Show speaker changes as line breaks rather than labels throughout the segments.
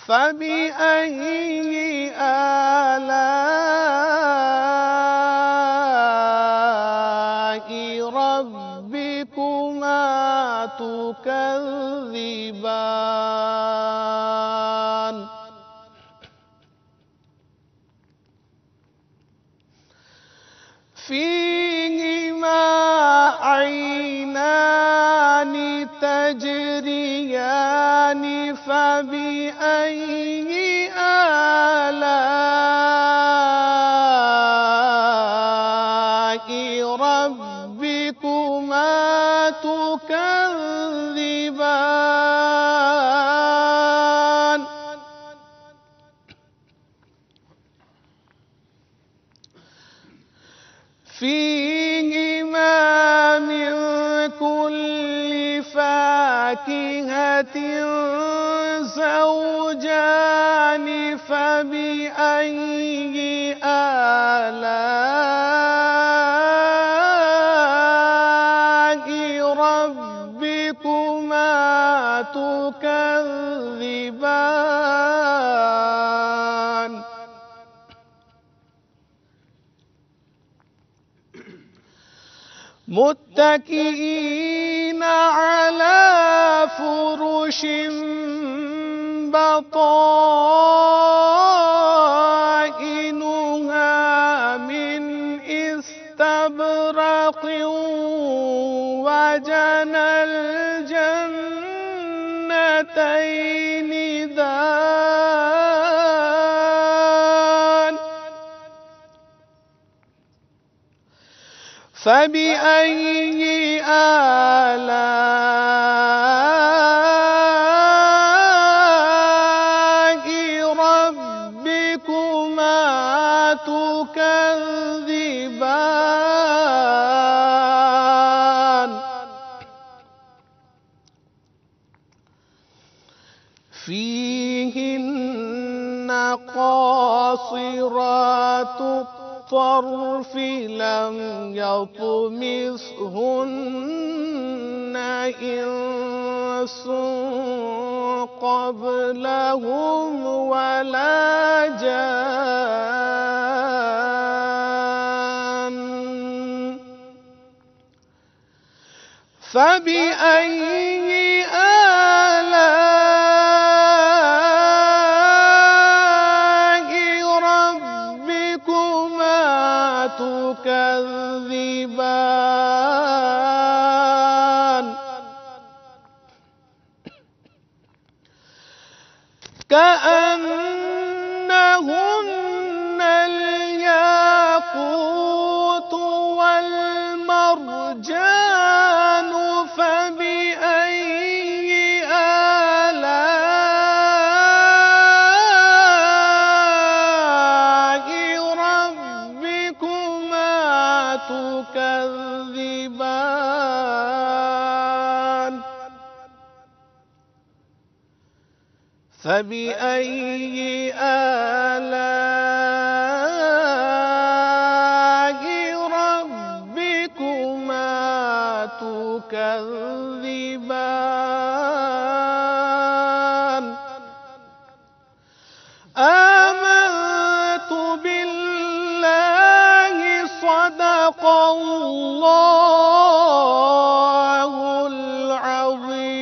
فبأي آلاء ربكما تكذبان فيهما عينان تجريان فبأي آلاء ربكما تكذبان فيهما من كل فاكهة زوجان فبأي آلاء ربكما تكذبان متكئين على فرش بطائنها من استبرق وجنى الجنتين دان فبأي آلاء ربكما تكذبان فيهن قاصرات الطرف لم يطمثهن إنس قبلهم ولا جان فبأي آلاء ربكما تكذبان كأنهن الياقوت والمرجان فبأي آلاء ربكما تكذبان فبأي آلاء ربكما تكذبان آمنت بالله صدق الله العظيم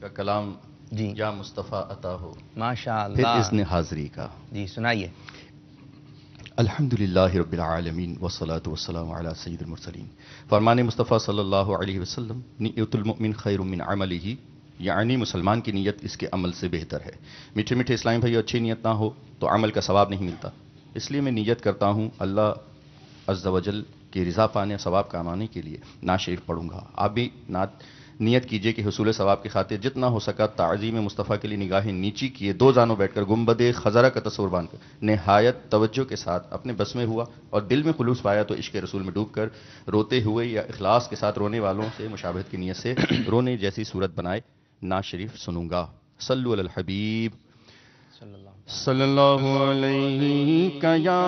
کا کلام
جی
یا مصطفیٰ عطا ہو،
ماشاء
پھر
اللہ.
اذن حاضری کا.
جی سنائیے.
الحمدللہ رب العالمین والصلاة والسلام علی سید المرسلین. فرمان مصطفیٰ صلی اللہ علیہ وسلم، نیت المؤمن خیر من عملہ، یعنی مسلمان کی نیت اس کے عمل سے بہتر ہے. میٹھے میٹھے اسلامی بھائی، اچھی نیت نہ ہو تو عمل کا ثواب نہیں ملتا. اس لیے میں نیت کرتا ہوں اللہ عز و جل کی رضا پانے، ثواب کمانے کے لیے نعت شریف پڑھوں گا. آپ بھی نیت کیجئے کہ حصول ثواب کی خاطر جتنا ہو سکا تعظیم مصطفیٰ کے لیے نگاہیں نیچی کیے، دو زانوں بیٹھ کر گنبد خضرہ کا تصور باندھ کر نہایت توجہ کے ساتھ اپنے بس میں ہوا اور دل میں خلوص پایا تو عشق رسول میں ڈوب کر روتے ہوئے یا اخلاص کے ساتھ رونے والوں سے مشابہت کی نیت سے رونے جیسی صورت بنائے نعت شریف سنوں گا. صلو علی الحبیب صلی اللہ علیہ یا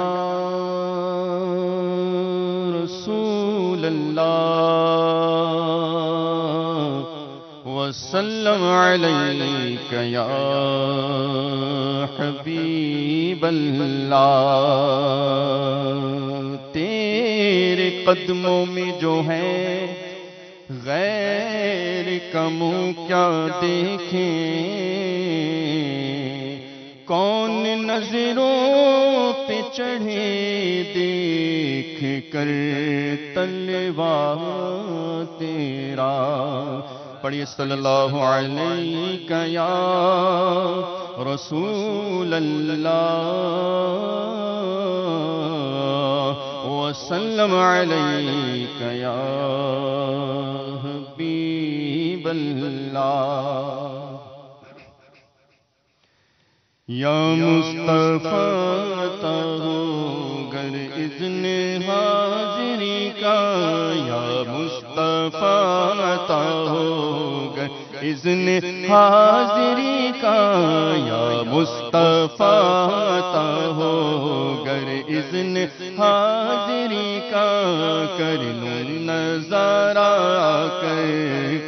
رسول اللہ وسلم علیک یا حبیب اللہ. تیرے قدموں میں جو ہے غیر کا منہ کیا دیکھیں، کون نظروں پہ چڑھے دیکھ کر تلوا تیرا. پڑھیے صلی اللہ علیہ یا رسول اللہ وسلم علیک یا حبیب اللہ. یا مصطفیٰ تو گر اذن حاضری کا، یا مصطفیٰ تو گر اذن حاضری کا، یا مصطفیٰ تو گر اذن حاضری کا. کر لوں نظارہ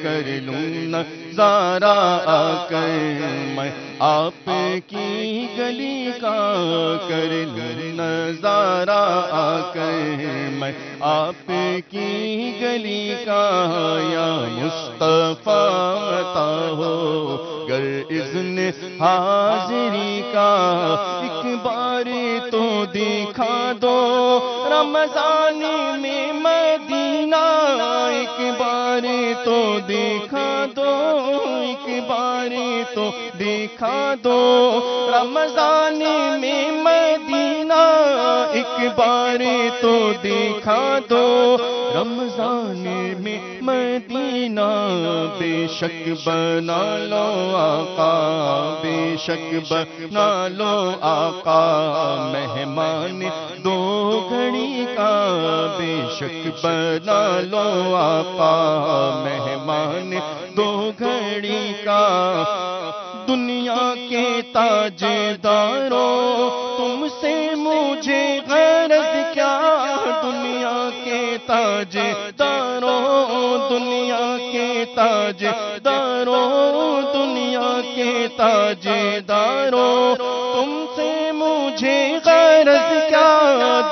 کر لوں نظارہ کر میں آپ کی گلی کا، کر لوں نظارہ کر میں آپ کی گلی کا. یا مصطفیٰ عطا ہو گر اذن حاضری کا. ایک بار تو دکھا دو رمضان میں مدینہ، ایک بار تو دکھا دو، ایک بار تو دکھا دو رمضان میں مدینہ، ایک بار تو دکھا دو رمضان میں مدینہ. بے شک بنا لو آقا، بے شک بنا لو آقا مہمان دو گھڑی کا. بے شک بنا لو آقا مہمان دو گھڑی کا. دنیا کے تاجداروں تم سے مجھے غرض کیا، دنیا کے تاجداروں، دنیا کے تاجداروں، دنیا کے تاجداروں تم سے مجھے غرض کیا،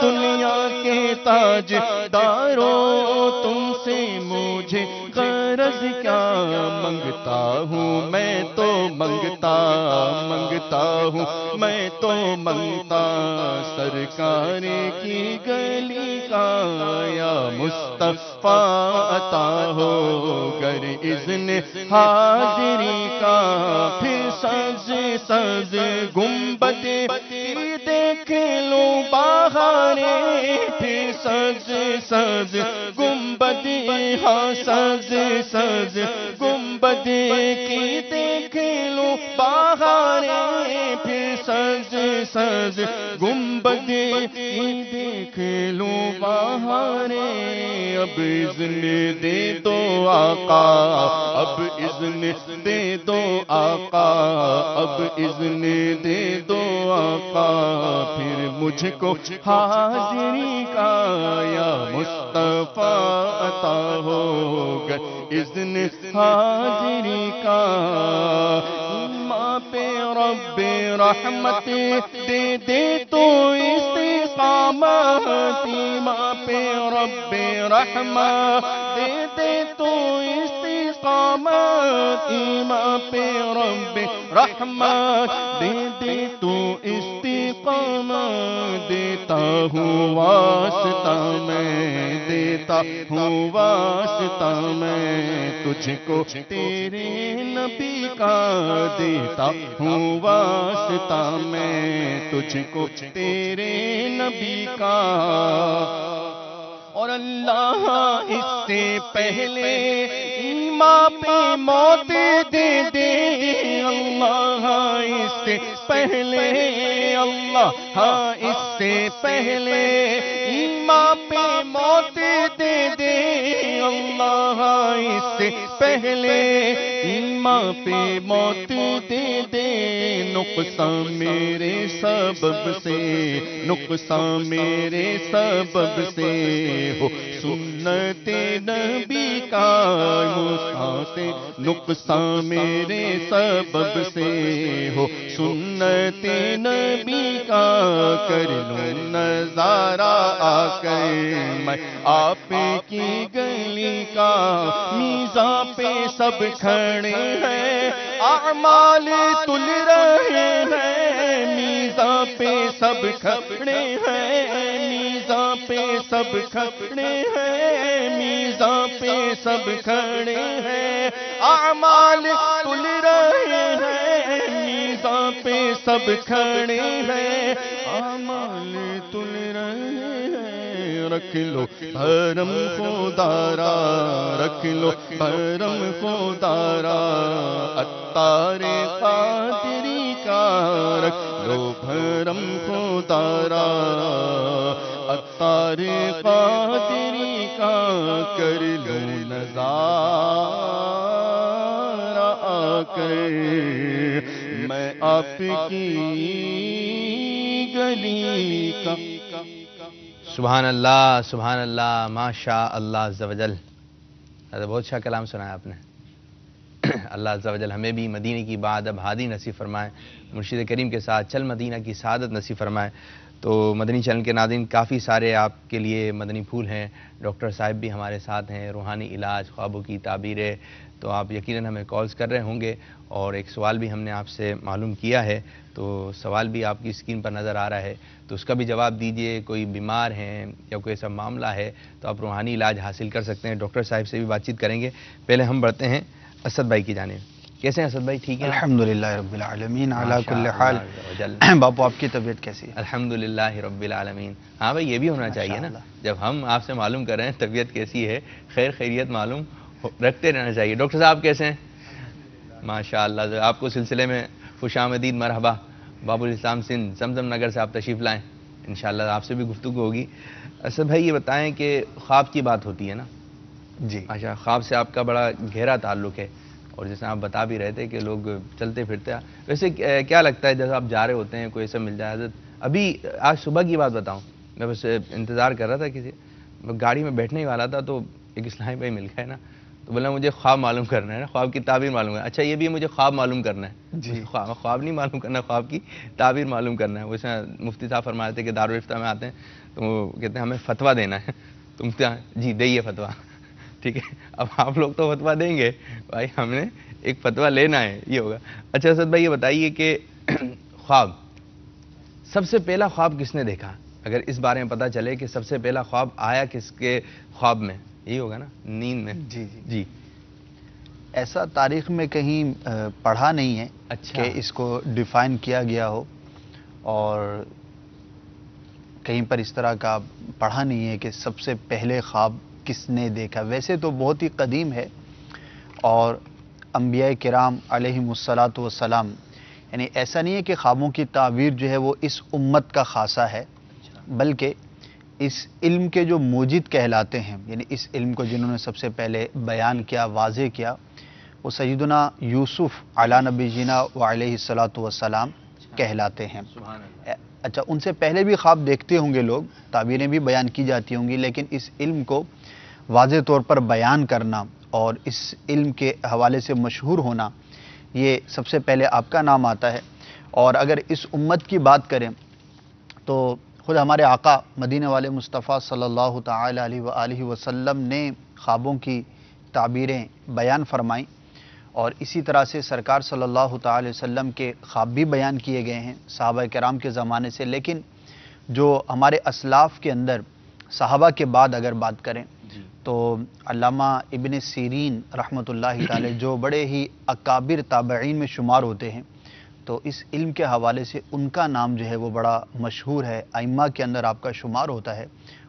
دنیا کے تاجداروں تم سے مجھے غرض کیا. منگتا ہوں میں تو منگتا ہوں میں تو منگتا سرکار کی گلی کا. یا مصطفیٰ عطا ہو گر اذن حاضری کا. پھر سبز سبز گنبد دیکھ لوں بہارے، پھر سبز سبز گنبد، ہاں سبز سبز گنبد کی دیکھ لوں بہارے، پھر سبز سبز گنبد کی دیکھ لوں بہارے. اب اذن دے دو آقا، اب اذن دے دو آقا، اب اذن دے دو آقا پھر مجھ کو حاضری کا. یا مصطفیٰ عطا ہوگا اذن حاضری کا. ماں پہ رب رحمت دے دے تو استقامت، ماں پہ رب رحمت دے دے تو استقامت، ایمان پہ رب رحمت دے دے تو استقامت دیتا ہوں واسطہ میں دیتا ہوں واسطہ میں تجھ کو تیرے نبی کا دیتا ہوں واسطہ میں تجھ کو تیرے نبی کا اور اللہ اس سے پہلے ایمان پہ موت دے دے اللہ اس سے پہلے اللہ اس سے پہلے ایمان پہ موت دے دے اللہ اس سے پہلے ایمان پہ موت دے دے نقصان میرے سبب سے نقصان میرے سبب سے ہو سنت نبی کا مساتے نقصان میرے سبب سے ہو سنت نبی کا کر لوں نظارہ آ کر میں آپ کی گلی کا میزاں پہ سب کھڑے ہیں اعمال تل رہے ہیں میزاں پہ سب کھڑے ہیں میزاں پہ سب کھڑے ہیں میزاں پہ سب کھڑے ہیں اعمال تل رہے ہیں میزاں پہ سب کھڑے ہیں اعمال تل رہے ہیں رکھ لو بھرم خدارا رکھ لو بھرم خدارا عطار قادری کا رکھ لو بھرم خدارا عطار قادری کا کر لو نظارہ آ کر میں آپ کی گلی کا
سبحان اللہ ماشاء اللہ عز و جل. بہت اچھا کلام سنایا آپ نے. اللہ عز و جل ہمیں بھی مدینے کی بعد اب ہادی نصیب فرمائے, مرشد کریم کے ساتھ چل مدینہ کی سعادت نصیب فرمائے. تو مدنی چینل کے ناظرین کافی سارے آپ کے لیے مدنی پھول ہیں. ڈاکٹر صاحب بھی ہمارے ساتھ ہیں, روحانی علاج, خوابوں کی تعبیریں. تو آپ یقیناً ہمیں کالز کر رہے ہوں گے, اور ایک سوال بھی ہم نے آپ سے معلوم کیا ہے, تو سوال بھی آپ کی اسکرین پر نظر آ رہا ہے, تو اس کا بھی جواب دیجئے. کوئی بیمار ہیں یا کوئی ایسا معاملہ ہے تو آپ روحانی علاج حاصل کر سکتے ہیں. ڈاکٹر صاحب سے بھی بات چیت کریں گے. پہلے ہم بڑھتے ہیں اسد بھائی کی جانب. کیسے ہیں اسد بھائی؟ ٹھیک ہے
الحمدللہ رب العالمین علی کل حال. باپو آپ کی طبیعت کیسی ہے؟
الحمدللہ رب العالمین. ہاں بھائی, یہ بھی ہونا چاہیے نا, جب ہم آپ سے معلوم کر رہے ہیں طبیعت کیسی ہے, خیر خیریت معلوم رکھتے رہنا چاہیے. ڈاکٹر صاحب کیسے ہیں؟ ماشاءاللہ. آپ کو سلسلے میں خوش آمدید, مرحبا. باب الاسلام سندھ زمزم نگر سے آپ تشریف لائیں, انشاءاللہ آپ سے بھی گفتگو ہوگی. اسد بھائی یہ بتائیں کہ خواب کی بات ہوتی ہے نا
جی.
اچھا, خواب سے آپ کا بڑا گہرا تعلق ہے, اور جیسے آپ بتا بھی رہے تھے کہ لوگ چلتے پھرتے. ویسے کیا لگتا ہے جیسے آپ جا رہے ہوتے ہیں, کوئی ایسا مل جائے؟ حضرت ابھی آج صبح کی بات بتاؤں, میں بس انتظار کر رہا تھا کسی, گاڑی میں بیٹھنے ہی والا تھا, تو ایک اسلامی بھائی مل گئے نا, تو بولا مجھے خواب معلوم کرنا ہے نا, خواب کی تعبیر معلوم ہے. اچھا یہ بھی مجھے خواب معلوم کرنا ہے.
جی.
خواب نہیں معلوم کرنا, خواب کی تعبیر معلوم کرنا ہے. ویسے مفتی صاحب فرما رہے تھے کہ دارالفتہ میں آتے ہیں تو وہ کہتے ہیں ہمیں فتویٰ دینا ہے. تو مفتی جی دئیے فتویٰ, ٹھیک ہے. اب آپ لوگ تو فتویٰ دیں گے, بھائی ہم نے ایک فتویٰ لینا ہے, یہ ہوگا. اچھا اسد بھائی یہ بتائیے کہ خواب, سب سے پہلا خواب کس نے دیکھا؟ اگر اس بارے میں پتہ چلے کہ سب سے پہلا خواب آیا کس کے خواب میں, یہی ہوگا نا, نیند میں.
جی
جی.
ایسا تاریخ میں کہیں پڑھا نہیں ہے
اچھا.
کہ اس کو ڈیفائن کیا گیا ہو, اور کہیں پر اس طرح کا پڑھا نہیں ہے کہ سب سے پہلے خواب کس نے دیکھا. ویسے تو بہت ہی قدیم ہے, اور انبیاء کرام علیہم الصلاۃ والسلام, یعنی ایسا نہیں ہے کہ خوابوں کی تعبیر جو ہے وہ اس امت کا خاصہ ہے, بلکہ اس علم کے جو موجد کہلاتے ہیں, یعنی اس علم کو جنہوں نے سب سے پہلے بیان کیا, واضح کیا, وہ سیدنا یوسف علی نبی جینا و علیہ الصلاۃ والسلام کہلاتے ہیں. اچھا, ان سے پہلے بھی خواب دیکھتے ہوں گے لوگ, تعبیریں بھی بیان کی جاتی ہوں گی, لیکن اس علم کو واضح طور پر بیان کرنا اور اس علم کے حوالے سے مشہور ہونا, یہ سب سے پہلے آپ کا نام آتا ہے. اور اگر اس امت کی بات کریں تو خود ہمارے آقا مدینہ والے مصطفیٰ صلی اللہ تعالی علیہ وآلہ وسلم نے خوابوں کی تعبیریں بیان فرمائیں, اور اسی طرح سے سرکار صلی اللہ تعالی وسلم کے خواب بھی بیان کیے گئے ہیں صحابہ کرام کے زمانے سے. لیکن جو ہمارے اسلاف کے اندر صحابہ کے بعد اگر بات کریں تو علامہ ابن سیرین رحمۃ اللہ تعالی جو بڑے ہی اکابر تابعین میں شمار ہوتے ہیں، تو اس علم کے حوالے سے ان کا نام جو ہے وہ بڑا مشہور ہے، ائمہ کے اندر آپ کا شمار ہوتا ہے،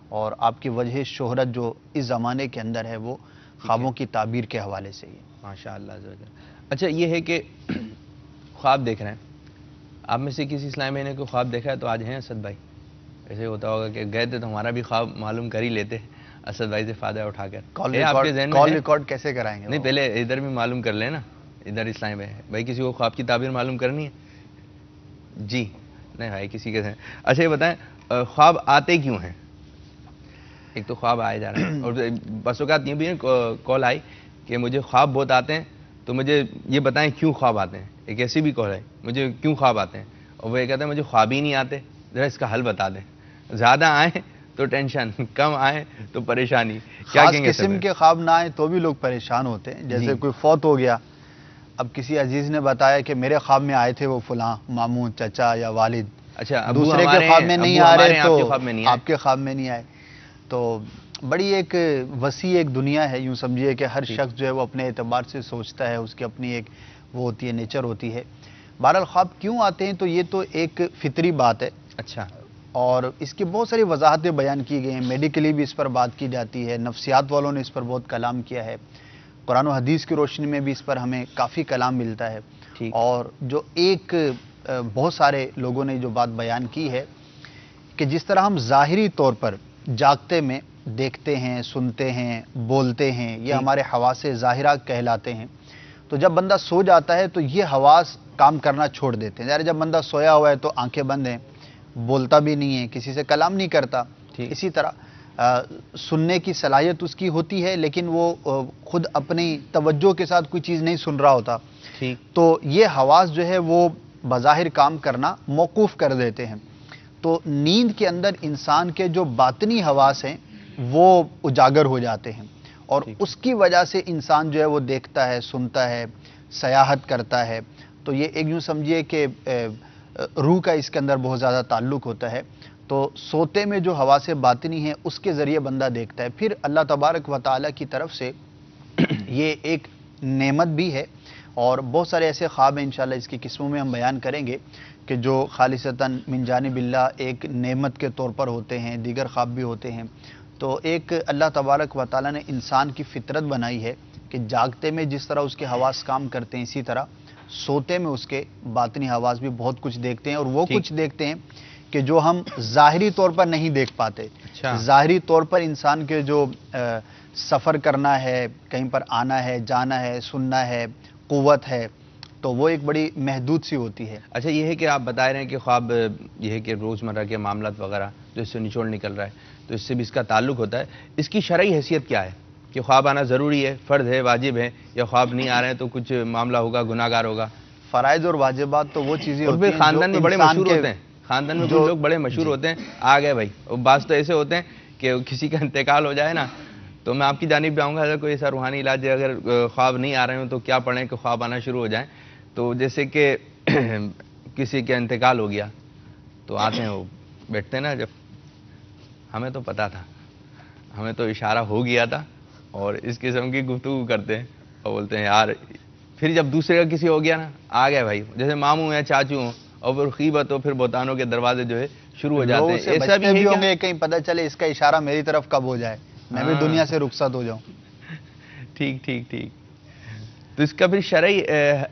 اور آپ کی وجہ شہرت جو اس زمانے کے اندر ہے وہ خوابوں کی تعبیر کے حوالے سے ہی ہے.
ماشاء اللہ عز و جل. اچھا یہ ہے کہ خواب دیکھ رہے ہیں، آپ میں سے کسی اسلامی نے کوئی خواب دیکھا ہے تو آج ہیں اسد بھائی؟ ایسے ہوتا ہوگا کہ گئے تھے تو ہمارا بھی خواب معلوم کر ہی لیتے اسد بھائی سے فائدہ اٹھا کر. آپ کے ذہن میں
کال ریکارڈ کیسے کرائیں گے؟
نہیں، پہلے ادھر بھی معلوم کر لیں نا، ادھر اسلامی میں ہے بھائی. کسی کو خواب کی تعبیر معلوم کرنی ہے؟ جی نہیں بھائی، کسی کے ذہن. اچھا یہ بتائیں خواب آتے کیوں ہیں؟ ایک تو خواب آئے جا رہے ہیں، اور بس اوقات یہ بھی کال آئی کہ مجھے خواب بہت آتے ہیں، تو مجھے یہ بتائیں کیوں خواب آتے ہیں. ایک ایسی بھی کال ہے، مجھے کیوں خواب آتے ہیں، اور وہ یہ کہتے ہیں مجھے خواب ہی نہیں آتے، ذرا اس کا حل بتا دیں. زیادہ آئیں تو ٹینشن، کم آئیں تو پریشانی. کیا
خاص
کہیں گے
قسم کے خواب نہ آئیں تو بھی لوگ پریشان ہوتے ہیں. جیسے کوئی فوت ہو گیا، اب کسی عزیز نے بتایا کہ میرے خواب میں آئے تھے وہ فلاں ماموں، چچا یا والد.
اچھا
دوسرے کے خواب میں نہیں آ رہے تو آپ کے خواب میں نہیں آئے. تو بڑی ایک وسیع ایک دنیا ہے، یوں سمجھیے کہ ہر شخص جو ہے وہ اپنے اعتبار سے سوچتا ہے، اس کی اپنی ایک وہ ہوتی ہے، نیچر ہوتی ہے. بہرحال خواب کیوں آتے ہیں تو یہ تو ایک فطری بات ہے.
اچھا.
اور اس کی بہت ساری وضاحتیں بیان کی گئی ہیں، میڈیکلی بھی اس پر بات کی جاتی ہے، نفسیات والوں نے اس پر بہت کلام کیا ہے، قرآن و حدیث کی روشنی میں بھی اس پر ہمیں کافی کلام ملتا ہے. اور جو ایک بہت سارے لوگوں نے جو بات بیان کی ہے کہ جس طرح ہم ظاہری طور پر جاگتے میں دیکھتے ہیں، سنتے ہیں، بولتے ہیں، یہ ہمارے حواس ظاہرہ کہلاتے ہیں. تو جب بندہ سو جاتا ہے تو یہ حواس کام کرنا چھوڑ دیتے ہیں. یعنی جب بندہ سویا ہوا ہے تو آنکھیں بند ہیں، بولتا بھی نہیں ہے، کسی سے کلام نہیں کرتا. اسی طرح سننے کی صلاحیت اس کی ہوتی ہے، لیکن وہ خود اپنی توجہ کے ساتھ کوئی چیز نہیں سن رہا ہوتا. تو یہ حواس جو ہے وہ بظاہر کام کرنا موقوف کر دیتے ہیں. تو نیند کے اندر انسان کے جو باطنی حواس ہیں وہ اجاگر ہو جاتے ہیں، اور اس کی وجہ سے انسان جو ہے وہ دیکھتا ہے، سنتا ہے، سیاحت کرتا ہے. تو یہ ایک یوں سمجھیے کہ روح کا اس کے اندر بہت زیادہ تعلق ہوتا ہے. تو سوتے میں جو حواس باطنی ہیں اس کے ذریعے بندہ دیکھتا ہے. پھر اللہ تبارک و تعالیٰ کی طرف سے یہ ایک نعمت بھی ہے، اور بہت سارے ایسے خواب ہیں انشاءاللہ اس کی قسموں میں ہم بیان کریں گے کہ جو خالصتاً من جانب اللہ ایک نعمت کے طور پر ہوتے ہیں، دیگر خواب بھی ہوتے ہیں. تو ایک اللہ تبارک و تعالیٰ نے انسان کی فطرت بنائی ہے کہ جاگتے میں جس طرح اس کے حواس کام کرتے ہیں، اسی طرح سوتے میں اس کے باطنی حواس بھی بہت کچھ دیکھتے ہیں، اور وہ کچھ دیکھتے ہیں کہ جو ہم ظاہری طور پر نہیں دیکھ پاتے. ظاہری طور پر انسان کے جو سفر کرنا ہے، کہیں پر آنا ہے، جانا ہے، سننا ہے، قوت ہے، تو وہ ایک بڑی محدود سی ہوتی ہے.
اچھا یہ ہے کہ آپ بتا رہے ہیں کہ خواب یہ ہے کہ روزمرہ کے معاملات وغیرہ جو اس سے نچوڑ نکل رہا ہے تو اس سے بھی اس کا تعلق ہوتا ہے. اس کی شرعی حیثیت کیا ہے کہ خواب آنا ضروری ہے، فرض ہے، واجب ہے، یا خواب نہیں آ رہے ہیں تو کچھ معاملہ ہوگا، گناہ گار ہوگا؟
فرائض اور واجبات تو وہ چیزیں ہوتی ہیں
خاندان میں بڑے مشہور ہوتے ہیں، خاندان میں جو لوگ بڑے مشہور ہوتے ہیں آ گئے بھائی. بعض تو ایسے ہوتے ہیں کہ کسی کا انتقال ہو جائے نا تو میں آپ کی جانب بھی آؤں گا، اگر کوئی ایسا روحانی علاج ہے، اگر خواب نہیں آ رہے ہوں تو کیا پڑھیں کہ خواب آنا شروع ہو جائیں. تو جیسے کہ کسی کا انتقال ہو گیا تو آتے ہیں، وہ بیٹھتے ہیں نا، جب ہمیں تو پتا تھا، ہمیں تو اشارہ ہو گیا تھا، اور اس قسم کی گفتگو کرتے ہیں اور بولتے ہیں یار. پھر جب دوسرے کا کسی ہو گیا نا، آ گئے بھائی، جیسے ماموں ہیں، چاچو ہوں، اور پھر غیبت ہو، پھر بہتانوں کے دروازے جو ہے شروع ہو جاتے ہیں.
ایسا بھی ہوں گے کہیں پتہ چلے اس کا اشارہ میری طرف کب ہو جائے، میں بھی دنیا سے رخصت ہو جاؤں.
ٹھیک ٹھیک ٹھیک. تو اس کا پھر شرعی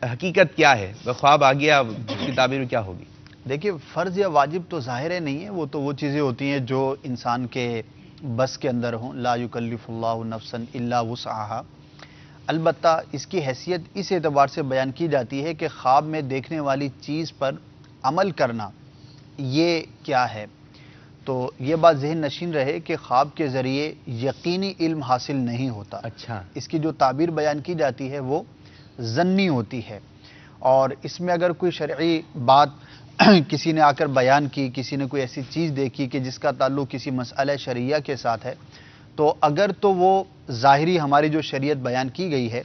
حقیقت کیا ہے؟ خواب آ گیا، اس کی تعبیر کیا ہوگی؟
دیکھیے فرض یا واجب تو ظاہر نہیں ہے، وہ تو وہ چیزیں ہوتی ہیں جو انسان کے بس کے اندر ہوں. لا یکلف اللہ نفسا الا وسعها. البتہ اس کی حیثیت اس اعتبار سے بیان کی جاتی ہے کہ خواب میں دیکھنے والی چیز پر عمل کرنا یہ کیا ہے. تو یہ بات ذہن نشین رہے کہ خواب کے ذریعے یقینی علم حاصل نہیں ہوتا.
اچھا.
اس کی جو تعبیر بیان کی جاتی ہے وہ ظنی ہوتی ہے، اور اس میں اگر کوئی شرعی بات کسی نے آ کر بیان کی، کسی نے کوئی ایسی چیز دیکھی کہ جس کا تعلق کسی مسئلہ شرعیہ کے ساتھ ہے، تو اگر تو وہ ظاہری ہماری جو شریعت بیان کی گئی ہے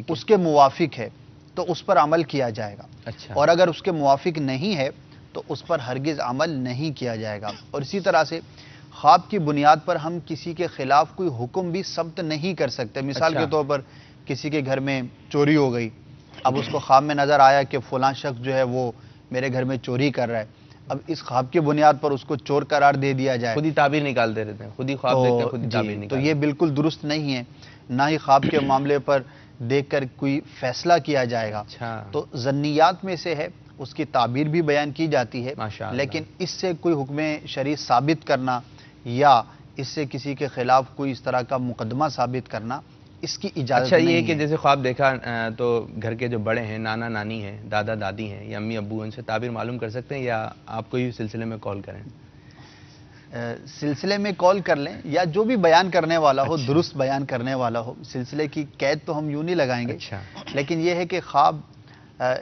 اس کے موافق ہے تو اس پر عمل کیا جائے گا،
اچھا،
اور اگر اس کے موافق نہیں ہے تو اس پر ہرگز عمل نہیں کیا جائے گا۔ اور اسی طرح سے خواب کی بنیاد پر ہم کسی کے خلاف کوئی حکم بھی ثبت نہیں کر سکتے۔ مثال کے طور پر کسی کے گھر میں چوری ہو گئی، اب اس کو خواب میں نظر آیا کہ فلاں شخص جو ہے وہ میرے گھر میں چوری کر رہا ہے، اب اس خواب کی بنیاد پر اس کو چور قرار دے دیا جائے
خود ہی تعبیر نکالتے رہتے ہیں، خود ہی خواب دیکھتے ہیں، خود ہی تعبیر
تو
نکالتے
یہ بالکل درست نہیں ہے، نہ ہی خواب کے معاملے پر دیکھ کر کوئی فیصلہ کیا جائے گا۔
اچھا،
تو ظنیات میں سے ہے، اس کی تعبیر بھی بیان کی جاتی ہے،
ماشاءاللہ۔
لیکن اس سے کوئی حکم شرعی ثابت کرنا یا اس سے کسی کے خلاف کوئی اس طرح کا مقدمہ ثابت کرنا، اس کی اجازت
اچھا،
نہیں
یہ
ہے۔
کہ جیسے خواب دیکھا تو گھر کے جو بڑے ہیں، نانا نانی ہیں، دادا دادی ہیں یا امی ابو، ان سے تعبیر معلوم کر سکتے ہیں یا آپ کو ہی سلسلے میں کال کریں؟
سلسلے میں کال کر لیں یا جو بھی بیان کرنے والا ہو،
اچھا،
درست بیان کرنے والا ہو، سلسلے کی قید تو ہم یوں نہیں لگائیں گے،
اچھا،
لیکن یہ ہے کہ خواب،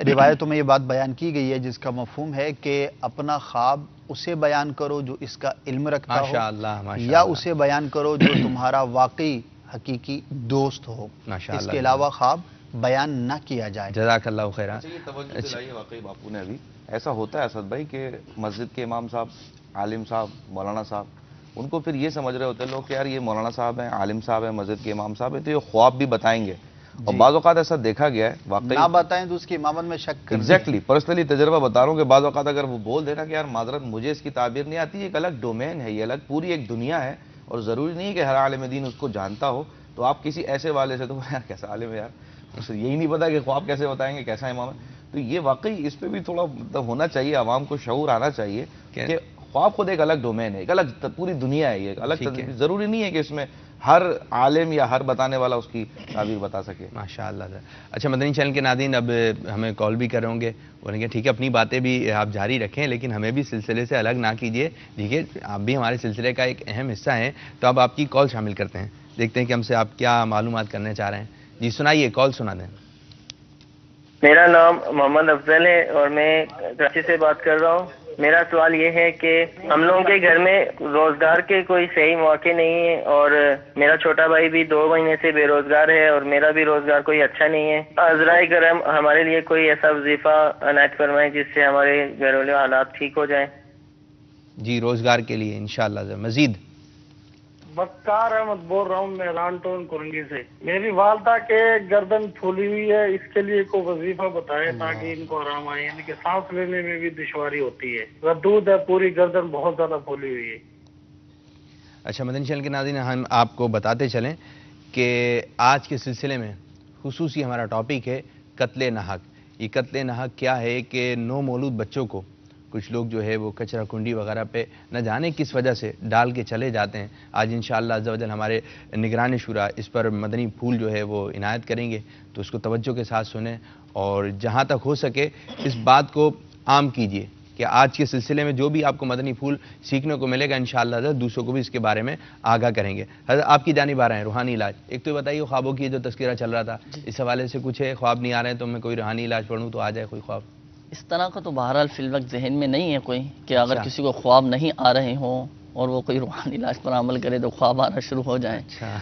روایتوں میں یہ بات بیان کی گئی ہے جس کا مفہوم ہے کہ اپنا خواب اسے بیان کرو جو اس کا علم رکھتا ہو،
ماشاءاللہ،
یا
ماشاءاللہ،
اسے بیان کرو جو تمہارا واقعی حقیقی دوست ہو،
ماشاءاللہ،
اس کے علاوہ خواب بیان نہ کیا جائے۔
جزاک اللہ خیرہ۔
اچھا، یہ توجہ دلائی ہے واقعی باپو نے ابھی، ایسا ہوتا ہے اسد بھائی کہ مسجد کے امام صاحب، عالم صاحب، مولانا صاحب، ان کو پھر یہ سمجھ رہے ہوتے ہیں لوگ کہ یار یہ مولانا صاحب ہیں، عالم صاحب ہیں، مسجد کے امام صاحب ہیں، تو یہ خواب بھی بتائیں گے، اور بعض اوقات ایسا دیکھا گیا ہے واقعی،
نہ بتائیں تو اس کی امامت میں شک کر
ایگزیکٹلی پرسنلی تجربہ بتا رہا ہوں کہ بعض اوقات اگر وہ بول دینا کہ یار معذرت مجھے اس کی تعبیر نہیں آتی، یہ ایک الگ ڈومین ہے، یہ الگ پوری ایک دنیا ہے، اور ضروری نہیں ہے کہ ہر عالم دین اس کو جانتا ہو، تو آپ کسی ایسے والے سے تو یار کیسا عالم ہے یار، اسے یہی نہیں پتا کہ خواب کیسے بتائیں گے، کیسا امام ہے، تو یہ واقعی اس پہ بھی تھوڑا مطلب ہونا چاہیے، عوام کو شعور آنا چاہیے کہ خواب خود ایک الگ ڈومین ہے، ایک الگ پوری دنیا ہے، یہ ایک الگ ضروری نہیں ہے کہ اس میں ہر عالم یا ہر بتانے والا اس کی تعبیر بتا سکے۔
ماشاءاللہ۔ اچھا، مدنی چینل کے ناظرین اب ہمیں کال بھی کر رہے ہوں گے، بولیں گے ٹھیک ہے اپنی باتیں بھی آپ جاری رکھیں لیکن ہمیں بھی سلسلے سے الگ نہ کیجیے، دیکھیے آپ بھی ہمارے سلسلے کا ایک اہم حصہ ہیں، تو اب آپ کی کال شامل کرتے ہیں، دیکھتے ہیں کہ ہم سے آپ کیا معلومات کرنے چاہ رہے ہیں۔ جی سنائیے، کال سنا دیں۔
میرا نام محمد افضل ہے اور میں کراچی سے بات کر رہا ہوں۔ میرا سوال یہ ہے کہ ہم لوگوں کے گھر میں روزگار کے کوئی صحیح مواقع نہیں ہے، اور میرا چھوٹا بھائی بھی 2 مہینے سے بے روزگار ہے، اور میرا بھی روزگار کوئی اچھا نہیں ہے۔ عذرائے کرم ہمارے لیے کوئی ایسا وظیفہ عنایت فرمائیں جس سے ہمارے گھریلو حالات ٹھیک ہو جائیں۔
جی، روزگار کے لیے انشاءاللہ مزید۔
بکار احمد بول رہا ہوں، مہران ٹون کرنگی سے۔ میری والدہ کے گردن پھولی ہوئی ہے، اس کے لیے کوئی وظیفہ بتائے تاکہ ان کو آرام آئے، یعنی کہ سانس لینے میں بھی دشواری ہوتی ہے، ردود ہے، پوری گردن بہت زیادہ پھولی ہوئی ہے۔
اچھا مدنی چینل کے ناظرین، ہم آپ کو بتاتے چلیں کہ آج کے سلسلے میں خصوصی ہمارا ٹاپک ہے قتل ناحق۔ یہ قتل ناحق کیا ہے کہ نو مولود بچوں کو کچھ لوگ جو ہے وہ کچرا کنڈی وغیرہ پہ نہ جانے کس وجہ سے ڈال کے چلے جاتے ہیں۔ آج انشاءاللہ عز و جل ہمارے نگران شورا اس پر مدنی پھول جو ہے وہ عنایت کریں گے، تو اس کو توجہ کے ساتھ سنیں اور جہاں تک ہو سکے اس بات کو عام کیجئے کہ آج کے سلسلے میں جو بھی آپ کو مدنی پھول سیکھنے کو ملے گا انشاءاللہ عز و جل دوسروں کو بھی اس کے بارے میں آگاہ کریں گے۔ حضرت آپ کی جانب آ رہے ہیں روحانی علاج، ایک تو بتائیے خوابوں کی جو تذکرہ چل رہا تھا اس حوالے سے کچھ ہے، خواب نہیں آ رہے ہیں تو میں کوئی روحانی علاج پڑھوں تو آ جائے کوئی خواب؟
اس طرح کا تو بہرحال فی الوقت ذہن میں نہیں ہے کوئی کہ اگر کسی کو خواب نہیں آ رہے ہوں اور وہ کوئی روحانی علاج پر عمل کرے تو خواب آنا شروع ہو جائیں۔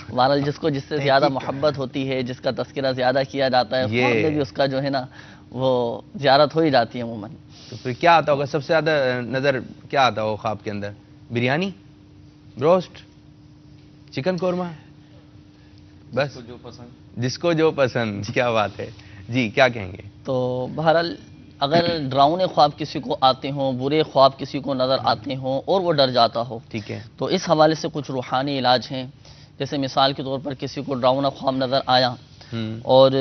بہرحال جس کو جس سے زیادہ محبت ہوتی ہے، جس کا تذکرہ زیادہ کیا جاتا ہے، خواب میں بھی اس کا جو ہے نا وہ زیارت ہو ہی جاتی ہے عموماً۔
تو پھر کیا آتا ہوگا سب سے زیادہ نظر کیا آتا ہوگا خواب کے اندر؟ بریانی، بروسٹ، چکن قورمہ، بس جس کو جو پسند، کیا بات ہے جی، کیا کہیں گے؟
تو بہرحال اگر ڈراؤنے خواب کسی کو آتے ہوں، برے خواب کسی کو نظر آتے ہوں اور وہ ڈر جاتا ہو،
ٹھیک ہے،
تو اس حوالے سے کچھ روحانی علاج ہیں۔ جیسے مثال کے طور پر کسی کو ڈراؤنا خواب نظر آیا اور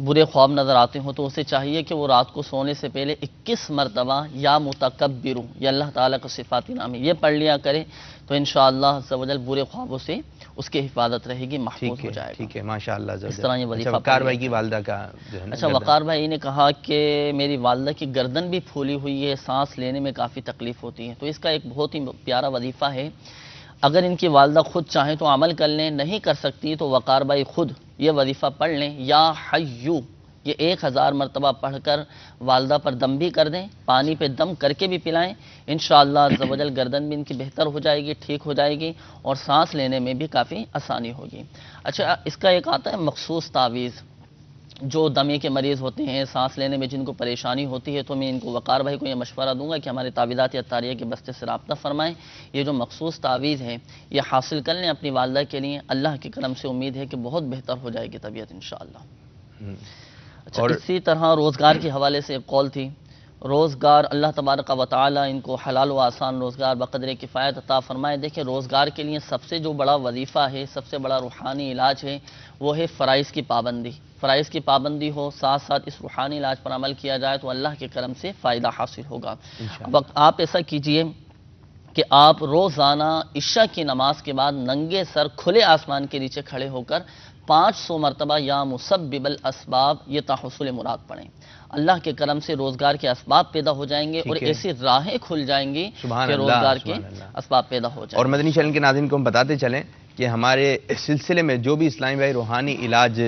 برے خواب نظر آتے ہوں تو اسے چاہیے کہ وہ رات کو سونے سے پہلے 21 مرتبہ یا متکبروں یا اللہ تعالیٰ کا صفاتی نام ہے یہ پڑھ لیا کرے تو انشاءاللہ عز و جل برے خوابوں سے اس کی حفاظت رہے گی، محفوظ ہو جائے گا۔
ٹھیک ہے، ماشاءاللہ۔
اس طرح یہ وظیفہ
وقار بھائی کی والدہ کا جو ہے نا،
اچھا وقار بھائی نے کہا کہ میری والدہ کی گردن بھی پھولی ہوئی ہے، سانس لینے میں کافی تکلیف ہوتی ہے، تو اس کا ایک بہت ہی پیارا وظیفہ ہے۔ اگر ان کی والدہ خود چاہیں تو عمل کر لیں، نہیں کر سکتی تو وقار بھائی خود یہ وظیفہ پڑھ لیں، یا حیو، یہ 1000 مرتبہ پڑھ کر والدہ پر دم بھی کر دیں، پانی پہ دم کر کے بھی پلائیں، انشاءاللہ عز و جل گردن بھی ان کی بہتر ہو جائے گی، ٹھیک ہو جائے گی اور سانس لینے میں بھی کافی آسانی ہوگی۔ اچھا اس کا ایک آتا ہے مخصوص تعویذ، جو دمے کے مریض ہوتے ہیں، سانس لینے میں جن کو پریشانی ہوتی ہے، تو میں ان کو وقار بھائی کو یہ مشورہ دوں گا کہ ہمارے تعویذات عطاریہ کے بستے سے رابطہ فرمائیں. یہ جو مخصوص تعویذ ہے یہ حاصل کر لیں اپنی والدہ کے لیے. اللہ کے کرم سے امید ہے کہ بہت بہتر ہو جائے گی طبیعت انشاءاللہ. اچھا، اسی طرح روزگار کے حوالے سے ایک قول تھی. روزگار اللہ تبارک و تعالی ان کو حلال و آسان روزگار بقدر کفایت عطا فرمائے. دیکھیں، روزگار کے لیے سب سے جو بڑا وظیفہ ہے، سب سے بڑا روحانی علاج ہے، وہ ہے فرائض کی پابندی. فرائض کی پابندی ہو، ساتھ ساتھ اس روحانی علاج پر عمل کیا جائے تو اللہ کے کرم سے فائدہ حاصل ہوگا. اب آپ ایسا کیجئے کہ آپ روزانہ عشاء کی نماز کے بعد ننگے سر کھلے آسمان کے نیچے کھڑے ہو کر 500 مرتبہ یا مسبب الاسباب یہ تحصل مراد پڑھیں. اللہ کے کرم سے روزگار کے اسباب پیدا ہو جائیں گے اور ایسی راہیں کھل جائیں گی کہ روزگار کے اسباب پیدا ہو جائیں گے.
اور مدنی چینل کے ناظرین کو ہم بتاتے چلیں کہ ہمارے سلسلے میں جو بھی اسلامی بھائی روحانی علاج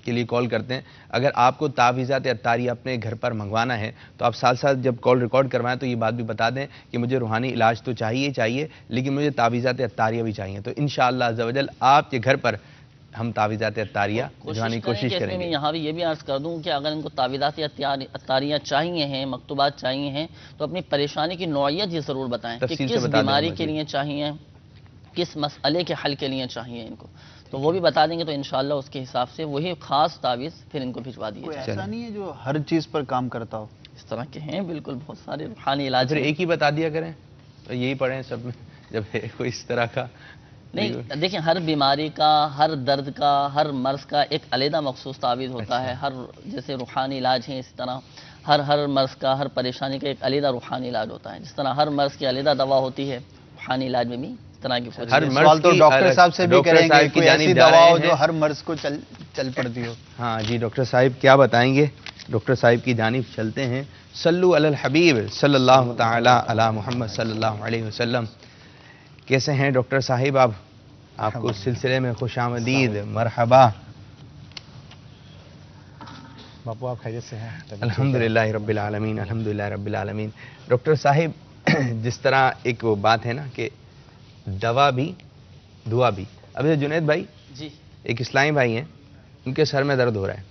کے لیے کال کرتے ہیں، اگر آپ کو تعویذات عطاریہ اپنے گھر پر منگوانا ہے تو آپ ساتھ ساتھ جب کال ریکارڈ کروائیں تو یہ بات بھی بتا دیں کہ مجھے روحانی علاج تو چاہیے لیکن مجھے تعویذات عطاریہ بھی چاہیے. تو انشاءاللہ عز و جل آپ کے گھر پر ہم تعویذات عطاریہ بھجوانے کی کوشش کریں گے.
یہاں بھی یہ بھی عرض کر دوں کہ اگر ان کو تعویذات عطاریہ چاہیے ہیں، مکتوبات چاہیے ہیں، تو اپنی پریشانی کی نوعیت یہ ضرور بتائیں کہ کس بیماری کے لیے چاہیے، کس مسئلے کے حل کے لیے چاہیے ان کو. تو وہ بھی بتا دیں گے تو انشاءاللہ اس کے حساب سے وہی خاص تعویذ پھر ان کو بھجوا دیے جائیں.
ایسا نہیں ہے جو ہر چیز پر کام کرتا ہو؟
اس طرح کے ہیں بالکل بہت سارے روحانی علاج.
پھر ایک ہی بتا دیا کریں، یہی پڑھیں سب میں جب ہے کوئی اس طرح کا.
نہیں، دیکھیں، ہر بیماری کا، ہر درد کا، ہر مرض کا ایک علیحدہ مخصوص تعویذ ہوتا ہے. ہر جیسے روحانی علاج ہیں اس طرح ہر مرض کا، ہر پریشانی کا ایک علیحدہ روحانی علاج ہوتا ہے. جس طرح ہر مرض کی علیحدہ دوا ہوتی ہے، روحانی علاج میں بھی اس طرح کی
ہر
سوال تو ڈاکٹر صاحب سے بھی کریں گے، کوئی ایسی دوا ہو جو ہر مرض کو چل پڑتی ہو.
ہاں جی، ڈاکٹر صاحب کیا بتائیں گے؟ ڈاکٹر صاحب کی جانب چلتے ہیں. صلو علی الحبیب صلی اللہ تعالی علی محمد صلی اللہ علیہ وسلم. کیسے ہیں ڈاکٹر صاحب آپ کو اس سلسلے میں خوش آمدید، مرحبا.
باپو آپ خیریت سے ہیں؟
الحمدللہ رب العالمین، الحمدللہ رب العالمین. ڈاکٹر صاحب جس طرح ایک وہ بات ہے نا کہ دوا بھی دعا بھی. اب جنید بھائی
جی،
ایک اسلامی بھائی ہیں، ان کے سر میں درد ہو رہا ہے.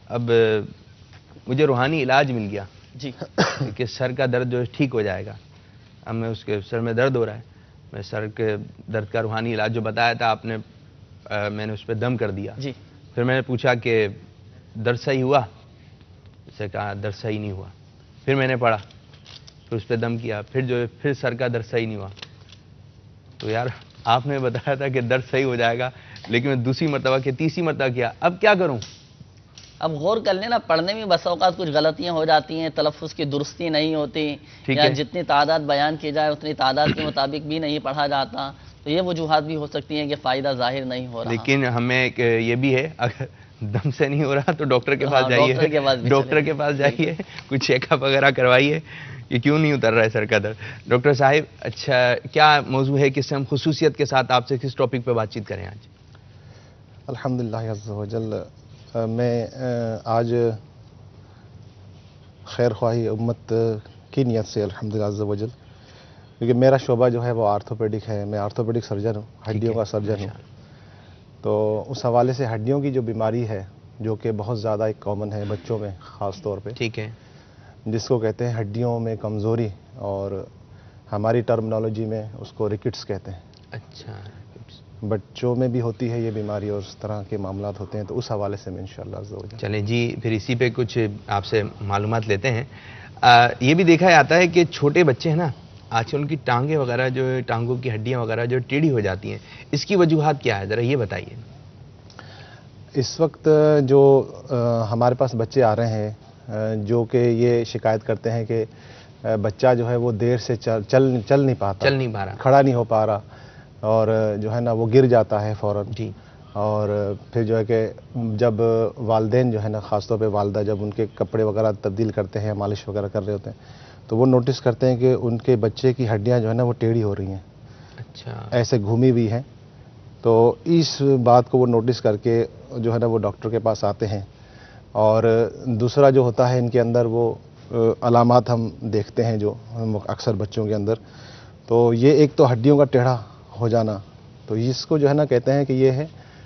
اب مجھے روحانی علاج مل گیا
جی
کہ سر کا درد جو ہے ٹھیک ہو جائے گا. اب میں اس کے سر میں درد ہو رہا ہے، میں سر کے درد کا روحانی علاج جو بتایا تھا آپ نے، میں نے اس پہ دم کر دیا.
جی،
پھر میں نے پوچھا کہ درد صحیح ہوا؟ اس سے کہا درد صحیح نہیں ہوا. پھر میں نے پڑھا، پھر اس پہ دم کیا، پھر سر کا درد صحیح نہیں ہوا. تو یار آپ نے بتایا تھا کہ درد صحیح ہو جائے گا، لیکن میں دوسری مرتبہ کہ تیسری مرتبہ کیا. اب کیا کروں؟
اب غور کر لینا، پڑھنے میں بس اوقات کچھ غلطیاں ہو جاتی ہیں، تلفظ کی درستی نہیں ہوتی، یا جتنی تعداد بیان کی جائے اتنی تعداد کے مطابق بھی نہیں پڑھا جاتا. تو یہ وجوہات بھی ہو سکتی ہیں کہ فائدہ ظاہر نہیں ہو رہا.
لیکن ہمیں یہ بھی ہے، اگر دم سے نہیں ہو رہا تو ڈاکٹر کے پاس جائیے، ڈاکٹر کے پاس جائیے، کچھ چیک اپ وغیرہ کروائیے کہ کیوں نہیں اتر رہا ہے سر کا درد. ڈاکٹر صاحب اچھا کیا موضوع ہے، کس سے ہم خصوصیت کے ساتھ آپ سے کس ٹاپک پہ بات چیت کریں آج؟
الحمدللہ عز و جل، میں آج خیر خواہی امت کی نیت سے الحمدللہ عز و جل، کیونکہ میرا شعبہ جو ہے وہ آرتھوپیڈک ہے، میں آرتھوپیڈک سرجن ہوں، ہڈیوں کا سرجن ہوں. تو اس حوالے سے ہڈیوں کی جو بیماری ہے جو کہ بہت زیادہ ایک کامن ہے بچوں میں خاص طور پہ،
ٹھیک ہے،
جس کو کہتے ہیں ہڈیوں میں کمزوری، اور ہماری ٹرمنالوجی میں اس کو ریکٹس کہتے ہیں.
اچھا،
بچوں میں بھی ہوتی ہے یہ بیماری اور اس طرح کے معاملات ہوتے ہیں. تو اس حوالے سے میں انشاءاللہ عز و جل
چلیں جی پھر اسی پہ کچھ آپ سے معلومات لیتے ہیں. یہ بھی دیکھا جاتا ہے کہ چھوٹے بچے ہیں نا، آج کل ان کی ٹانگیں وغیرہ جو ٹانگوں کی ہڈیاں وغیرہ جو ٹیڑھی ہو جاتی ہیں، اس کی وجوہات کیا ہے، ذرا یہ بتائیے.
اس وقت جو ہمارے پاس بچے آ رہے ہیں جو کہ یہ شکایت کرتے ہیں کہ بچہ جو ہے وہ دیر سے چل نہیں پا رہا، کھڑا نہیں ہو پا رہا، اور جو ہے نا وہ گر جاتا ہے فوراً.
جی،
اور پھر جو ہے کہ جب والدین جو ہے نا، خاص طور پہ والدہ جب ان کے کپڑے وغیرہ تبدیل کرتے ہیں، مالش وغیرہ کر رہے ہوتے ہیں، تو وہ نوٹس کرتے ہیں کہ ان کے بچے کی ہڈیاں جو ہے نا وہ ٹیڑھی ہو رہی ہیں،
اچھا
ایسے گھومی ہوئی ہیں. تو اس بات کو وہ نوٹس کر کے جو ہے نا وہ ڈاکٹر کے پاس آتے ہیں. اور دوسرا جو ہوتا ہے ان کے اندر وہ علامات ہم دیکھتے ہیں جو اکثر بچوں کے اندر، تو یہ ایک تو ہڈیوں کا ٹیڑھا ہو جانا، تو اس کو جو ہے نا کہتے ہیں کہ یہ ہے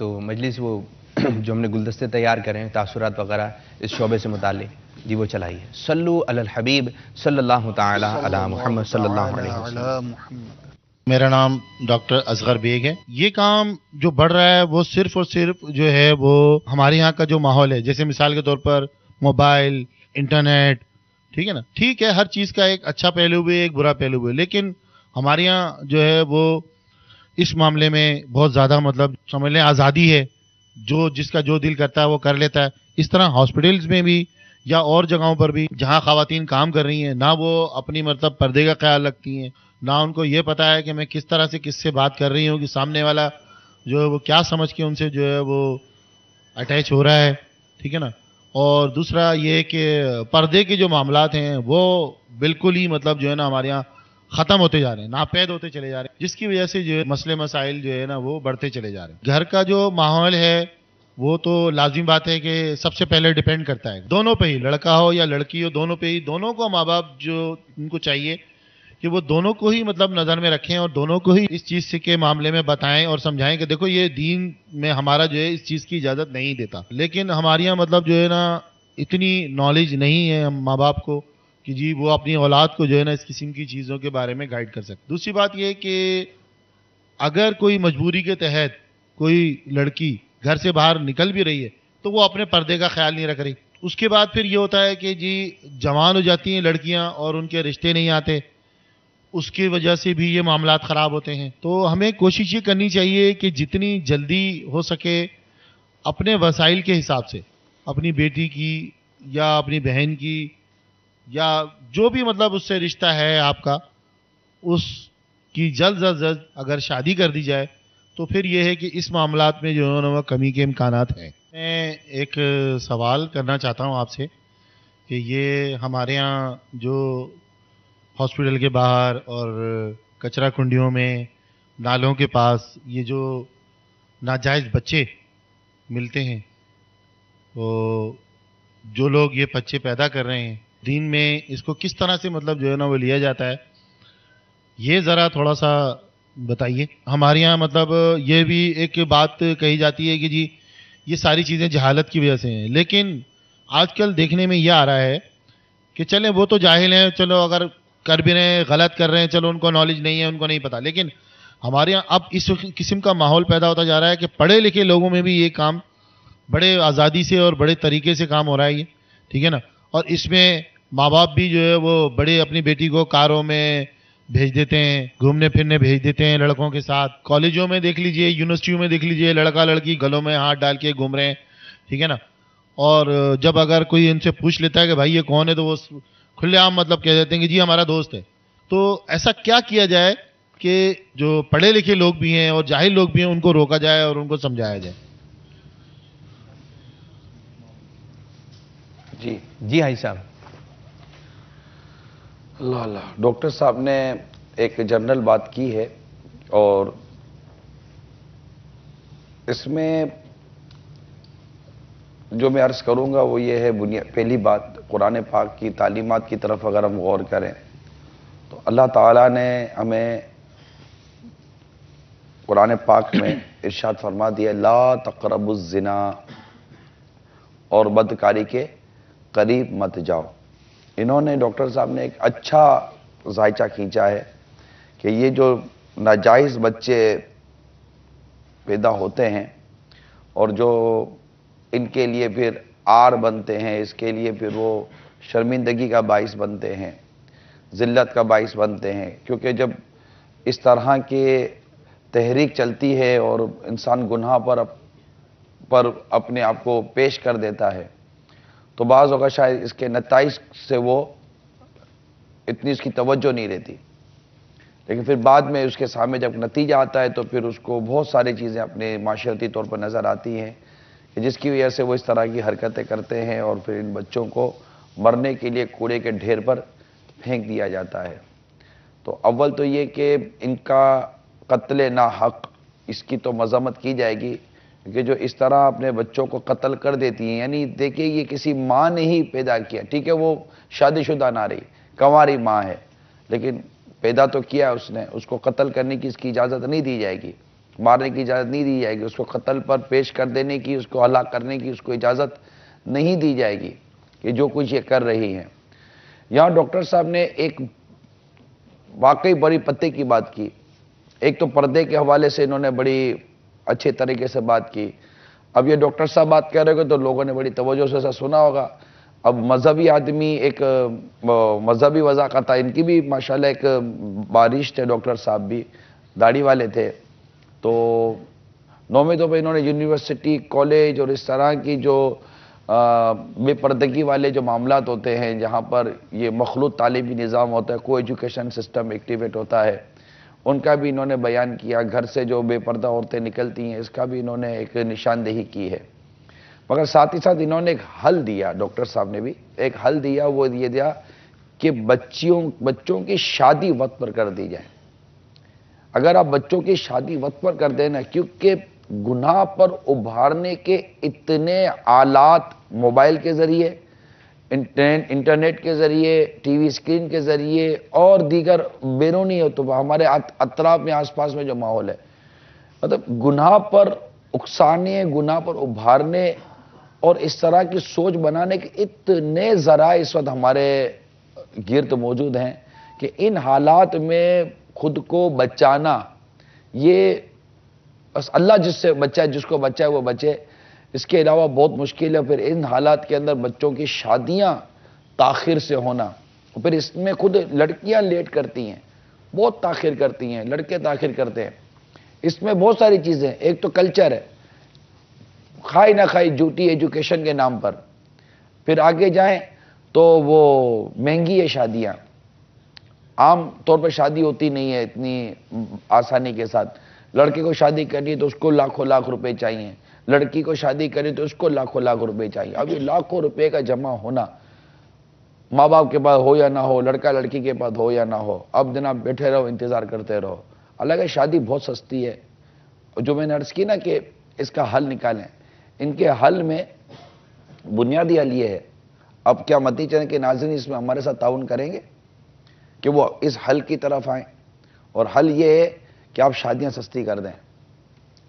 تو مجلس وہ جو ہم نے گلدستے تیار کرے ہیں تاثرات وغیرہ اس شعبے سے متعلق جی وہ چلائیے. صلو علی الحبیب صلی اللہ تعالی علی محمد صلی اللہ علیہ وسلم.
میرا نام ڈاکٹر اصغر بیگ ہے. یہ کام جو بڑھ رہا ہے وہ صرف اور صرف جو ہے وہ ہمارے یہاں کا جو ماحول ہے, جیسے مثال کے طور پر موبائل, انٹرنیٹ, ٹھیک ہے نا, ٹھیک ہے ہر چیز کا ایک اچھا پہلو بھی ہے ایک برا پہلو بھی ہے, لیکن ہمارے یہاں جو ہے وہ اس معاملے میں بہت زیادہ مطلب سمجھ لیں آزادی ہے, جو جس کا جو دل کرتا ہے وہ کر لیتا ہے. اس طرح ہاسپٹلز میں بھی یا اور جگہوں پر بھی جہاں خواتین کام کر رہی ہیں, نہ وہ اپنی مطلب پردے کا خیال رکھتی ہیں, نہ ان کو یہ پتا ہے کہ میں کس طرح سے کس سے بات کر رہی ہوں کہ سامنے والا جو ہے وہ کیا سمجھ کے ان سے جو ہے وہ اٹیچ ہو رہا ہے, ٹھیک ہے نا. اور دوسرا یہ کہ پردے کے جو معاملات ہیں وہ بالکل ہی مطلب جو ہے نا ہمارے یہاں ختم ہوتے جا رہے ہیں, ناپید ہوتے چلے جا رہے ہیں, جس کی وجہ سے جو ہے مسئلے مسائل جو ہے نا وہ بڑھتے چلے جا رہے ہیں. گھر کا جو ماحول ہے وہ تو لازمی بات ہے کہ سب سے پہلے ڈیپینڈ کرتا ہے دونوں پہ ہی, لڑکا ہو یا لڑکی ہو, دونوں پہ ہی, دونوں کو ماں باپ جو ان کو چاہیے کہ وہ دونوں کو ہی مطلب نظر میں رکھیں اور دونوں کو ہی اس چیز کے معاملے میں بتائیں اور سمجھائیں کہ دیکھو یہ دین میں ہمارا جو ہے اس چیز کی اجازت نہیں دیتا. لیکن ہمارے یہاں مطلب جو ہے نا اتنی نالج نہیں ہے ہم ماں باپ کو کہ جی وہ اپنی اولاد کو جو ہے نا اس قسم کی چیزوں کے بارے میں گائیڈ کر سکتے. دوسری بات یہ کہ اگر کوئی مجبوری کے تحت کوئی لڑکی گھر سے باہر نکل بھی رہی ہے تو وہ اپنے پردے کا خیال نہیں رکھ رہی. اس کے بعد پھر یہ ہوتا ہے کہ جی جوان ہو جاتی ہیں لڑکیاں اور ان کے رشتے نہیں آتے, اس کی وجہ سے بھی یہ معاملات خراب ہوتے ہیں. تو ہمیں کوشش یہ کرنی چاہیے کہ جتنی جلدی ہو سکے اپنے وسائل کے حساب سے اپنی بیٹی کی یا اپنی بہن کی یا جو بھی مطلب اس سے رشتہ ہے آپ کا, اس کی جلد از جلد اگر شادی کر دی جائے تو پھر یہ ہے کہ اس معاملات میں جو ہے نا وہ کمی کے امکانات ہیں. میں ایک سوال کرنا چاہتا ہوں آپ سے کہ یہ ہمارے ہاں جو ہاسپٹل کے باہر اور کچرا کنڈیوں میں نالوں کے پاس یہ جو ناجائز بچے ملتے ہیں, تو جو لوگ یہ بچے پیدا کر رہے ہیں دین میں اس کو کس طرح سے مطلب جو ہے نا وہ لیا جاتا ہے, یہ ذرا تھوڑا سا بتائیے. ہمارے یہاں مطلب یہ بھی ایک بات کہی جاتی ہے کہ جی یہ ساری چیزیں جہالت کی وجہ سے ہیں, لیکن آج کل دیکھنے میں یہ آ رہا ہے کہ چلیں وہ تو جاہل ہیں, چلو اگر کر بھی رہے ہیں غلط کر رہے ہیں, چلو ان کو نالج نہیں ہے ان کو نہیں پتا, لیکن ہمارے یہاں اب اس قسم کا ماحول پیدا ہوتا جا رہا ہے کہ پڑھے لکھے لوگوں میں بھی یہ کام بڑے آزادی سے اور بڑے طریقے سے کام ہو رہا ہے یہ, ٹھیک ہے نا. اور اس میں ماں باپ بھی جو ہے وہ بڑے اپنی بیٹی کو کاروں میں بھیج دیتے ہیں, گھومنے پھرنے بھیج دیتے ہیں لڑکوں کے ساتھ. کالجوں میں دیکھ لیجئے, یونیورسٹیوں میں دیکھ لیجئے, لڑکا لڑکی گلوں میں ہاتھ ڈال کے گھوم رہے ہیں, ٹھیک ہے نا. اور جب اگر کوئی ان سے پوچھ لیتا ہے کہ بھائی یہ کون ہے تو وہ کھلے عام مطلب کہہ دیتے ہیں کہ جی ہمارا دوست ہے. تو ایسا کیا کیا جائے کہ جو پڑھے لکھے لوگ بھی ہیں اور جاہل لوگ بھی ہیں ان کو روکا جائے اور ان کو سمجھایا جائے.
جی
جی حاجی صاحب.
اللہ اللہ, ڈاکٹر صاحب نے ایک جنرل بات کی ہے اور اس میں جو میں عرض کروں گا وہ یہ ہے پہلی بات قرآن پاک کی تعلیمات کی طرف اگر ہم غور کریں تو اللہ تعالیٰ نے ہمیں قرآن پاک میں ارشاد فرما دیا لا تقربوا الزنا, اور بدکاری کے قریب مت جاؤ. انہوں نے ڈاکٹر صاحب نے ایک اچھا ذائچہ کھینچا ہے کہ یہ جو ناجائز بچے پیدا ہوتے ہیں اور جو ان کے لیے پھر آر بنتے ہیں, اس کے لیے پھر وہ شرمندگی کا باعث بنتے ہیں, ذلت کا باعث بنتے ہیں, کیونکہ جب اس طرح کے تحریک چلتی ہے اور انسان گناہ پر اپنے آپ کو پیش کر دیتا ہے تو بعض اوقات شاید اس کے نتائج سے وہ اتنی اس کی توجہ نہیں رہتی, لیکن پھر بعد میں اس کے سامنے جب نتیجہ آتا ہے تو پھر اس کو بہت ساری چیزیں اپنے معاشرتی طور پر نظر آتی ہیں کہ جس کی وجہ سے وہ اس طرح کی حرکتیں کرتے ہیں اور پھر ان بچوں کو مرنے کے لیے کوڑے کے ڈھیر پر پھینک دیا جاتا ہے. تو اول تو یہ کہ ان کا قتل ناحق اس کی تو مذمت کی جائے گی کہ جو اس طرح اپنے بچوں کو قتل کر دیتی ہیں. یعنی دیکھیں یہ کسی ماں نے ہی پیدا کیا, ٹھیک ہے وہ شادی شدہ نہ رہی, کنواری ماں ہے, لیکن پیدا تو کیا اس نے, اس کو قتل کرنے کی اس کی اجازت نہیں دی جائے گی. مارنے کی اجازت نہیں دی جائے گی، اس کو قتل پر پیش کر دینے کی، اس کو ہلاک کرنے کی اس کو اجازت نہیں دی جائے گی کہ جو کچھ یہ کر رہی ہیں۔ یہاں ڈاکٹر صاحب نے ایک واقعی بڑی پتے کی بات کی۔ ایک تو پردے کے حوالے سے انہوں نے بڑی اچھے طریقے سے بات کی۔ اب یہ ڈاکٹر صاحب بات کر رہے ہو تو لوگوں نے بڑی توجہ سے ایسا سنا ہوگا۔ اب مذہبی آدمی، ایک مذہبی وضاحت، ان کی بھی ماشاءاللہ ایک بارش تھے، ڈاکٹر صاحب بھی داڑھی والے تھے، تو 9ویں تو انہوں نے یونیورسٹی، کالج اور اس طرح کی جو بے پردگی والے جو معاملات ہوتے ہیں، جہاں پر یہ مخلوط تعلیمی نظام ہوتا ہے، کو ایجوکیشن سسٹم ایکٹیویٹ ہوتا ہے، ان کا بھی انہوں نے بیان کیا۔ گھر سے جو بے پردہ عورتیں نکلتی ہیں، اس کا بھی انہوں نے ایک نشاندہی کی ہے۔ مگر ساتھ ہی ساتھ انہوں نے ایک حل دیا، ڈاکٹر صاحب نے بھی ایک حل دیا، وہ یہ دیا کہ بچوں کی شادی وقت پر کر دی جائے۔ اگر آپ بچوں کی شادی وقت پر کر دیں نا، کیونکہ گناہ پر ابھارنے کے اتنے آلات موبائل کے ذریعے، انٹرنیٹ کے ذریعے، ٹی وی اسکرین کے ذریعے اور دیگر بیرونی تو ہمارے اطراف میں، آس پاس میں جو ماحول ہے، مطلب گناہ پر اکسانے، گناہ پر ابھارنے اور اس طرح کی سوچ بنانے کے اتنے ذرائع اس وقت ہمارے گرد موجود ہیں کہ ان حالات میں خود کو بچانا، یہ بس اللہ جس سے بچائے، جس کو بچائے وہ بچے، اس کے علاوہ بہت مشکل ہے۔ پھر ان حالات کے اندر بچوں کی شادیاں تاخیر سے ہونا، پھر اس میں خود لڑکیاں لیٹ کرتی ہیں، بہت تاخیر کرتی ہیں، لڑکے تاخیر کرتے ہیں۔ اس میں بہت ساری چیزیں، ایک تو کلچر ہے، کھائی نہ کھائی جھوٹی ایجوکیشن کے نام پر، پھر آگے جائیں تو وہ مہنگی ہے شادیاں، عام طور پر شادی ہوتی نہیں ہے اتنی آسانی کے ساتھ۔ لڑکے کو شادی کرنی تو اس کو لاکھوں لاکھ روپے چاہیے، لڑکی کو شادی کرنی تو اس کو لاکھوں لاکھ روپے چاہیے۔ اب یہ لاکھوں روپے کا جمع ہونا، ماں باپ کے پاس ہو یا نہ ہو، لڑکا لڑکی کے پاس ہو یا نہ ہو، اب جناب بیٹھے رہو، انتظار کرتے رہو۔ حالانکہ شادی بہت سستی ہے، جو میں نے عرض کی نا کہ اس کا حل نکالیں۔ ان کے حل میں بنیادی حل یہ ہے، اب کیا مدنی چینل کے ناظرین اس میں ہمارے ساتھ تعاون کریں گے کہ وہ اس حل کی طرف آئیں؟ اور حل یہ ہے کہ آپ شادیاں سستی کر دیں۔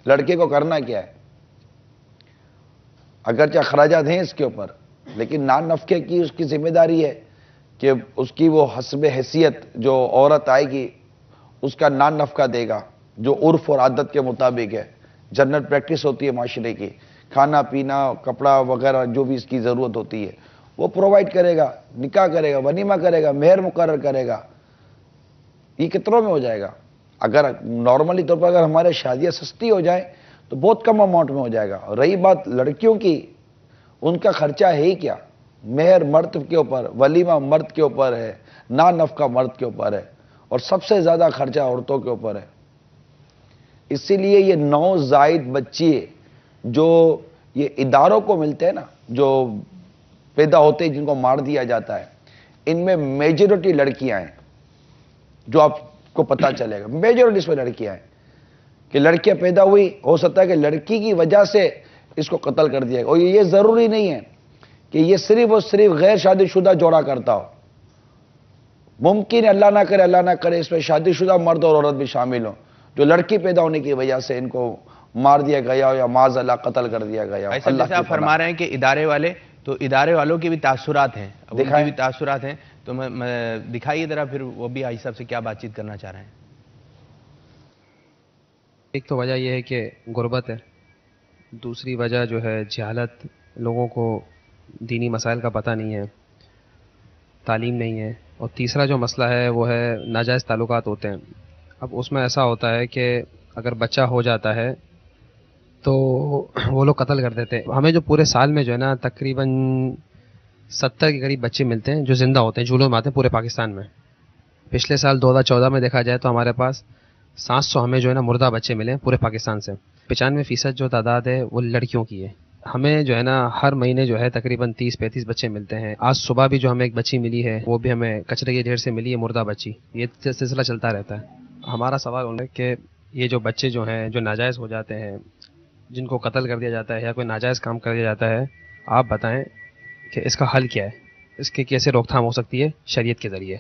لڑکے کو کرنا کیا ہے؟ اگرچہ اخراجات ہیں اس کے اوپر، لیکن نان نفقے کی اس کی ذمہ داری ہے کہ اس کی وہ حسب حیثیت جو عورت آئے گی اس کا نان نفقہ دے گا، جو عرف اور عادت کے مطابق ہے، جنرل پریکٹس ہوتی ہے معاشرے کی، کھانا پینا، کپڑا وغیرہ جو بھی اس کی ضرورت ہوتی ہے وہ پرووائڈ کرے گا، نکاح کرے گا، ولیمہ کرے گا، مہر مقرر کرے گا۔ یہ کتنوں میں ہو جائے گا؟ اگر نارملی طور پر اگر ہمارے شادیاں سستی ہو جائیں تو بہت کم اماؤنٹ میں ہو جائے گا۔ اور رہی بات لڑکیوں کی، ان کا خرچہ ہے ہی کیا؟ مہر مرد کے اوپر، ولیمہ مرد کے اوپر ہے، نان نفقہ مرد کے اوپر ہے، اور سب سے زیادہ خرچہ عورتوں کے اوپر ہے۔ اسی لیے یہ نوزائیدہ بچے جو یہ اداروں کو ملتے ہیں نا، جو پیدا ہوتے ہیں جن کو مار دیا جاتا ہے، ان میں میجورٹی لڑکیاں ہیں، جو آپ کو پتہ چلے گا میجورٹی اس میں لڑکیاں ہیں، کہ لڑکیاں پیدا ہوئی، ہو سکتا ہے کہ لڑکی کی وجہ سے اس کو قتل کر دیا گیا۔ اور یہ ضروری نہیں ہے کہ یہ صرف اور صرف غیر شادی شدہ جوڑا کرتا ہو، ممکن ہے اللہ نہ کرے اس میں شادی شدہ مرد اور عورت بھی شامل ہوں، جو لڑکی پیدا ہونے کی وجہ سے ان کو مار دیا گیا ہو یا معاذ اللہ قتل کر دیا گیا ہو۔
ایسا جیسے آپ فرما رہے ہیں کہ ادارے والے، تو ادارے والوں کے بھی تاثرات ہیں، ان کے بھی تاثرات ہیں، تو دکھائیے ذرا پھر وہ بھی آئی صاحب سے کیا بات چیت کرنا چاہ رہے ہیں۔
ایک تو وجہ یہ ہے کہ غربت ہے، دوسری وجہ جو ہے جہالت، لوگوں کو دینی مسائل کا پتہ نہیں ہے، تعلیم نہیں ہے، اور تیسرا جو مسئلہ ہے وہ ہے ناجائز تعلقات ہوتے ہیں۔ اب اس میں ایسا ہوتا ہے کہ اگر بچہ ہو جاتا ہے تو وہ لوگ قتل کر دیتے ہیں۔ ہمیں جو پورے سال میں جو ہے نا تقریباً 70 کے قریب بچے ملتے ہیں جو زندہ ہوتے ہیں، جھولوں میں آتے ہیں پورے پاکستان میں۔ پچھلے سال 2014 میں دیکھا جائے تو ہمارے پاس 700 ہمیں جو ہے نا مردہ بچے ملے پورے پاکستان سے۔ 95% جو تعداد ہے وہ لڑکیوں کی ہے۔ ہمیں جو ہے نا ہر مہینے جو ہے تقریباً 30-35 بچے ملتے ہیں۔ آج صبح بھی جو ہمیں ایک بچی ملی ہے وہ بھی ہمیں کچرے کے ڈھیر سے ملی ہے، مردہ بچی۔ یہ سلسلہ چلتا رہتا ہے۔ ہمارا سوال ہے کہ یہ جو بچے جو ہیں جو ناجائز ہو جاتے ہیں، جن کو قتل کر دیا جاتا ہے یا کوئی ناجائز کام کر دیا جاتا ہے، آپ بتائیں کہ اس کا حل کیا ہے، اس کی کیسے روک تھام ہو سکتی ہے شریعت کے ذریعے؟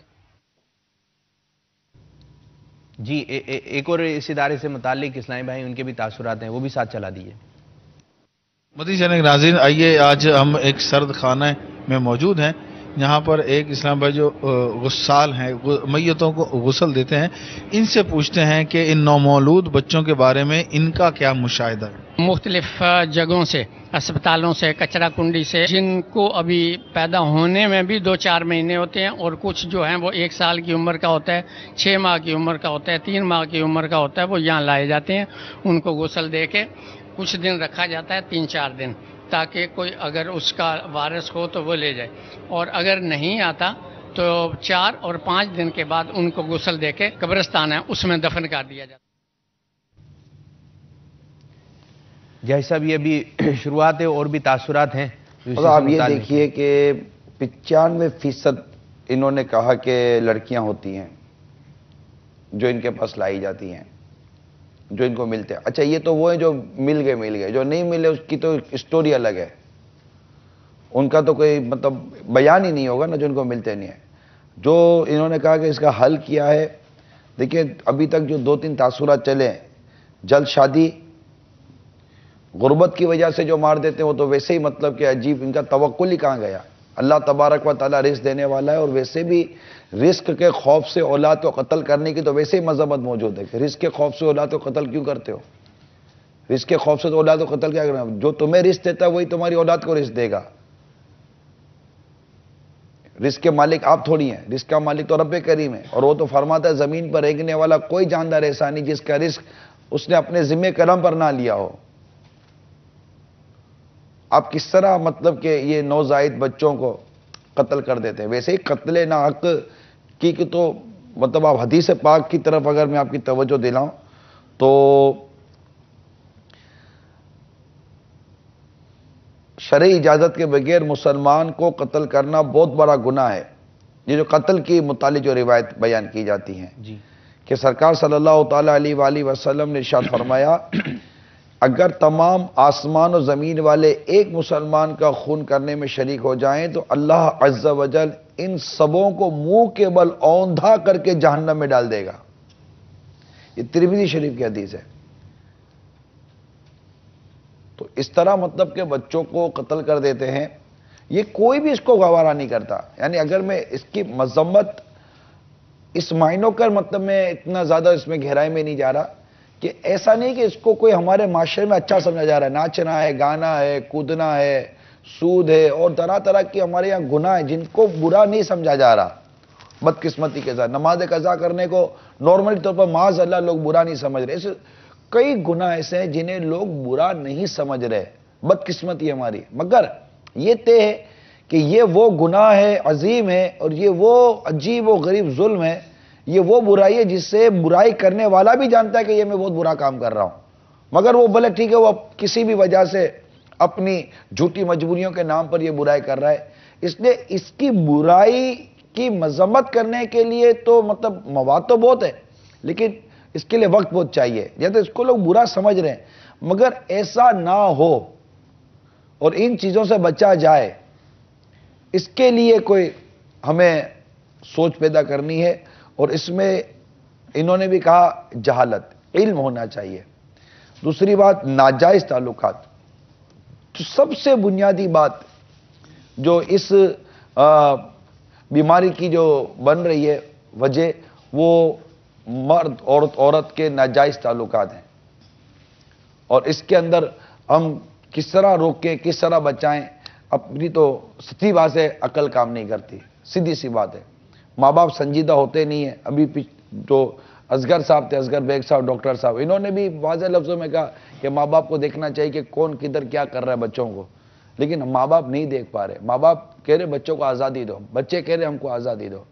جی ایک اور اس ادارے سے متعلق اسلامی بھائی ان کے بھی تاثرات ہیں، وہ بھی ساتھ چلا دیجیے۔
مدنی چینل کے ناظرین، آئیے آج ہم ایک سرد خانہ میں موجود ہیں جہاں پر ایک اسلام بھائی جو غسال ہیں، میتوں کو غسل دیتے ہیں، ان سے پوچھتے ہیں کہ ان نومولود بچوں کے بارے میں ان کا کیا مشاہدہ ہے۔
مختلف جگہوں سے، اسپتالوں سے، کچرا کنڈی سے، جن کو ابھی پیدا ہونے میں بھی 2-4 مہینے ہوتے ہیں اور کچھ جو ہیں وہ 1 سال کی عمر کا ہوتا ہے، 6 ماہ کی عمر کا ہوتا ہے، 3 ماہ کی عمر کا ہوتا ہے، وہ یہاں لائے جاتے ہیں۔ ان کو غسل دے کے کچھ دن رکھا جاتا ہے، 3-4 دن، تاکہ کوئی اگر اس کا وارث ہو تو وہ لے جائے، اور اگر نہیں آتا تو 4 اور 5 دن کے بعد ان کو غسل دے کے قبرستان ہے اس میں دفن کر دیا جاتا ہے۔
جیسا بھی ابھی شروعات ہے، اور بھی تاثرات ہیں۔
آپ یہ دیکھیے کہ 95% انہوں نے کہا کہ لڑکیاں ہوتی ہیں جو ان کے پاس لائی جاتی ہیں، جو ان کو ملتے ہیں۔ اچھا، یہ تو وہ ہیں جو مل گئے، جو نہیں ملے اس کی تو اسٹوری الگ ہے، ان کا تو کوئی مطلب بیان ہی نہیں ہوگا نا، جو ان کو ملتے نہیں ہیں۔ جو انہوں نے کہا کہ اس کا حل کیا ہے، دیکھیں ابھی تک جو 2-3 تاثرات چلے ہیں، جلد شادی، غربت کی وجہ سے جو مار دیتے ہیں وہ تو ویسے ہی مطلب کہ عجیب، ان کا توکل ہی کہاں گیا۔ اللہ تبارک و تعالیٰ رزق دینے والا ہے، اور ویسے بھی رزق کے خوف سے اولاد کو قتل کرنے کی تو ویسے ہی مذمت موجود ہے کہ رزق کے خوف سے اولاد کو قتل کیوں کرتے ہو؟ رزق کے خوف سے تو اولاد کو قتل کیا کرنا؟ جو تمہیں رزق دیتا ہے وہی تمہاری اولاد کو رزق دے گا۔ رزق کے مالک آپ تھوڑی ہیں، رزق کا مالک تو رب کریم ہے، اور وہ تو فرماتا ہے زمین پر رہنے والا کوئی جاندار ایسا نہیں جس کا رزق اس نے اپنے ذمہ کرم پر نہ لیا ہو۔ آپ کس طرح مطلب کہ یہ نوزائید بچوں کو قتل کر دیتے ہیں؟ ویسے ہی قتل ناحق کی تو مطلب آپ حدیث پاک کی طرف اگر میں آپ کی توجہ دلاؤں تو شرعی اجازت کے بغیر مسلمان کو قتل کرنا بہت بڑا گناہ ہے۔ یہ جو قتل کی متعلق جو روایت بیان کی جاتی ہیں کہ سرکار صلی اللہ تعالی علیہ وآلہ وسلم نے ارشاد فرمایا، اگر تمام آسمان و زمین والے ایک مسلمان کا خون کرنے میں شریک ہو جائیں تو اللہ عز و جل ان سبوں کو منہ کے بل اوندھا کر کے جہنم میں ڈال دے گا۔ یہ ترمذی شریف کی حدیث ہے۔ تو اس طرح مطلب کہ بچوں کو قتل کر دیتے ہیں، یہ کوئی بھی اس کو گوارا نہیں کرتا۔ یعنی اگر میں اس کی مذمت اس معنوں کر مطلب میں اتنا زیادہ اس میں گہرائی میں نہیں جا رہا کہ ایسا نہیں کہ اس کو کوئی ہمارے معاشرے میں اچھا سمجھا جا رہا ہے، ناچنا ہے، گانا ہے، کودنا ہے، سود ہے، اور طرح طرح کی ہمارے یہاں گناہ ہیں جن کو برا نہیں سمجھا جا رہا۔ بدقسمتی کے ساتھ نماز قضا کرنے کو نارملی طور پر معاذ اللہ لوگ برا نہیں سمجھ رہے، ایسے کئی گناہ ایسے ہیں جنہیں لوگ برا نہیں سمجھ رہے، بدقسمتی ہماری۔ مگر یہ طے ہے کہ یہ وہ گناہ ہے، عظیم ہے، اور یہ وہ عجیب و غریب ظلم ہے، یہ وہ برائی ہے جس سے برائی کرنے والا بھی جانتا ہے کہ یہ میں بہت برا کام کر رہا ہوں، مگر وہ بھلے ٹھیک ہے وہ کسی بھی وجہ سے اپنی جھوٹی مجبوریوں کے نام پر یہ برائی کر رہا ہے۔ اس لیے اس کی برائی کی مذمت کرنے کے لیے تو مطلب مواد تو بہت ہے، لیکن اس کے لیے وقت بہت چاہیے۔ جیسے اس کو لوگ برا سمجھ رہے ہیں، مگر ایسا نہ ہو اور ان چیزوں سے بچا جائے، اس کے لیے کوئی ہمیں سوچ پیدا کرنی ہے۔ اور اس میں انہوں نے بھی کہا جہالت، علم ہونا چاہیے۔ دوسری بات ناجائز تعلقات، تو سب سے بنیادی بات جو اس بیماری کی جو بن رہی ہے وجہ، وہ مرد عورت کے ناجائز تعلقات ہیں، اور اس کے اندر ہم کس طرح روکیں، کس طرح بچائیں، اپنی تو سچی بات ہے عقل کام نہیں کرتی، سیدھی سی بات ہے۔ ماں باپ سنجیدہ ہوتے نہیں ہیں۔ ابھی جو اصغر صاحب تھے، اصغر بیگ صاحب، ڈاکٹر صاحب، انہوں نے بھی واضح لفظوں میں کہا کہ ماں باپ کو دیکھنا چاہیے کہ کون کدھر کیا کر رہا ہے بچوں کو، لیکن ماں باپ نہیں دیکھ پا رہے۔ ماں باپ کہہ رہے بچوں کو آزادی دو، بچے کہہ رہے ہم کو آزادی دو،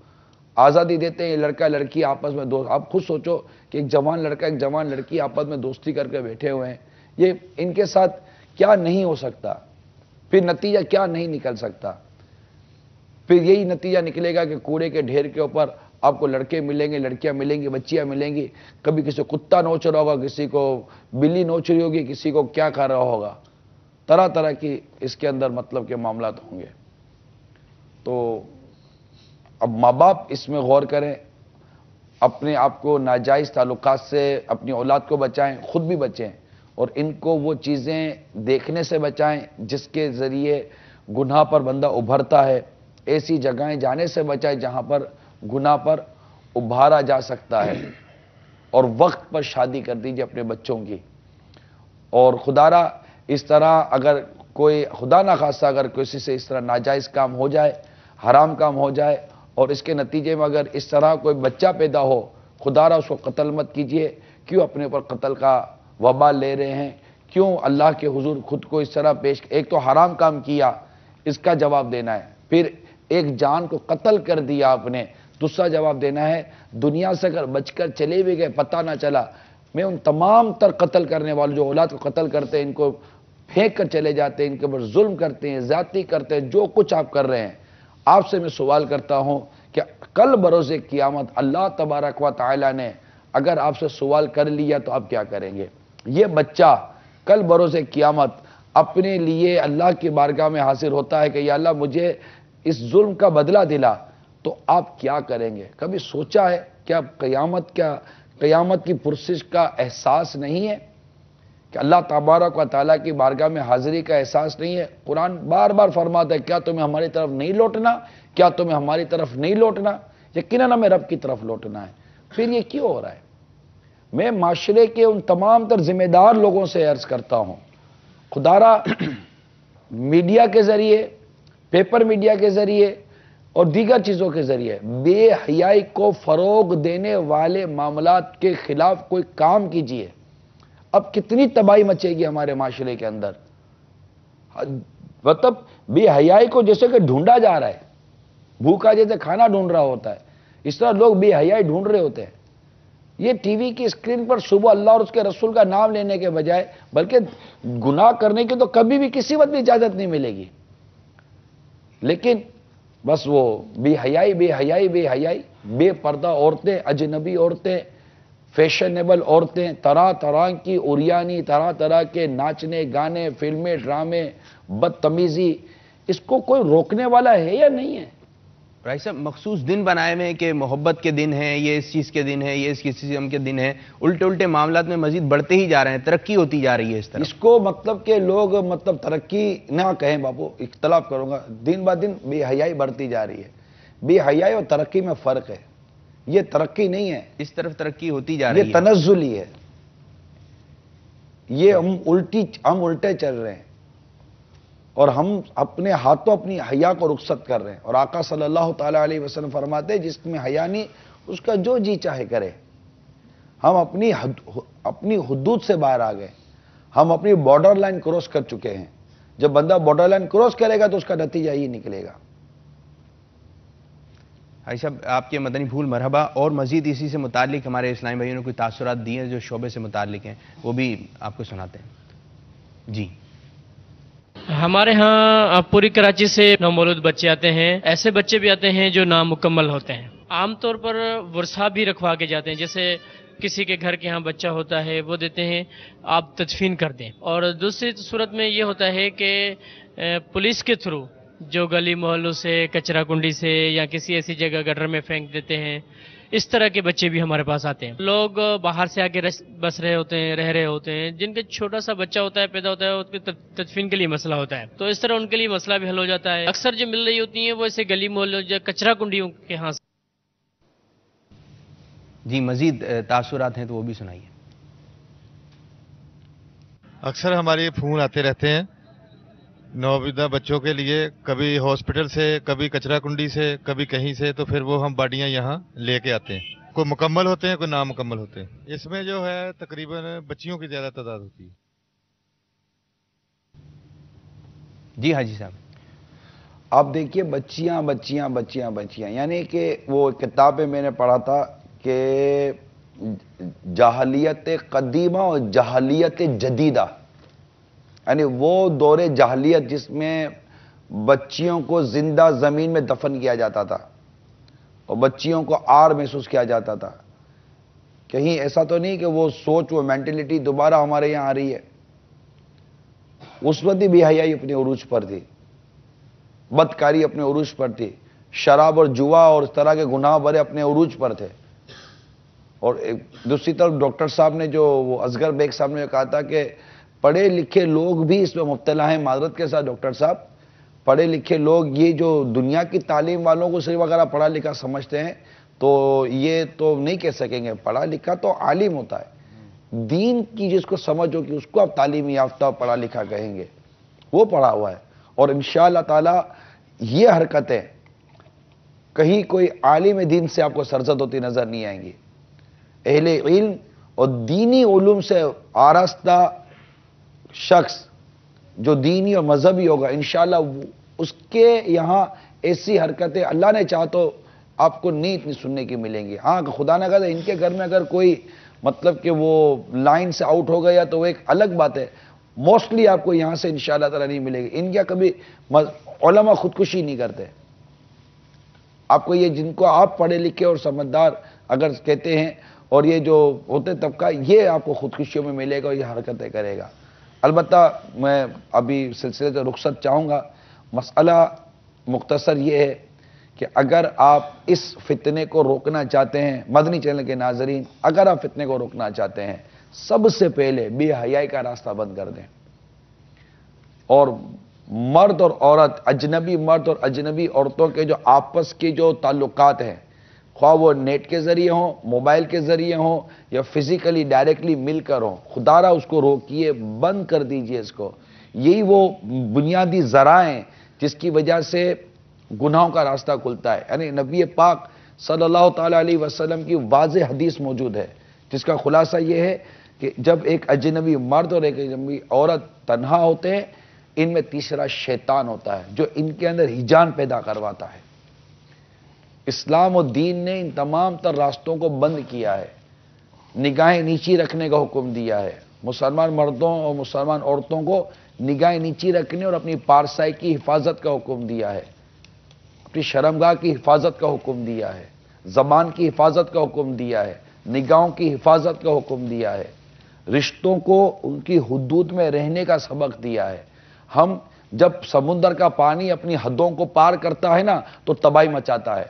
آزادی دیتے ہیں۔ یہ لڑکا لڑکی آپس میں دوست، آپ خود سوچو کہ ایک جوان لڑکا ایک جوان لڑکی آپس میں دوستی کر کے بیٹھے ہوئے ہیں، یہ ان کے ساتھ کیا نہیں ہو سکتا، پھر نتیجہ کیا نہیں نکل سکتا۔ پھر یہی نتیجہ نکلے گا کہ کوڑے کے ڈھیر کے اوپر آپ کو لڑکے ملیں گے، لڑکیاں ملیں گی، بچیاں ملیں گی، کبھی کسی کو کتا نوچ رہا ہوگا، کسی کو بلی نوچ رہی ہوگی، کسی کو کیا کھا رہا ہوگا، طرح طرح کی اس کے اندر مطلب کے معاملات ہوں گے۔ تو اب ماں باپ اس میں غور کریں، اپنے آپ کو ناجائز تعلقات سے اپنی اولاد کو بچائیں، خود بھی بچیں، اور ان کو وہ چیزیں دیکھنے سے بچائیں جس کے ذریعے گناہ پر بندہ ابھرتا ہے، ایسی جگہیں جانے سے بچائیں جہاں پر گناہ پر ابھارا جا سکتا ہے، اور وقت پر شادی کر دیجئے اپنے بچوں کی۔ اور خدارا اس طرح اگر کوئی خدا نخواستہ اگر کسی سے اس طرح ناجائز کام ہو جائے، حرام کام ہو جائے، اور اس کے نتیجے میں اگر اس طرح کوئی بچہ پیدا ہو، خدارا اس کو قتل مت کیجئے۔ کیوں اپنے اوپر قتل کا وبال لے رہے ہیں؟ کیوں اللہ کے حضور خود کو اس طرح پیش؟ ایک تو حرام کام کیا، اس کا جواب دینا ہے، پھر ایک جان کو قتل کر دیا آپ نے، دوسرا جواب دینا ہے دنیا سے اگر بچ کر چلے بھی گئے پتہ نہ چلا۔ میں ان تمام تر قتل کرنے والوں جو اولاد کو قتل کرتے ہیں، ان کو پھینک کر چلے جاتے ہیں، ان کے اوپر ظلم کرتے ہیں، زیادتی کرتے ہیں، جو کچھ آپ کر رہے ہیں، آپ سے میں سوال کرتا ہوں کہ کل بروز قیامت اللہ تبارک و تعالی نے اگر آپ سے سوال کر لیا تو آپ کیا کریں گے؟ یہ بچہ کل بروز قیامت اپنے لیے اللہ کی بارگاہ میں حاضر ہوتا ہے کہ یا اللہ مجھے اس ظلم کا بدلہ دلا، تو آپ کیا کریں گے؟ کبھی سوچا ہے کیا قیامت کی پرسش کا احساس نہیں ہے کہ اللہ تبارک و تعالیٰ کی بارگاہ میں حاضری کا احساس نہیں ہے؟ قرآن بار بار فرماتا ہے کیا تمہیں ہماری طرف نہیں لوٹنا؟ کیا تمہیں ہماری طرف نہیں لوٹنا؟ یقیناً ہمیں رب کی طرف لوٹنا ہے۔ پھر یہ کیوں ہو رہا ہے؟ میں معاشرے کے ان تمام تر ذمہ دار لوگوں سے عرض کرتا ہوں، خدارا میڈیا کے ذریعے، پیپر میڈیا کے ذریعے اور دیگر چیزوں کے ذریعے بے حیائی کو فروغ دینے والے معاملات کے خلاف کوئی کام کیجیے۔ اب کتنی تباہی مچے گی ہمارے معاشرے کے اندر، مطلب بے حیائی کو جیسے کہ ڈھونڈا جا رہا ہے، بھوکا جیسے کھانا ڈھونڈ رہا ہوتا ہے، اس طرح لوگ بے حیائی ڈھونڈ رہے ہوتے ہیں۔ یہ ٹی وی کی اسکرین پر صبح اللہ اور اس کے رسول کا نام لینے کے بجائے بلکہ گناہ کرنے کی تو کبھی بھی کسی وقت بھی اجازت نہیں ملے گی، لیکن بس وہ بے حیائی بے حیائی بے حیائی، بے پردہ عورتیں، اجنبی عورتیں، فیشنیبل عورتیں، طرح طرح کی اوریانی، طرح طرح کے ناچنے گانے، فلمیں، ڈرامے، بدتمیزی، اس کو کوئی روکنے والا ہے یا نہیں ہے؟
بھائی صاحب مخصوص دن بنائے ہوئے ہیں کہ محبت کے دن ہیں، یہ اس چیز کے دن ہے، یہ اس قسم کے دن ہیں، الٹے معاملات میں مزید بڑھتے ہی جا رہے ہیں، ترقی ہوتی جا رہی ہے اس طرح۔
اس کو مطلب کہ لوگ مطلب ترقی نہ کہیں بابو، اختلاف کروں گا، دن بہ دن بے حیائی بڑھتی جا رہی ہے۔ بے حیائی اور ترقی میں فرق ہے، یہ ترقی نہیں ہے،
اس طرف ترقی ہوتی جا رہی ہے،
یہ تنزل ہی ہے، یہ ہم الٹے چل رہے ہیں، اور ہم اپنے ہاتھوں اپنی حیا کو رخصت کر رہے ہیں، اور آقا صلی اللہ تعالی علیہ وسلم فرماتے ہیں جس میں حیا نہیں اس کا جو جی چاہے کرے۔ ہم اپنی حدود سے باہر آ گئے، ہم اپنی بارڈر لائن کراس کر چکے ہیں۔ جب بندہ بارڈر لائن کراس کرے گا تو اس کا نتیجہ ہی نکلے گا۔
بھائی صاحب آپ کے مدنی پھول مرحبا، اور مزید اسی سے متعلق ہمارے اسلامی بھائیوں نے کوئی تاثرات دیے ہیں جو شعبے سے متعلق ہیں، وہ بھی آپ کو سناتے ہیں۔ جی
ہمارے ہاں پوری کراچی سے نومولود بچے آتے ہیں، ایسے بچے بھی آتے ہیں جو نامکمل ہوتے ہیں، عام طور پر ورثہ بھی رکھوا کے جاتے ہیں، جیسے کسی کے گھر کے ہاں بچہ ہوتا ہے وہ دیتے ہیں آپ تدفین کر دیں، اور دوسری صورت میں یہ ہوتا ہے کہ پولیس کے تھرو جو گلی محلوں سے کچرا کنڈی سے یا کسی ایسی جگہ گٹر میں پھینک دیتے ہیں، اس طرح کے بچے بھی ہمارے پاس آتے ہیں۔ لوگ باہر سے آ کے بس رہے ہوتے ہیں، رہ رہے ہوتے ہیں، جن کے چھوٹا سا بچہ ہوتا ہے پیدا ہوتا ہے، اس کے تدفین کے لیے مسئلہ ہوتا ہے، تو اس طرح ان کے لیے مسئلہ بھی حل ہو جاتا ہے۔ اکثر جو مل رہی ہوتی ہیں وہ ایسے گلی محلوں یا کچرا کنڈیوں کے ہاں سے۔
جی مزید تاثرات ہیں تو وہ بھی سنائیے۔
اکثر ہمارے فون آتے رہتے ہیں نوزائیدہ بچوں کے لیے، کبھی ہاسپٹل سے، کبھی کچرا کنڈی سے، کبھی کہیں سے، تو پھر وہ ہم باڈیاں یہاں لے کے آتے ہیں، کوئی مکمل ہوتے ہیں کوئی نامکمل ہوتے ہیں۔ اس میں جو ہے تقریباً بچیوں کی زیادہ تعداد ہوتی ہے۔
جی حاجی صاحب
آپ دیکھیے بچیاں بچیاں بچیاں بچیاں، یعنی کہ وہ کتاب میں میں نے پڑھا تھا کہ جاہلیت قدیمہ اور جاہلیت جدیدہ، یعنی وہ دور جاہلیت جس میں بچیوں کو زندہ زمین میں دفن کیا جاتا تھا اور بچیوں کو عار محسوس کیا جاتا تھا۔ کہیں ایسا تو نہیں کہ وہ سوچ، وہ مینٹلٹی دوبارہ ہمارے یہاں آ رہی ہے؟ اس وقت بھی حیائی اپنے عروج پر تھی، بدکاری اپنے عروج پر تھی، شراب اور جوا اور اس طرح کے گناہ برے اپنے عروج پر تھے، اور دوسری طرف ڈاکٹر صاحب نے جو وہ اصغر بیگ صاحب نے کہا تھا کہ پڑھے لکھے لوگ بھی اس میں مبتلا ہیں. معذرت کے ساتھ ڈاکٹر صاحب, پڑھے لکھے لوگ یہ جو دنیا کی تعلیم والوں کو صرف اگر آپ پڑھا لکھا سمجھتے ہیں تو یہ تو نہیں کہہ سکیں گے. پڑھا لکھا تو عالم ہوتا ہے, دین کی جس کو سمجھ ہو کہ اس کو آپ تعلیمی یافتہ پڑھا لکھا کہیں گے, وہ پڑھا ہوا ہے. اور انشاءاللہ تعالی یہ حرکتیں کہیں کوئی عالم دین سے آپ کو سرزد ہوتی نظر نہیں آئیں گی. اہل علم اور دینی علوم سے آراستہ شخص جو دینی اور مذہبی ہوگا انشاءاللہ اس کے یہاں ایسی حرکتیں اللہ نے چاہا تو آپ کو نہیں اتنی سننے کی ملیں گی. ہاں خدا نہ کرے ان کے گھر میں اگر کوئی مطلب کہ وہ لائن سے آؤٹ ہو گیا تو وہ ایک الگ بات ہے. موسٹلی آپ کو یہاں سے انشاءاللہ تعالی نہیں ملے گی. ان کے کبھی علماء خودکشی نہیں کرتے. آپ کو یہ جن کو آپ پڑھے لکھے اور سمجھدار اگر کہتے ہیں اور یہ جو ہوتے طبقہ یہ آپ کو خودکشیوں میں ملے گا اور یہ حرکتیں کرے گا. البتہ میں ابھی سلسلے سے رخصت چاہوں گا. مسئلہ مختصر یہ ہے کہ اگر آپ اس فتنے کو روکنا چاہتے ہیں, مدنی چینل کے ناظرین, اگر آپ فتنے کو روکنا چاہتے ہیں سب سے پہلے بے حیائی کا راستہ بند کر دیں. اور مرد اور عورت, اجنبی مرد اور اجنبی عورتوں کے جو آپس کے جو تعلقات ہیں, خواہ وہ نیٹ کے ذریعے ہوں, موبائل کے ذریعے ہوں یا فزیکلی ڈائریکٹلی مل کر ہوں, خدا را اس کو روکیے, بند کر دیجئے اس کو. یہی وہ بنیادی ذرائع ہیں جس کی وجہ سے گناہوں کا راستہ کھلتا ہے. یعنی نبی پاک صلی اللہ تعالی علیہ وسلم کی واضح حدیث موجود ہے جس کا خلاصہ یہ ہے کہ جب ایک اجنبی مرد اور ایک اجنبی عورت تنہا ہوتے ہیں, ان میں تیسرا شیطان ہوتا ہے جو ان کے اندر ہیجان پیدا کرواتا ہے. اسلام و دین نے ان تمام تر راستوں کو بند کیا ہے. نگاہیں نیچی رکھنے کا حکم دیا ہے. مسلمان مردوں اور مسلمان عورتوں کو نگاہیں نیچی رکھنے اور اپنی پارسائی کی حفاظت کا حکم دیا ہے. اپنی شرمگاہ کی حفاظت کا حکم دیا ہے. زبان کی حفاظت کا حکم دیا ہے. نگاہوں کی حفاظت کا حکم دیا ہے. رشتوں کو ان کی حدود میں رہنے کا سبق دیا ہے. ہم جب سمندر کا پانی اپنی حدوں کو پار کرتا ہے نا تو تباہی مچاتا ہے.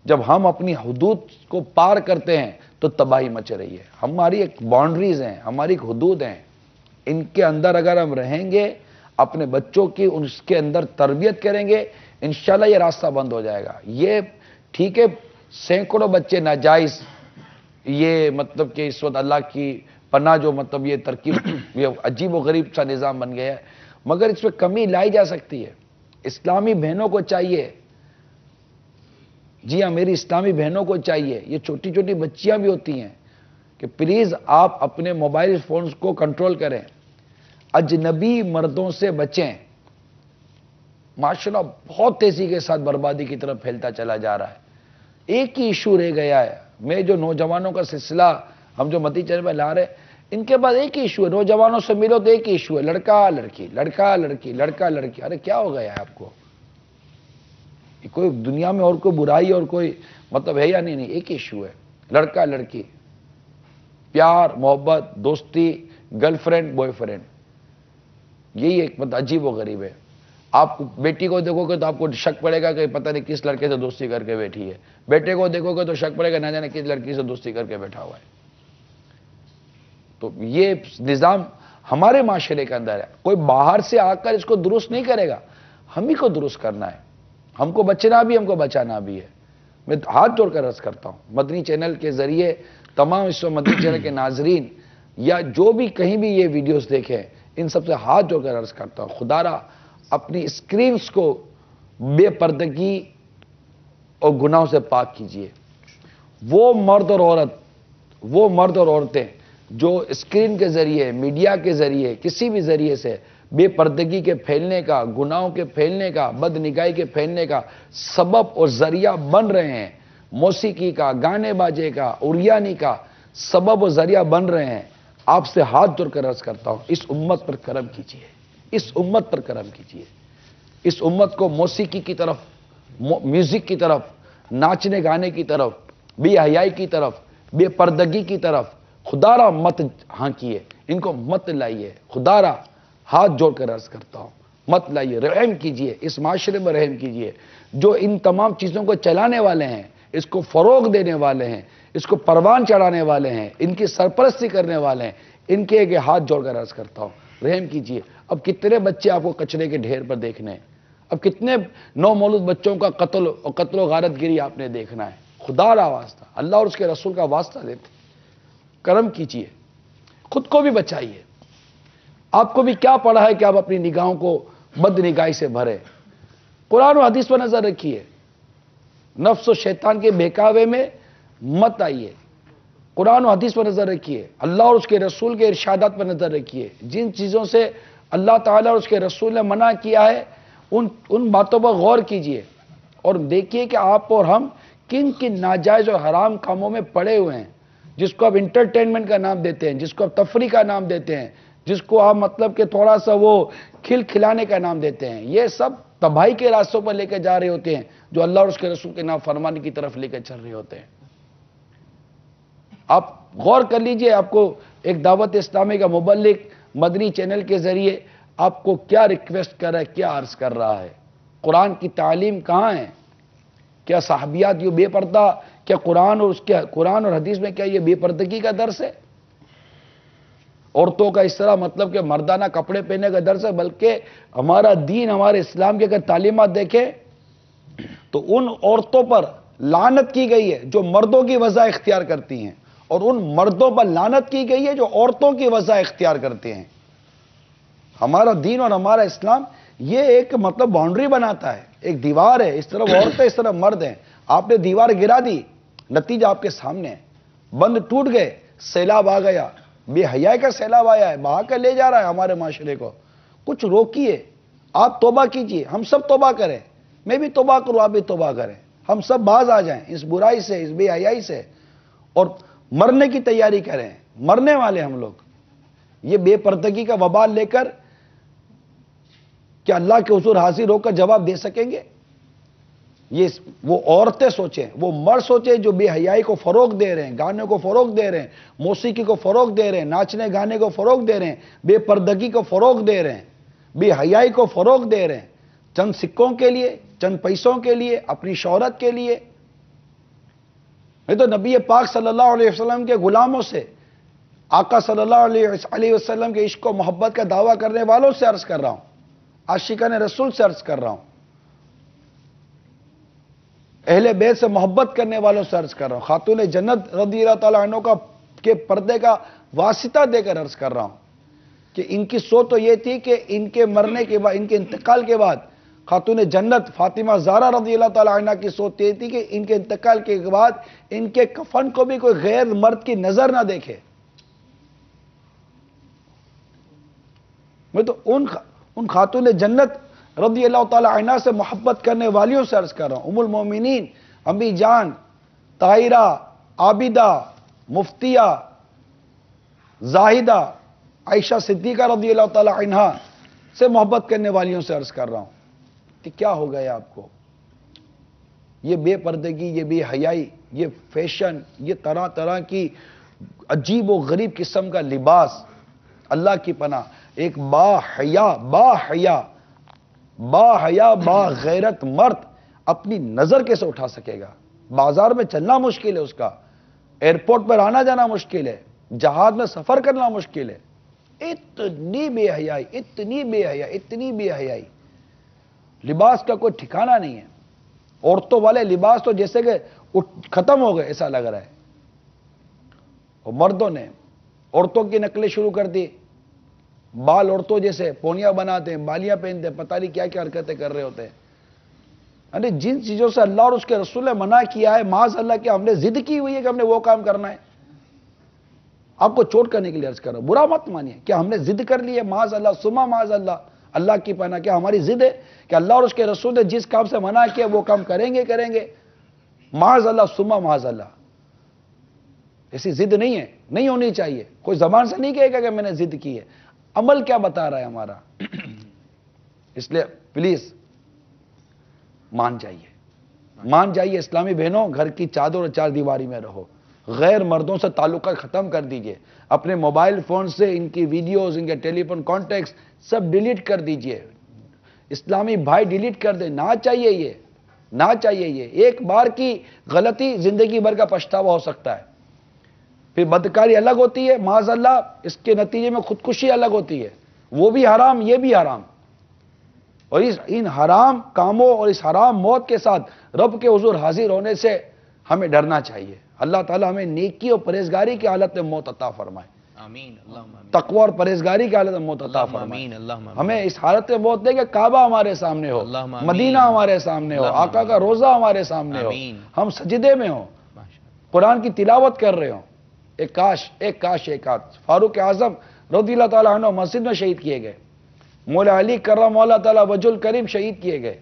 جب ہم اپنی حدود کو پار کرتے ہیں تو تباہی مچ رہی ہے. ہماری ایک باؤنڈریز ہیں, ہماری ایک حدود ہیں. ان کے اندر اگر ہم رہیں گے, اپنے بچوں کی اس کے اندر تربیت کریں گے, انشاءاللہ یہ راستہ بند ہو جائے گا. یہ ٹھیک ہے سینکڑوں بچے ناجائز, یہ مطلب کہ اس وقت اللہ کی پناہ جو مطلب یہ ترکیب یہ عجیب و غریب سا نظام بن گیا ہے, مگر اس پہ کمی لائی جا سکتی ہے. اسلامی بہنوں کو چاہیے, جی ہاں میری اسلامی بہنوں کو چاہیے, یہ چھوٹی چھوٹی بچیاں بھی ہوتی ہیں, کہ پلیز آپ اپنے موبائل فونز کو کنٹرول کریں, اجنبی مردوں سے بچیں. معاشرہ بہت تیزی کے ساتھ بربادی کی طرف پھیلتا چلا جا رہا ہے. ایک ہی ایشو رہ گیا ہے. میں جو نوجوانوں کا سلسلہ ہم جو مدنی چینل میں لا رہے, ان کے پاس ایک ہی ایشو ہے. نوجوانوں سے ملو تو ایک ہی ایشو ہے, لڑکا لڑکی, لڑکا لڑکی, لڑکا لڑکی. ارے کیا ہو گیا ہے آپ کو؟ کوئی دنیا میں اور کوئی برائی اور کوئی مطلب ہے یا نہیں؟ نہیں, ایک ہی ایشو ہے, لڑکا لڑکی, پیار محبت دوستی, گرل فرینڈ بوائے فرینڈ. یہی ایک مطلب عجیب و غریب ہے. آپ بیٹی کو دیکھو گے تو آپ کو شک پڑے گا کہ پتہ نہیں کس لڑکے سے دوستی کر کے بیٹھی ہے. بیٹے کو دیکھو گے تو شک پڑے گا نہ جانے کس لڑکی سے دوستی کر کے بیٹھا ہوا ہے. تو یہ نظام ہمارے معاشرے کے اندر ہے. کوئی باہر سے آ کر اس کو درست نہیں کرے گا, ہم ہی کو درست کرنا ہے. ہم کو بچنا بھی, ہم کو بچانا بھی ہے. میں ہاتھ جوڑ کر عرض کرتا ہوں مدنی چینل کے ذریعے تمام اس وقت مدنی چینل کے ناظرین یا جو بھی کہیں بھی یہ ویڈیوز دیکھیں, ان سب سے ہاتھ جوڑ کر عرض کرتا ہوں, خدا را اپنی اسکرینز کو بے پردگی اور گناہوں سے پاک کیجئے. وہ مرد اور عورتیں جو اسکرین کے ذریعے, میڈیا کے ذریعے, کسی بھی ذریعے سے بے پردگی کے پھیلنے کا, گناہوں کے پھیلنے کا, بد نگاہی کے پھیلنے کا سبب اور ذریعہ بن رہے ہیں, موسیقی کا, گانے باجے کا, اریانی کا سبب اور ذریعہ بن رہے ہیں, آپ سے ہاتھ جوڑ کر عرض کرتا ہوں اس امت پر کرم کیجئے. اس امت پر کرم کیجئے. اس امت کو موسیقی کی طرف, میوزک کی طرف, ناچنے گانے کی طرف, بے حیائی کی طرف, بے پردگی کی طرف خدا را مت ہانکیے, ان کو مت لائیے. خدا را ہاتھ جوڑ کر عرض کرتا ہوں مت لائیے. رحم کیجئے, اس معاشرے میں رحم کیجئے. جو ان تمام چیزوں کو چلانے والے ہیں, اس کو فروغ دینے والے ہیں, اس کو پروان چڑھانے والے ہیں، ان کی سرپرستی کرنے والے ہیں، ان کے ایک ہاتھ جوڑ کر عرض کرتا ہوں رحم کیجئے۔ اب کتنے بچے آپ کو کچرے کے ڈھیر پر دیکھنے ہیں، اب کتنے نومولود بچوں کا قتل و غارت گیری آپ نے دیکھنا ہے۔ خدا را واسطہ، اللہ اور اس کے رسول کا واسطہ دیتے کرم کیجئے، خود کو بھی بچائیے۔ آپ کو بھی کیا پڑا ہے کہ آپ اپنی نگاہوں کو بد نگاہی سے بھرے؟ قرآن و حدیث پر نظر رکھیے، نفس و شیطان کے بہکاوے میں مت آئیے، قرآن و حدیث پر نظر رکھیے، اللہ اور اس کے رسول کے ارشادات پر نظر رکھیے۔ جن چیزوں سے اللہ تعالیٰ اور اس کے رسول نے منع کیا ہے ان باتوں پر غور کیجئے اور دیکھیے کہ آپ اور ہم کن کن ناجائز اور حرام کاموں میں پڑے ہوئے ہیں، جس کو آپ انٹرٹینمنٹ کا نام دیتے ہیں، جس کو آپ تفریح کا نام دیتے ہیں، جس کو آپ مطلب کہ تھوڑا سا وہ کھلانے کا نام دیتے ہیں۔ یہ سب تباہی کے راستوں پر لے کے جا رہے ہوتے ہیں، جو اللہ اور اس کے رسول کے نام فرمانے کی طرف لے کے چل رہے ہوتے ہیں۔ آپ غور کر لیجئے، آپ کو ایک دعوت اسلامی کا مبلغ مدنی چینل کے ذریعے آپ کو کیا ریکویسٹ کر رہا ہے، کیا عرض کر رہا ہے؟ قرآن کی تعلیم کہاں ہے؟ کیا صحابیات یہ بے پردہ، کیا قرآن اور حدیث میں کیا یہ بے پردگی کا درس ہے؟ عورتوں کا اس طرح مطلب کہ مردانہ کپڑے پہننے کا درس ہے؟ بلکہ ہمارا دین، ہمارے اسلام کے اگر تعلیمات دیکھیں تو ان عورتوں پر لعنت کی گئی ہے جو مردوں کی وضع اختیار کرتی ہیں، اور ان مردوں پر لعنت کی گئی ہے جو عورتوں کی وضع اختیار کرتے ہیں۔ ہمارا دین اور ہمارا اسلام یہ ایک مطلب باؤنڈری بناتا ہے، ایک دیوار ہے، اس طرف عورتیں اس طرف مرد ہیں۔ آپ نے دیوار گرا دی، نتیجہ آپ کے سامنے ہے، بند ٹوٹ گئے، سیلاب آ گیا، بے حیائی کا سیلاب آیا ہے، بہا کر لے جا رہا ہے ہمارے معاشرے کو۔ کچھ روکیے، آپ توبہ کیجئے، ہم سب توبہ کریں، میں بھی توبہ کروں، آپ بھی توبہ کریں، ہم سب باز آ جائیں اس برائی سے، اس بے حیائی سے، اور مرنے کی تیاری کریں۔ مرنے والے ہم لوگ یہ بے پردگی کا وبال لے کر کیا اللہ کے حضور حاضر ہو کر جواب دے سکیں گے؟ یہ وہ عورتیں سوچیں، وہ مرد سوچیں جو بے حیائی کو فروغ دے رہے ہیں، گانے کو فروغ دے رہے ہیں، موسیقی کو فروغ دے رہے ہیں، ناچنے گانے کو فروغ دے رہے ہیں، بے پردگی کو فروغ دے رہے ہیں، بے حیائی کو فروغ دے رہے ہیں، چند سکوں کے لیے، چند پیسوں کے لیے، اپنی شہرت کے لیے۔ میں تو نبی پاک صلی اللہ علیہ وسلم کے غلاموں سے، آقا صلی اللہ علیہ وسلم کے عشق و محبت کا دعویٰ کرنے والوں سے عرض کر رہا ہوں، عاشقان رسول سے عرض کر رہا ہوں، اہل بیت سے محبت کرنے والوں سے عرض کر رہا ہوں، خاتون جنت رضی اللہ تعالیٰ عنہ کے پردے کا واسطہ دے کر عرض کر رہا ہوں کہ ان کی سوچ تو یہ تھی کہ ان کے مرنے کے بعد، ان کے انتقال کے بعد، خاتون جنت فاطمہ زہرا رضی اللہ تعالیٰ عنہ کی سوچ یہ تھی کہ ان کے انتقال کے بعد ان کے کفن کو بھی کوئی غیر مرد کی نظر نہ دیکھے۔ میں تو ان خاتون جنت رضی اللہ تعالیٰ عنہ سے محبت کرنے والیوں سے عرض کر رہا ہوں، ام المومنین، امی جان، طاہرہ، عابدہ، مفتیہ، زاہدہ، عائشہ صدیقہ رضی اللہ تعالیٰ عنہ سے محبت کرنے والیوں سے عرض کر رہا ہوں کہ کیا ہو گیا آپ کو؟ یہ بے پردگی، یہ بے حیائی، یہ فیشن، یہ طرح طرح کی عجیب و غریب قسم کا لباس، اللہ کی پناہ ایک با حیا با غیرت مرد اپنی نظر کیسے اٹھا سکے گا؟ بازار میں چلنا مشکل ہے اس کا، ایئرپورٹ پر آنا جانا مشکل ہے، جہاز میں سفر کرنا مشکل ہے۔ اتنی بے حیائی، اتنی بے حیا، اتنی بے حیائی، لباس کا کوئی ٹھکانہ نہیں ہے۔ عورتوں والے لباس تو جیسے کہ ختم ہو گئے ایسا لگ رہا ہے، اور مردوں نے عورتوں کی نقلیں شروع کر دی، بال عورتوں جیسے پونیاں بناتے ہیں، بالیاں پہنتے ہیں، پتہ نہیں کیا کیا حرکتیں کر رہے ہوتے ہیں۔ یعنی جن چیزوں سے اللہ اور اس کے رسول نے منع کیا ہے، معاذ اللہ کہ ہم نے ضد کی ہوئی ہے کہ ہم نے وہ کام کرنا ہے۔ آپ کو چوٹ کرنے کے لیے عرض کر رہا ہوں، برا مت مانیے، کیا ہم نے ضد کر لی ہے؟ معاذ اللہ سما معاذ اللہ، اللہ کی پناہ، کیا ہماری ضد ہے کہ اللہ اور اس کے رسول نے جس کام سے منع کیا وہ کام کریں گے؟ معاذ اللہ سما معاذ اللہ، ایسی ضد نہیں ہے، نہیں ہونی چاہیے۔ کوئی زبان سے نہیں کہے گا کہ میں نے ضد کی ہے، عمل کیا بتا رہا ہے ہمارا؟ اس لیے پلیز مان جائیے اسلامی بہنوں، گھر کی چادر اور چار دیواری میں رہو، غیر مردوں سے تعلقات ختم کر دیجئے، اپنے موبائل فون سے ان کی ویڈیوز، ان کے ٹیلی فون کانٹیکٹس سب ڈیلیٹ کر دیجئے، اسلامی بھائی ڈیلیٹ کر دیں، نہ چاہیے یہ نہ چاہیے. یہ ایک بار کی غلطی زندگی بھر کا پچھتاوا ہو سکتا ہے. پھر بدکاری الگ ہوتی ہے، معاذ اللہ اس کے نتیجے میں خودکشی الگ ہوتی ہے، وہ بھی حرام یہ بھی حرام. اور ان حرام کاموں اور اس حرام موت کے ساتھ رب کے حضور حاضر ہونے سے ہمیں ڈرنا چاہیے. اللہ تعالی ہمیں نیکی اور پرہیزگاری کی حالت میں موت عطا فرمائے.
آمین. اللہم
تقوی اور پرہیزگاری کی حالت میں موت عطا فرمائے. ہمیں اس حالت میں موت دے کہ کعبہ ہمارے سامنے ہو، مدینہ ہمارے سامنے ہو، آقا کا روزہ ہمارے سامنے ہو، ہم سجدے میں ہوں، قرآن کی تلاوت کر رہے ہوں. ایک کاش فاروق اعظم رضی اللہ تعالیٰ عنہ مسجد میں شہید کیے گئے. مولا علی کرم اللہ تعالیٰ وجہ الکریم شہید کیے گئے.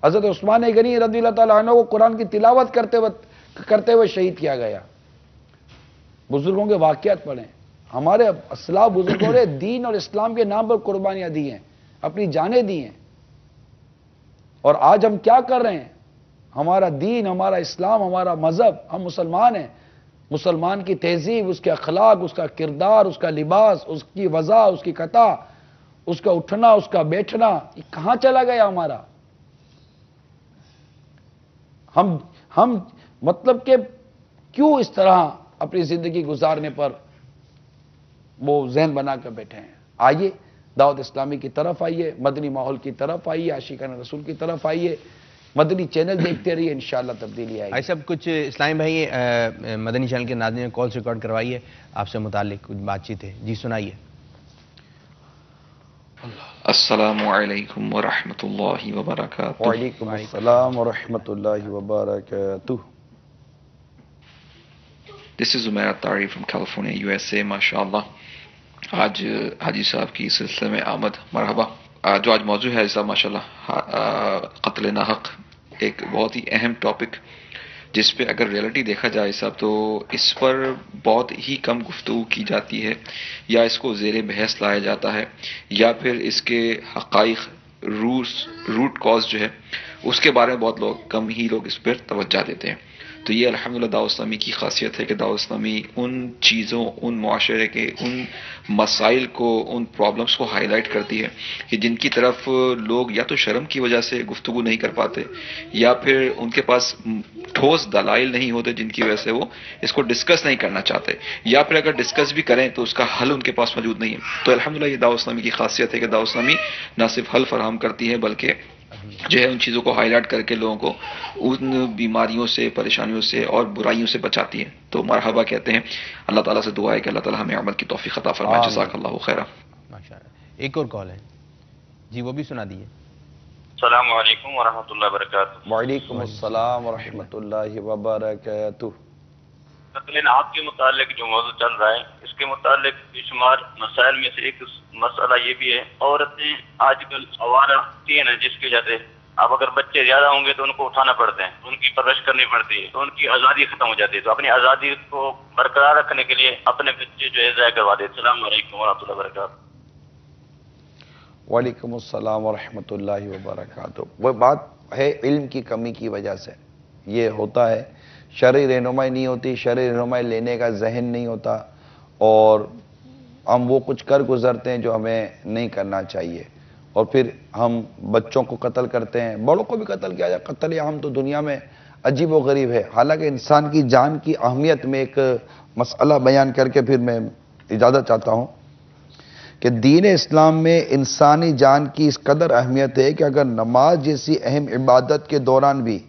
حضرت عثمان غنی رضی اللہ تعالیٰ عنہ کو قرآن کی تلاوت کرتے ہوئے شہید کیا گیا. بزرگوں کے واقعات پڑھیں. ہمارے اسلاف بزرگوں نے دین اور اسلام کے نام پر قربانیاں دی ہیں، اپنی جانیں دی ہیں. اور آج ہم کیا کر رہے ہیں؟ ہمارا دین، ہمارا اسلام، ہمارا مذہب، ہم مسلمان ہیں. مسلمان کی تہذیب، اس کے اخلاق، اس کا کردار، اس کا لباس، اس کی وضع، اس کی قطع، اس کا اٹھنا، اس کا بیٹھنا، یہ کہاں چلا گیا ہمارا؟ ہم مطلب کہ کیوں اس طرح اپنی زندگی گزارنے پر وہ ذہن بنا کر بیٹھے ہیں؟ آئیے دعوت اسلامی کی طرف آئیے، مدنی ماحول کی طرف آئیے، عاشقان رسول کی طرف آئیے، مدنی چینل دیکھتے رہیے، انشاءاللہ تبدیلی آئے گی.
صاحب کچھ اسلام بھائی مدنی چینل کے ناظرین نے کالز ریکارڈ کروائی ہے، آپ سے متعلق کچھ بات چیت ہے، جی سنائیے.
السلام علیکم ورحمۃ اللہ وبرکاتہ.
وعلیکم السلام ورحمۃ اللہ وبرکاتہ.
This is Umair Attari from California, USA. MashaAllah. آج حاجی صاحب کی سلسلے میں آمد. مرحبا. جو آج موضوع ہے صاحب ماشاءاللہ قتل ناحق، ایک بہت ہی اہم ٹاپک جس پہ اگر ریئلٹی دیکھا جائے صاحب تو اس پر بہت ہی کم گفتگو کی جاتی ہے، یا اس کو زیر بحث لایا جاتا ہے، یا پھر اس کے حقائق روٹ کاز جو ہے اس کے بارے میں بہت کم ہی لوگ اس پر توجہ دیتے ہیں. تو یہ الحمدللہ دعوت اسلامی کی خاصیت ہے کہ دعوت اسلامی ان چیزوں، ان معاشرے کے ان مسائل کو، ان پرابلمس کو ہائی لائٹ کرتی ہے کہ جن کی طرف لوگ یا تو شرم کی وجہ سے گفتگو نہیں کر پاتے، یا پھر ان کے پاس ٹھوس دلائل نہیں ہوتے جن کی وجہ سے وہ اس کو ڈسکس نہیں کرنا چاہتے، یا پھر اگر ڈسکس بھی کریں تو اس کا حل ان کے پاس موجود نہیں ہے. تو الحمدللہ یہ دعوت اسلامی کی خاصیت ہے کہ دعوت اسلامی نہ صرف حل فراہم کرتی ہے بلکہ جو ہے ان چیزوں کو ہائی لائٹ کر کے لوگوں کو ان بیماریوں سے، پریشانیوں سے اور برائیوں سے بچاتی ہے. تو مرحبا کہتے ہیں. اللہ تعالیٰ سے دعا ہے کہ اللہ تعالیٰ ہمیں عمل کی توفیق عطا فرمائے. جزاک اللہ خیرہ.
ماشاءاللہ. ایک اور کال ہے جی، وہ بھی سنا دیجیے.
السلام علیکم ورحمۃ اللہ وبرکاتہ.
وعلیکم السلام ورحمۃ اللہ وبرکاتہ.
قتل ناحق کے متعلق جو موضوع چل رہا ہے، اس کے متعلق بے شمار مسائل میں سے ایک مسئلہ یہ بھی ہے، عورتیں آج کل آوارہ ہیں جس کی وجہ سے اب اگر بچے زیادہ ہوں گے تو ان کو اٹھانا پڑتا ہے، ان کی پرورش کرنی پڑتی ہے، تو ان کی آزادی ختم ہو جاتی ہے. تو اپنی آزادی کو برقرار رکھنے کے لیے اپنے بچے جو ہے ضائع کروا دے. السلام علیکم ورحمۃ اللہ وبرکاتہ.
وعلیکم السلام ورحمۃ اللہ وبرکاتہ. وہ بات ہے علم کی کمی کی وجہ سے یہ ہوتا ہے. شرعی رہنمائی نہیں ہوتی، شرعی رہنمائی لینے کا ذہن نہیں ہوتا، اور ہم وہ کچھ کر گزرتے ہیں جو ہمیں نہیں کرنا چاہیے، اور پھر ہم بچوں کو قتل کرتے ہیں، بڑوں کو بھی قتل کیا جائے. قتل عام تو دنیا میں عجیب و غریب ہے. حالانکہ انسان کی جان کی اہمیت میں ایک مسئلہ بیان کر کے پھر میں اجازت چاہتا ہوں کہ دین اسلام میں انسانی جان کی اس قدر اہمیت ہے کہ اگر نماز جیسی اہم عبادت کے دوران بھی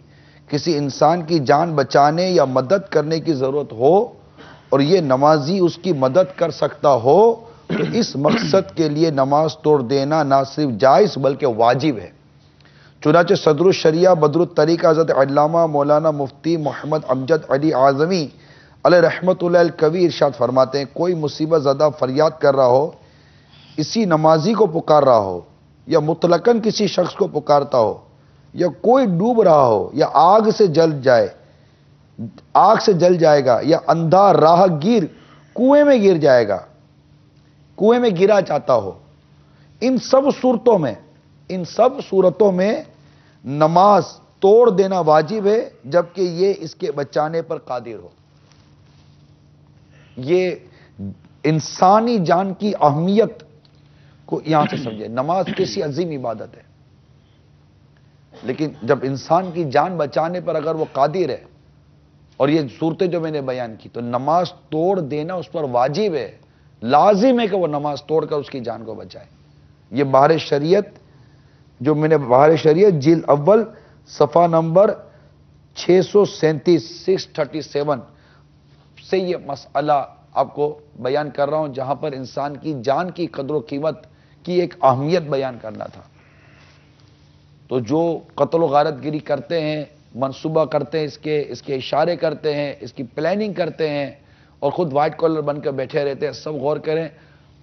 کسی انسان کی جان بچانے یا مدد کرنے کی ضرورت ہو اور یہ نمازی اس کی مدد کر سکتا ہو تو اس مقصد کے لیے نماز توڑ دینا نہ صرف جائز بلکہ واجب ہے. چنانچہ صدر الشریعہ بدر الطریقہ حضرت علامہ مولانا مفتی محمد امجد علی اعظمی علیہ رحمت اللہ الکوی ارشاد فرماتے ہیں، کوئی مصیبت زدہ فریاد کر رہا ہو، اسی نمازی کو پکار رہا ہو، یا مطلقاً کسی شخص کو پکارتا ہو، یا کوئی ڈوب رہا ہو، یا آگ سے جل جائے گا، یا اندھا راہ گیر کنویں میں گر جائے گا، کنویں میں گرا چاہتا ہو، ان سب صورتوں میں نماز توڑ دینا واجب ہے جبکہ یہ اس کے بچانے پر قادر ہو. یہ انسانی جان کی اہمیت کو یہاں سے سمجھے. نماز کسی عظیم عبادت ہے. لیکن جب انسان کی جان بچانے پر اگر وہ قادر ہے، اور یہ صورتیں جو میں نے بیان کی، تو نماز توڑ دینا اس پر واجب ہے، لازم ہے کہ وہ نماز توڑ کر اس کی جان کو بچائے۔ یہ بہار شریعت جو میں نے بہار شریعت جلد اول صفحہ نمبر 637 637 سے یہ مسئلہ آپ کو بیان کر رہا ہوں، جہاں پر انسان کی جان کی قدر و قیمت کی ایک اہمیت بیان کرنا تھا۔ تو جو قتل و غارت گری کرتے ہیں، منصوبہ کرتے ہیں، اس کے اشارے کرتے ہیں، اس کی پلاننگ کرتے ہیں، اور خود وائٹ کالر بن کر بیٹھے رہتے ہیں، سب غور کریں،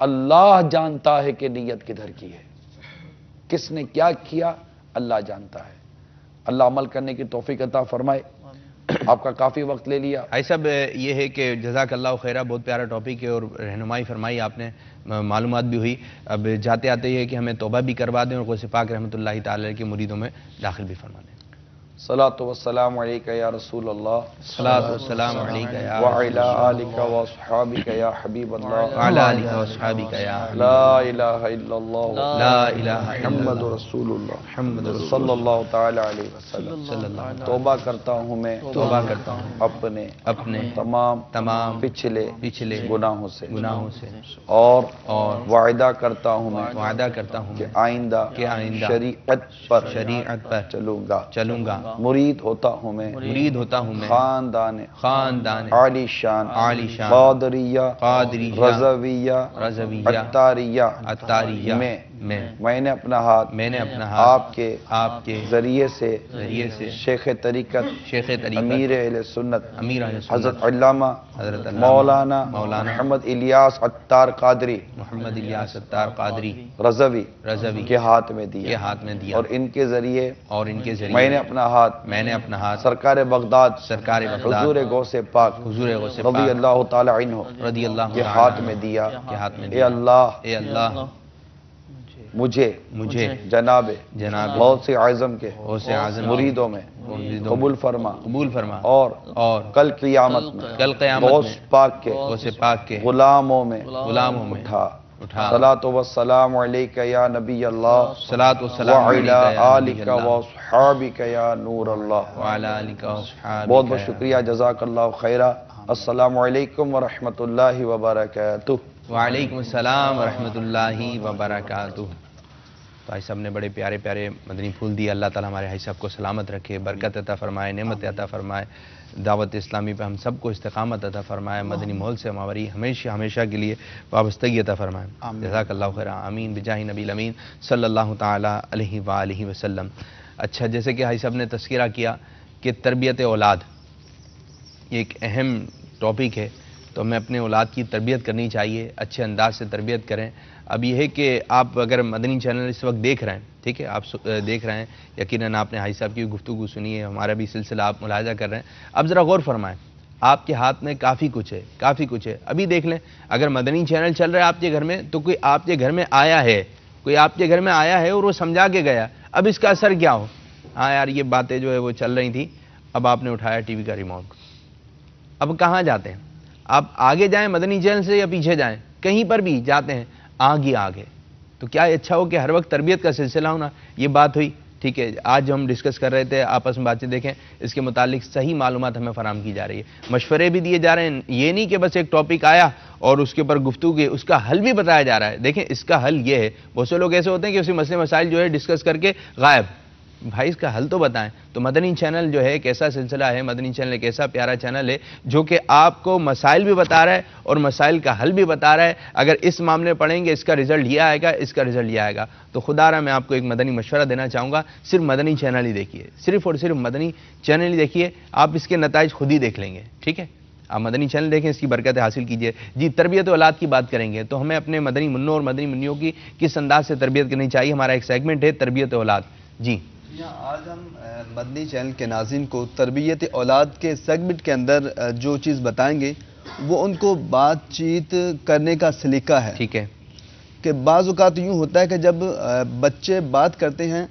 اللہ جانتا ہے کہ نیت کدھر کی ہے، کس نے کیا کیا، اللہ جانتا ہے۔ اللہ عمل کرنے کی توفیق عطا فرمائے۔ آپ کا کافی وقت لے لیا۔
بھائی صاحب یہ ہے کہ جزاک اللہ خیرہ، بہت پیارا ٹاپک ہے اور رہنمائی فرمائی آپ نے، معلومات بھی ہوئی۔ اب جاتے آتے یہ ہے کہ ہمیں توبہ بھی کروا دیں اور غوث پاک رحمۃ اللہ تعالی کے مریدوں میں داخل بھی فرما دیں۔
صلاۃ والسلام علیکہ یا رسول اللہ،
صلاۃ والسلام علیکہ یا
وعلی آلک واصحابک یا حبیب اللہ،
وعلی آلک واصحابک یا
لا الہ الا اللہ،
لا الہ الا
محمد رسول اللہ صلی اللہ تعالی علیہ وسلم۔ توبہ کرتا ہوں میں،
توبہ کرتا ہوں
اپنے تمام پچھلے گناہوں سے اور وعدہ کرتا ہوں میں کہ آئندہ شریعت پر
چلوں گا،
مرید ہوتا ہوں میں خاندان عالی شان قادریہ رضویہ عطاریہ میں نے اپنا ہاتھ آپ کے ذریعے سے شیخ طریقت امیر اہل سنت حضرت علامہ مولانا محمد الیاس عطار قادری رضوی کے ہاتھ میں دیا، اور ان کے ذریعے میں نے اپنا ہاتھ سرکار بغداد حضور غوث پاک رضی اللہ تعالی عنہ کے ہاتھ میں دیا۔ اے اللہ مجھے جناب غوث اعظم کے مریدوں میں قبول فرما اور کل قیامت میں غوث پاک کے غلاموں میں اٹھا۔ صلاۃ والسلام علیکہ یا نبی اللہ، وعلی آلک واصحابک یا نور اللہ۔ بہت بہت شکریہ، جزاک اللہ خیرہ۔ السلام علیکم ورحمۃ اللہ وبرکاتہ۔
وعلیکم السلام ورحمۃ اللہ وبرکاتہ۔ بھائی صاحب نے بڑے پیارے پیارے مدنی پھول دیے۔ اللہ تعالیٰ ہمارے بھائی صاحب کو سلامت رکھے، برکت عطا فرمائے، نعمت عطا فرمائے، دعوت اسلامی پہ ہم سب کو استقامت عطا فرمائے، مدنی ماحول سے ہماری ہمیشہ کے لیے وابستگی عطا فرمائے۔ جزاک اللہ خیر، آمین بجاہ نبی الامین صلی اللہ تعالی علیہ وآلہ وسلم۔ اچھا، جیسے کہ بھائی صاحب نے تذکرہ کیا کہ تربیت اولاد یہ ایک اہم ٹاپک ہے، تو ہمیں اپنے اولاد کی تربیت کرنی چاہیے، اچھے انداز سے تربیت کریں۔ اب یہ ہے کہ آپ اگر مدنی چینل اس وقت دیکھ رہے ہیں، ٹھیک ہے، آپ دیکھ رہے ہیں، یقیناً آپ نے حاج صاحب کی گفتگو سنی ہے، ہمارا بھی سلسلہ آپ ملاحظہ کر رہے ہیں۔ اب ذرا غور فرمائیں، آپ کے ہاتھ میں کافی کچھ ہے۔ ابھی دیکھ لیں، اگر مدنی چینل چل رہا ہے آپ کے گھر میں، تو کوئی آپ کے گھر میں آیا ہے اور وہ سمجھا کے گیا، اب اس کا اثر کیا ہو؟ ہاں یار، یہ باتیں جو ہے وہ چل رہی تھیں، اب آپ نے اٹھایا ٹی وی کا ریموٹ، اب کہاں جاتے ہیں؟ آپ آگے جائیں مدنی چینل سے یا پیچھے جائیں؟ کہیں پر بھی جاتے ہیں آگے۔ تو کیا اچھا ہو کہ ہر وقت تربیت کا سلسلہ ہونا؟ یہ بات ہوئی، ٹھیک ہے۔ آج ہم ڈسکس کر رہے تھے آپس میں باتیں، دیکھیں اس کے متعلق صحیح معلومات ہمیں فراہم کی جا رہی ہے، مشورے بھی دیے جا رہے ہیں۔ یہ نہیں کہ بس ایک ٹاپک آیا اور اس کے اوپر گفتگو کی، اس کا حل بھی بتایا جا رہا ہے۔ دیکھیں اس کا حل یہ ہے، بہت سے لوگ ایسے ہوتے ہیں کہ اسی مسئلے مسائل جو ہے ڈسکس کر کے غائب۔ بھائی اس کا حل تو بتائیں۔ تو مدنی چینل جو ہے ایک ایسا سلسلہ ہے، مدنی چینل ایک ایسا پیارا چینل ہے جو کہ آپ کو مسائل بھی بتا رہا ہے اور مسائل کا حل بھی بتا رہا ہے۔ اگر اس معاملے پڑھیں گے، اس کا رزلٹ یہ آئے گا، اس کا رزلٹ یہ آئے گا۔ تو خدا رہا میں آپ کو ایک مدنی مشورہ دینا چاہوں گا، صرف مدنی چینل ہی دیکھیے، صرف اور صرف مدنی چینل ہی دیکھیے، آپ اس کے نتائج خود ہی دیکھ لیں گے، ٹھیک ہے؟ آپ مدنی چینل دیکھیں، اس کی برکتیں حاصل کیجئے۔ جی، تربیت اولاد کی بات کریں گے تو ہمیں اپنے مدنی منوں اور مدنی منیوں کی کس انداز سے تربیت کرنی چاہیے؟ ہمارا ایک سیگمنٹ ہے تربیت اولاد۔ جی
آج ہم مدنی چینل کے ناظرین کو تربیت اولاد کے سیگمنٹ کے اندر جو چیز بتائیں گے وہ ان کو بات چیت کرنے کا سلیقہ ہے،
ٹھیک ہے،
کہ بعض اوقات یوں ہوتا ہے کہ جب بچے بات کرتے ہیں،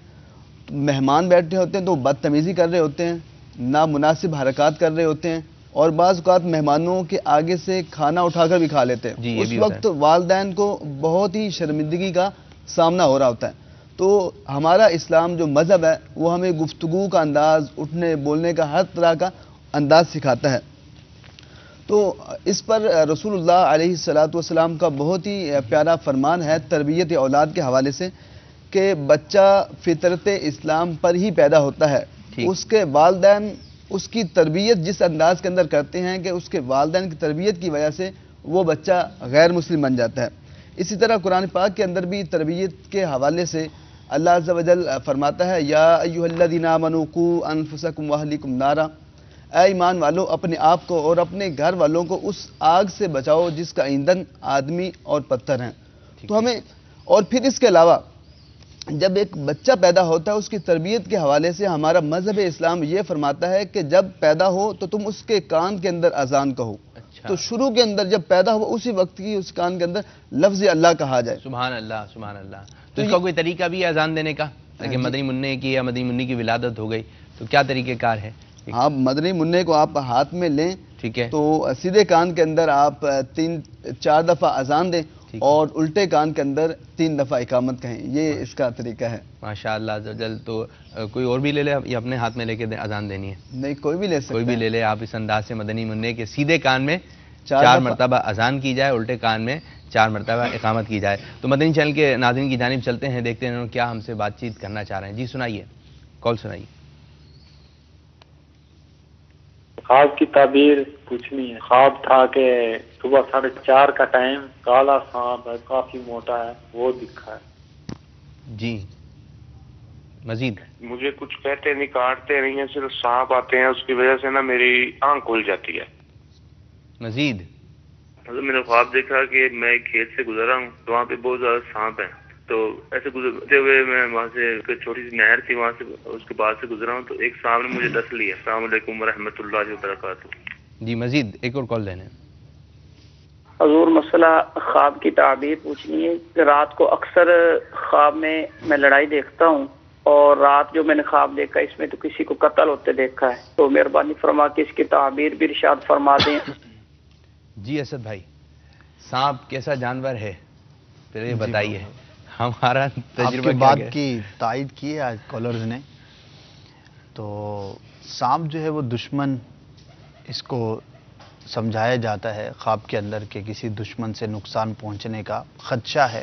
مہمان بیٹھے ہوتے ہیں تو بدتمیزی کر رہے ہوتے ہیں، نامناسب حرکات کر رہے ہوتے ہیں، اور بعض اوقات مہمانوں کے آگے سے کھانا اٹھا کر بھی کھا لیتے ہیں۔ اس وقت والدین کو بہت ہی شرمندگی کا سامنا ہو رہا ہوتا ہے۔ تو ہمارا اسلام جو مذہب ہے وہ ہمیں گفتگو کا انداز، اٹھنے بولنے کا ہر طرح کا انداز سکھاتا ہے. تو اس پر رسول اللہ علیہ السلام کا بہت ہی پیارا فرمان ہے تربیت اولاد کے حوالے سے کہ بچہ فطرت اسلام پر ہی پیدا ہوتا ہے. اس کے والدین اس کی تربیت جس انداز کے اندر کرتے ہیں کہ اس کے والدین کی تربیت کی وجہ سے وہ بچہ غیر مسلم بن جاتا ہے. اسی طرح قرآن پاک کے اندر بھی تربیت کے حوالے سے اللہ عز و جل فرماتا ہے یا ایھا الذین آمنوا قوا انفسکم واہلیکم نارا، اے ایمان والو اپنے آپ کو اور اپنے گھر والوں کو اس آگ سے بچاؤ جس کا ایندھن آدمی اور پتھر ہیں. تو ہمیں اور پھر اس کے علاوہ جب ایک بچہ پیدا ہوتا ہے اس کی تربیت کے حوالے سے ہمارا مذہب اسلام یہ فرماتا ہے کہ جب پیدا ہو تو تم اس کے کان کے اندر اذان کہو. تو شروع کے اندر جب پیدا ہوا اسی وقت کی اس کان کے اندر لفظ اللہ کہا جائے.
سبحان اللہ سبحان اللہ. تو اس کا کوئی طریقہ بھی ہے اذان دینے کا؟ کہ مدنی منع کی یا مدنی منی کی ولادت ہو گئی تو کیا طریقہ کار ہے؟
آپ مدنی منع کو آپ ہاتھ میں لیں،
ٹھیک ہے،
تو سیدھے کان کے اندر آپ 3-4 دفعہ اذان دیں اور الٹے کان کے اندر 3 دفعہ اقامت کہیں. یہ اس کا طریقہ ہے.
ماشاء اللہ عز و جل. تو کوئی اور بھی لے لے یا اپنے ہاتھ میں لے کے اذان دینی ہے؟
نہیں، کوئی بھی لے سکتا ہے.
کوئی بھی لے لے. آپ اس انداز سے مدنی منع کے سیدھے کان میں 4 مرتبہ اذان کی جائے، الٹے کان میں 4 مرتبہ اقامت کی جائے. تو مدنی چینل کے ناظرین کی جانب چلتے ہیں، دیکھتے ہیں انہوں نے کیا ہم سے بات چیت کرنا چاہ رہے ہیں. جی سنائیے، کال سنائیے.
خواب کی تعبیر پوچھنی ہے. خواب تھا کہ صبح 4:30 کا ٹائم کالا سانپ ہے، کافی موٹا ہے، وہ دکھا ہے.
جی مزید؟
مجھے کچھ کہتے نہیں، کاٹتے نہیں ہیں، صرف سانپ آتے ہیں، اس کی وجہ سے نا میری آنکھ کھل جاتی ہے.
مزید؟
میں نے خواب دیکھا کہ میں ایک کھیت سے گزرا ہوں تو وہاں پہ بہت زیادہ سانپ ہیں. تو ایسے گزرتے ہوئے میں وہاں سے ایک چھوٹی سی نہر تھی، وہاں سے اس کے بعد سے گزرا ہوں تو ایک سانپ نے مجھے ڈس لیا. السلام علیکم ورحمۃ اللہ وبرکاتہ.
جی مزید ایک اور کال لینے.
حضور مسئلہ خواب کی تعبیر پوچھنی ہے. رات کو اکثر خواب میں لڑائی دیکھتا ہوں اور رات جو میں نے خواب دیکھا اس میں تو کسی کو قتل ہوتے دیکھا ہے. تو مہربانی فرما کے اس کی تعبیر بھی ارشاد فرما دیں.
جی اسد بھائی، سانپ کیسا جانور ہے پھر یہ بتائیے. ہمارا تجربہ
بات کی تائید کی ہے آج کالرز نے. تو سانپ جو ہے وہ دشمن، اس کو سمجھایا جاتا ہے خواب کے اندر کہ کسی دشمن سے نقصان پہنچنے کا خدشہ ہے.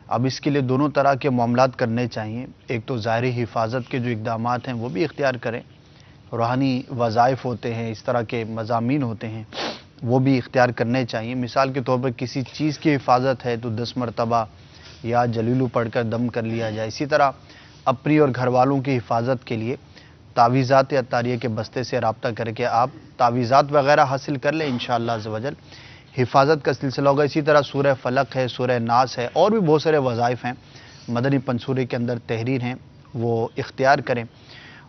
اب اس کے لیے دونوں طرح کے معاملات کرنے چاہیے. ایک تو ظاہری حفاظت کے جو اقدامات ہیں وہ بھی اختیار کریں، روحانی وظائف ہوتے ہیں، اس طرح کے مضامین ہوتے ہیں وہ بھی اختیار کرنے چاہیے. مثال کے طور پر کسی چیز کی حفاظت ہے تو 10 مرتبہ یا جلیلو پڑھ کر دم کر لیا جائے. اسی طرح اپنی اور گھر والوں کی حفاظت کے لیے تعویذات اطاریہ کے بستے سے رابطہ کر کے آپ تعویذات وغیرہ حاصل کر لیں، انشاءاللہ عز و جل حفاظت کا سلسلہ ہوگا. اسی طرح سورہ فلق ہے، سورہ ناس ہے، اور بھی بہت سارے وظائف ہیں مدنی پنصورے کے اندر تحریر ہیں، وہ اختیار کریں.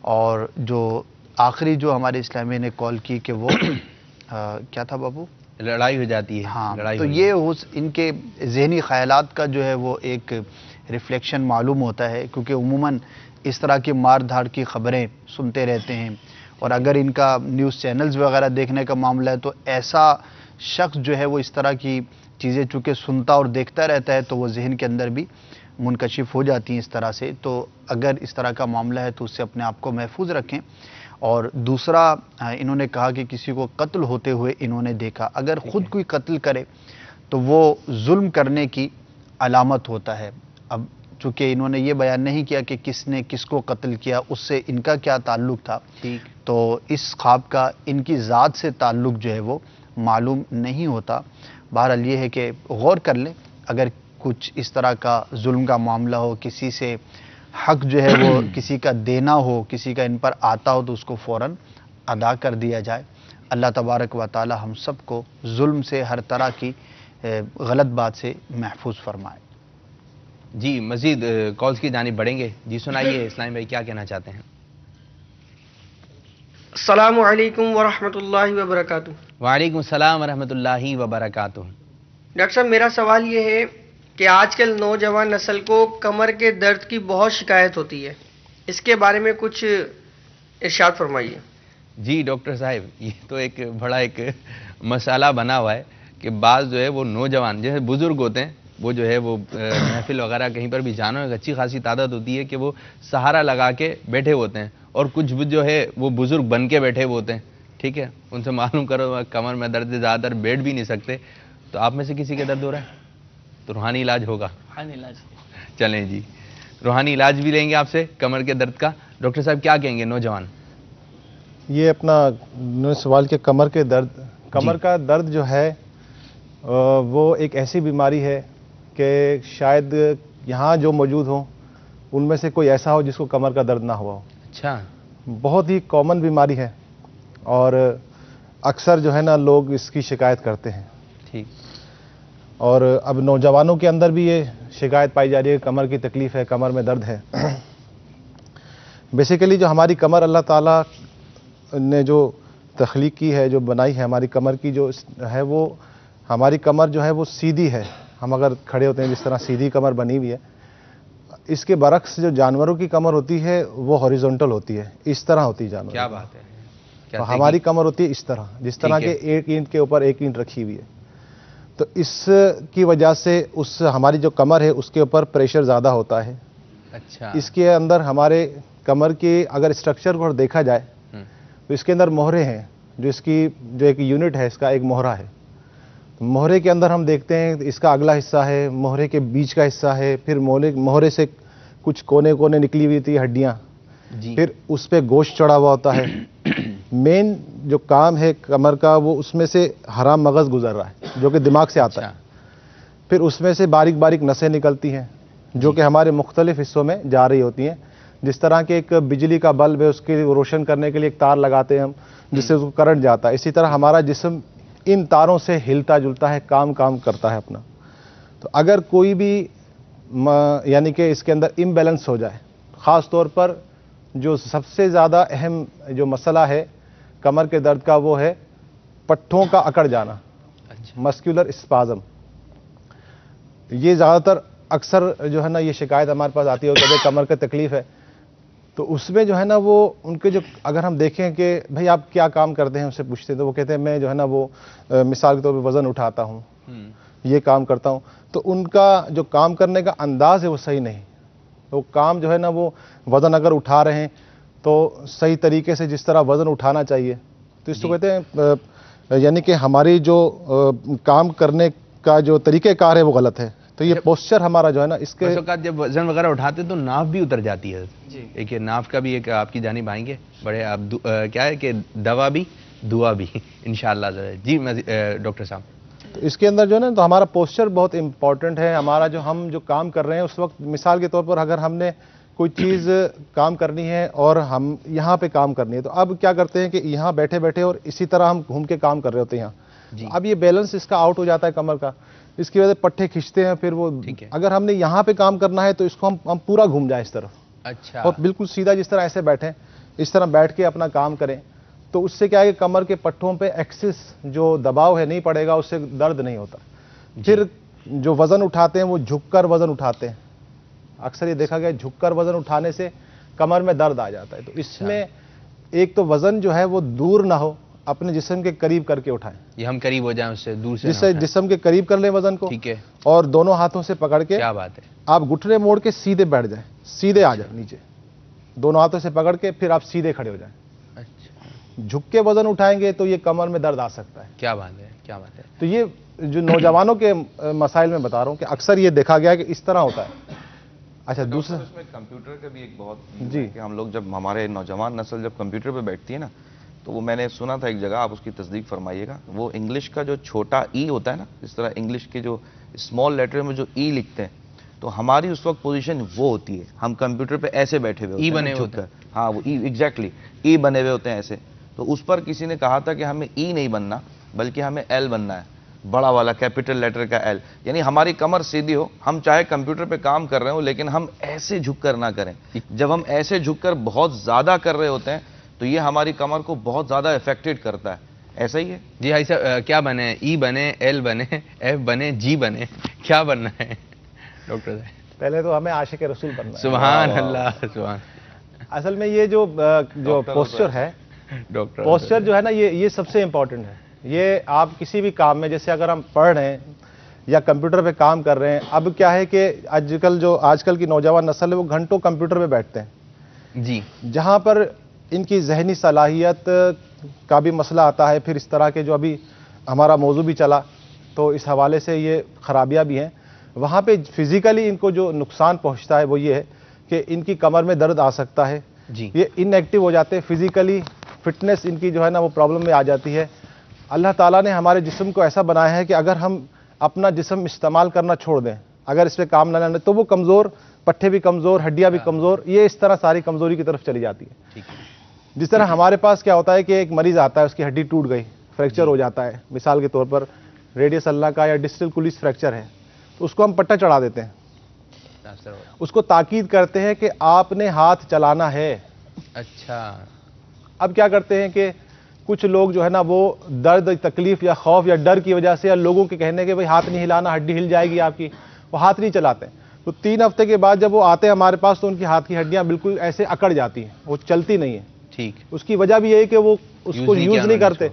اور جو آخری جو ہمارے اسلامی نے کال کی کہ وہ کیا تھا بابو؟
لڑائی ہو جاتی ہے.
ہاں، تو یہ ان کے ذہنی خیالات کا جو ہے وہ ایک ریفلیکشن معلوم ہوتا ہے، کیونکہ عموماً اس طرح کی مار دھاڑ کی خبریں سنتے رہتے ہیں. اور اگر ان کا نیوز چینلز وغیرہ دیکھنے کا معاملہ ہے تو ایسا شخص جو ہے وہ اس طرح کی چیزیں چونکہ سنتا اور دیکھتا رہتا ہے تو وہ ذہن کے اندر بھی منکشف ہو جاتی ہیں اس طرح سے. تو اگر اس طرح کا معاملہ ہے تو اس سے اپنے آپ کو محفوظ رکھیں. اور دوسرا انہوں نے کہا کہ کسی کو قتل ہوتے ہوئے انہوں نے دیکھا. اگر خود کوئی قتل کرے تو وہ ظلم کرنے کی علامت ہوتا ہے. اب چونکہ انہوں نے یہ بیان نہیں کیا کہ کس نے کس کو قتل کیا، اس سے ان کا کیا تعلق تھا، تو اس خواب کا ان کی ذات سے تعلق جو ہے وہ معلوم نہیں ہوتا. بہرحال یہ ہے کہ غور کر لیں، اگر کچھ اس طرح کا ظلم کا معاملہ ہو، کسی سے حق جو ہے وہ کسی کا دینا ہو، کسی کا ان پر آتا ہو تو اس کو فوراً ادا کر دیا جائے. اللہ تبارک و تعالی ہم سب کو ظلم سے، ہر طرح کی غلط بات سے محفوظ فرمائے.
جی مزید کالز کی جانب بڑھیں گے. جی سنائیے اسلام بھائی کیا کہنا چاہتے ہیں؟
السلام علیکم ورحمۃ اللہ وبرکاتہ.
وعلیکم السلام ورحمۃ اللہ وبرکاتہ.
ڈاکٹر صاحب میرا سوال یہ ہے کہ آج کل نوجوان نسل کو کمر کے درد کی بہت شکایت ہوتی ہے، اس کے بارے میں کچھ ارشاد فرمائیے.
جی ڈاکٹر صاحب یہ تو ایک بڑا ایک مسئلہ بنا ہوا ہے کہ بعض جو ہے وہ نوجوان جیسے بزرگ ہوتے ہیں وہ جو ہے وہ محفل وغیرہ کہیں پر بھی جانا ایک اچھی خاصی تعداد ہوتی ہے کہ وہ سہارا لگا کے بیٹھے ہوتے ہیں، اور کچھ جو ہے وہ بزرگ بن کے بیٹھے ہوتے ہیں، ٹھیک ہے، ان سے معلوم کرو کمر میں درد، زیادہ تر بیٹھ بھی نہیں سکتے. تو آپ میں سے کسی کے درد ہو رہا ہے تو روحانی علاج ہوگا.
روحانی علاج.
چلیں جی، روحانی علاج بھی لیں گے آپ سے کمر کے درد کا. ڈاکٹر صاحب کیا کہیں گے نوجوان؟
یہ اپنا سوال کے کمر کے درد، کمر کا درد جو ہے وہ ایک ایسی بیماری ہے کہ شاید یہاں جو موجود ہوں ان میں سے کوئی ایسا ہو جس کو کمر کا درد نہ ہوا ہو.
اچھا.
بہت ہی کامن بیماری ہے اور اکثر جو ہے نا لوگ اس کی شکایت کرتے ہیں.
ٹھیک.
اور اب نوجوانوں کے اندر بھی یہ شکایت پائی جا رہی ہے، کمر کی تکلیف ہے، کمر میں درد ہے. بیسیکلی جو ہماری کمر اللہ تعالیٰ نے جو تخلیق کی ہے، جو بنائی ہے ہماری کمر کی جو ہے، وہ ہماری کمر جو ہے وہ سیدھی ہے. ہم اگر کھڑے ہوتے ہیں جس طرح سیدھی کمر بنی ہوئی ہے، اس کے برعکس جو جانوروں کی کمر ہوتی ہے وہ ہاریزونٹل ہوتی ہے، اس طرح ہوتی ہے جانور.
کیا بات ہے.
ہماری کمر ہوتی ہے اس طرح، جس طرح کہ ایک اینٹ کے اوپر ایک اینٹ رکھی ہوئی ہے. تو اس کی وجہ سے اس ہماری جو کمر ہے اس کے اوپر پریشر زیادہ ہوتا ہے.
اچھا.
اس کے اندر ہمارے کمر کی اگر اسٹرکچر کو دیکھا جائے تو اس کے اندر موہرے ہیں، جو اس کی جو ایک یونٹ ہے اس کا ایک موہرا ہے. موہرے کے اندر ہم دیکھتے ہیں اس کا اگلا حصہ ہے، موہرے کے بیچ کا حصہ ہے، پھر موہرے سے کچھ کونے کونے نکلی ہوئی تھی ہڈیاں، پھر اس پہ گوشت چڑھا ہوا ہوتا ہے. مین جو کام ہے کمر کا وہ اس میں سے حرام مغز گزر رہا ہے جو کہ دماغ سے آتا ہے. پھر اس میں سے باریک باریک نسیں نکلتی ہیں جو کہ ہمارے مختلف حصوں میں جا رہی ہوتی ہیں. جس طرح کہ ایک بجلی کا بلب ہے، اس کی روشن کرنے کے لیے ایک تار لگاتے ہیں ہم جس سے اس کو کرنٹ جاتا ہے، اسی طرح ہمارا جسم ان تاروں سے ہلتا جلتا ہے، کام کرتا ہے اپنا. تو اگر کوئی بھی یعنی کہ اس کے اندر امبیلنس ہو جائے، خاص طور پر جو سب سے زیادہ اہم جو مسئلہ ہے کمر کے درد کا وہ ہے پٹھوں کا اکڑ جانا، مسکولر اسپازم. یہ زیادہ تر اکثر جو ہے نا یہ شکایت ہمارے پاس آتی ہے کہ کمر کا تکلیف ہے. تو اس میں جو ہے نا وہ ان کے جو اگر ہم دیکھیں کہ بھئی آپ کیا کام کرتے ہیں، ان سے پوچھتے ہیں تو وہ کہتے ہیں میں جو ہے نا وہ مثال کے طور پہ وزن اٹھاتا ہوں، یہ کام کرتا ہوں. تو ان کا جو کام کرنے کا انداز ہے وہ صحیح نہیں. وہ کام جو ہے نا وہ وزن اگر اٹھا رہے ہیں تو صحیح طریقے سے جس طرح وزن اٹھانا چاہیے، تو اس کو کہتے ہیں یعنی کہ ہماری جو کام کرنے کا جو طریقہ کار ہے وہ غلط ہے. تو یہ پوسچر ہمارا جو ہے نا اس کے
جب وزن وغیرہ اٹھاتے تو ناف بھی اتر جاتی ہے. ایک ناف کا بھی ایک آپ کی جانب آئیں گے بڑے آپ کیا ہے کہ دوا بھی دعا بھی انشاءاللہ. جی ڈاکٹر صاحب
تو اس کے اندر جو ہے نا تو ہمارا پوسچر بہت امپورٹنٹ ہے. ہمارا جو ہم جو کام کر رہے ہیں اس وقت مثال کے طور پر اگر ہم نے کوئی چیز کام کرنی ہے اور ہم یہاں پہ کام کرنی ہے تو اب کیا کرتے ہیں کہ یہاں بیٹھے بیٹھے اور اسی طرح ہم گھوم کے کام کر رہے ہوتے ہیں یہاں. اب یہ بیلنس اس کا آؤٹ ہو جاتا ہے کمر کا، اس کی وجہ سے پٹھے کھنچتے ہیں. پھر وہ اگر ہم نے یہاں پہ کام کرنا ہے تو اس کو ہم پورا گھوم جائیں اس طرف.
اچھا.
اور بالکل سیدھا جس طرح ایسے بیٹھیں اس طرح بیٹھ کے اپنا کام کریں تو اس سے کیا ہے کہ کمر کے پٹھوں پہ ایکسس جو دباؤ ہے نہیں پڑے گا، اس سے درد نہیں ہوتا. پھر جو وزن اٹھاتے ہیں وہ جھک کر وزن اٹھاتے ہیں. اکثر یہ دیکھا گیا جھک کر وزن اٹھانے سے کمر میں درد آ جاتا ہے. تو اس میں ایک تو وزن جو ہے وہ دور نہ ہو، اپنے جسم کے قریب کر کے اٹھائیں.
یہ ہم قریب ہو جائیں اس سے دور سے
جس سے جسم کے قریب کر لیں وزن کو.
ٹھیک ہے.
اور دونوں ہاتھوں سے پکڑ کے
کیا بات ہے
آپ گھٹنے موڑ کے سیدھے بیٹھ جائیں، سیدھے آ جائیں نیچے، دونوں ہاتھوں سے پکڑ کے پھر آپ سیدھے کھڑے ہو جائیں. جھک کے وزن اٹھائیں گے تو یہ کمر میں درد آ سکتا ہے.
کیا بات ہے، کیا بات ہے.
تو یہ جو نوجوانوں کے مسائل میں بتا رہا ہوں کہ اکثر یہ دیکھا گیا کہ اس طرح ہوتا ہے. اچھا دوسرا
اس میں کمپیوٹر کا بھی ایک بہت
جی
کہ ہم لوگ جب ہمارے نوجوان نسل جب کمپیوٹر پہ بیٹھتی ہے نا تو وہ میں نے سنا تھا ایک جگہ، آپ اس کی تصدیق فرمائیے گا، وہ انگلش کا جو چھوٹا ای ہوتا ہے نا، اس طرح انگلش کے جو اسمال لیٹر میں جو ای لکھتے ہیں تو ہماری اس وقت پوزیشن وہ ہوتی ہے، ہم کمپیوٹر پہ ایسے بیٹھے ہوئے
ای بنے ہوتے ہیں.
ہاں وہ ای ایگزیکٹلی ای بنے ہوئے ہوتے ہیں ایسے. تو اس پر کسی نے کہا تھا کہ ہمیں ای نہیں بننا بلکہ ہمیں ایل بننا ہے، بڑا والا کیپٹل لیٹر کا ایل. یعنی ہماری کمر سیدھی ہو، ہم چاہے کمپیوٹر پہ کام کر رہے ہوں لیکن ہم ایسے جھک کر نہ کریں. جب ہم ایسے جھک کر بہت زیادہ کر رہے ہوتے ہیں تو یہ ہماری کمر کو بہت زیادہ افیکٹڈ کرتا ہے. ایسا ہی ہے
جی. ایسا کیا بنے؟ ای بنے، ایل بنے، ایف بنے، جی بنے، کیا بننا ہے ڈاکٹر صاحب؟
پہلے تو ہمیں عاشق رسول بننا ہے.
سبحان اللہ. سبحان.
اصل میں یہ جو پوسچر ہے، پوسچر جو ہے نا یہ سب سے امپورٹنٹ ہے. یہ آپ کسی بھی کام میں جیسے اگر ہم پڑھ رہے ہیں یا کمپیوٹر پہ کام کر رہے ہیں. اب کیا ہے کہ آج کل کی نوجوان نسل ہے وہ گھنٹوں کمپیوٹر پہ بیٹھتے ہیں
جی,
جہاں پر ان کی ذہنی صلاحیت کا بھی مسئلہ آتا ہے. پھر اس طرح کے جو ابھی ہمارا موضوع بھی چلا تو اس حوالے سے یہ خرابیاں بھی ہیں. وہاں پہ فزیکلی ان کو جو نقصان پہنچتا ہے وہ یہ ہے کہ ان کی کمر میں درد آ سکتا ہے, یہ ان ایکٹیو ہو جاتے ہیں, فزیکلی فٹنس ان کی جو ہے نا وہ پرابلم میں آ جاتی ہے. اللہ تعالیٰ نے ہمارے جسم کو ایسا بنایا ہے کہ اگر ہم اپنا جسم استعمال کرنا چھوڑ دیں, اگر اس پہ کام نہ لیں تو وہ کمزور, پٹھے بھی کمزور, ہڈیاں بھی کمزور, یہ اس طرح ساری کمزوری کی طرف چلی جاتی ہے. جس طرح ہمارے پاس کیا ہوتا ہے کہ ایک مریض آتا ہے, اس کی ہڈی ٹوٹ گئی, فریکچر ہو جاتا ہے, مثال کے طور پر ریڈیس اللہ کا یا ڈسٹل کلیس فریکچر ہے, تو اس کو ہم پٹا چڑھا دیتے ہیں, اس کو تاکید کرتے ہیں کہ آپ نے ہاتھ چلانا ہے.
اچھا,
اب کیا کرتے ہیں کہ کچھ لوگ جو ہے نا وہ درد, تکلیف یا خوف یا ڈر کی وجہ سے یا لوگوں کے کہنے کہ بھئی ہاتھ نہیں ہلانا, ہڈی ہل جائے گی آپ کی, وہ ہاتھ نہیں چلاتے. تو 3 ہفتے کے بعد جب وہ آتے ہیں ہمارے پاس تو ان کی ہاتھ کی ہڈیاں بالکل ایسے اکڑ جاتی ہیں, وہ چلتی نہیں ہیں.
ٹھیک,
اس کی وجہ بھی یہ ہے کہ وہ اس کو یوز نہیں کرتے.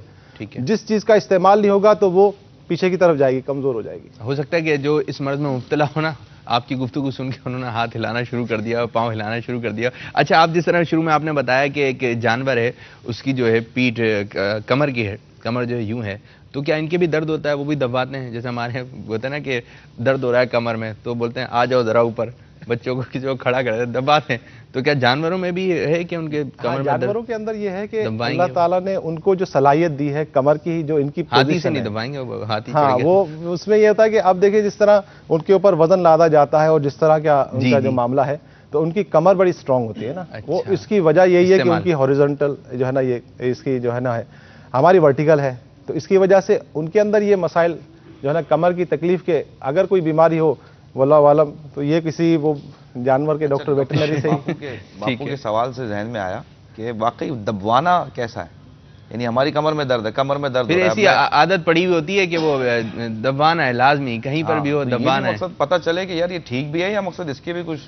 جس چیز کا استعمال نہیں ہوگا تو وہ پیچھے کی طرف جائے گی, کمزور ہو جائے گی.
ہو سکتا ہے کہ جو اس مرض میں مبتلا ہونا, آپ کی گفتگو سن کے انہوں نے ہاتھ ہلانا شروع کر دیا, پاؤں ہلانا شروع کر دیا. اچھا, آپ جس طرح شروع میں آپ نے بتایا کہ ایک جانور ہے, اس کی جو ہے پیٹھ کمر کی ہے, کمر جو ہے یوں ہے, تو کیا ان کے بھی درد ہوتا ہے, وہ بھی دباتے ہیں؟ جیسے ہمارے ہوتا ہے نا کہ درد ہو رہا ہے کمر میں تو بولتے ہیں آ جاؤ ذرا اوپر, بچوں کو کسی کو کھڑا کر دباتے ہیں. تو کیا جانوروں میں بھی ہے کہ ان کے کمر میں درد؟
جانوروں کے اندر یہ ہے کہ اللہ تعالیٰ نے ان کو جو صلاحیت دی ہے کمر کی, جو ان کی
ہاتھی سے نہیں دبائیں گے, ہاتھی
ہاں وہ اس میں یہ ہوتا ہے کہ اب دیکھیں جس طرح ان کے اوپر وزن لادا جاتا ہے اور جس طرح کا ان کا جو معاملہ ہے تو ان کی کمر بڑی سٹرونگ ہوتی ہے نا. وہ اس کی وجہ یہی ہے کہ ان کی ہاریزونٹل جو ہے نا یہ اس کی جو ہے نا ہے, ہماری ورٹیکل ہے, تو اس کی وجہ سے ان کے اندر یہ مسائل جو ہے نا کمر کی تکلیف کے, اگر کوئی بیماری ہو واللہ عالم تو یہ کسی وہ جانور کے ڈاکٹر ویٹرنری سے
باپو کے سوال سے ذہن میں آیا کہ واقعی دبوانا کیسا ہے, یعنی ہماری کمر میں درد ہے, کمر میں درد
پھر ایسی عادت پڑی ہوئی ہوتی ہے کہ وہ دبوانا ہے, لازمی کہیں پر بھی ہو دبوانا ہے.
مقصد پتہ چلے کہ یار یہ ٹھیک بھی ہے یا مقصد اس کے بھی کچھ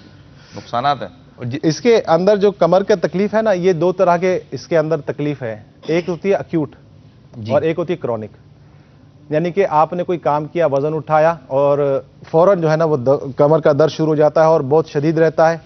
نقصانات ہیں.
اس کے اندر جو کمر کا تکلیف ہے نا, یہ 2 طرح کے اس کے اندر تکلیف ہے. ایک ہوتی ہے ایکیوٹ اور ایک ہوتی ہے کرونک, یعنی کہ آپ نے کوئی کام کیا, وزن اٹھایا اور فوراً جو ہے نا وہ کمر کا درد شروع ہو جاتا ہے اور بہت شدید رہتا ہے,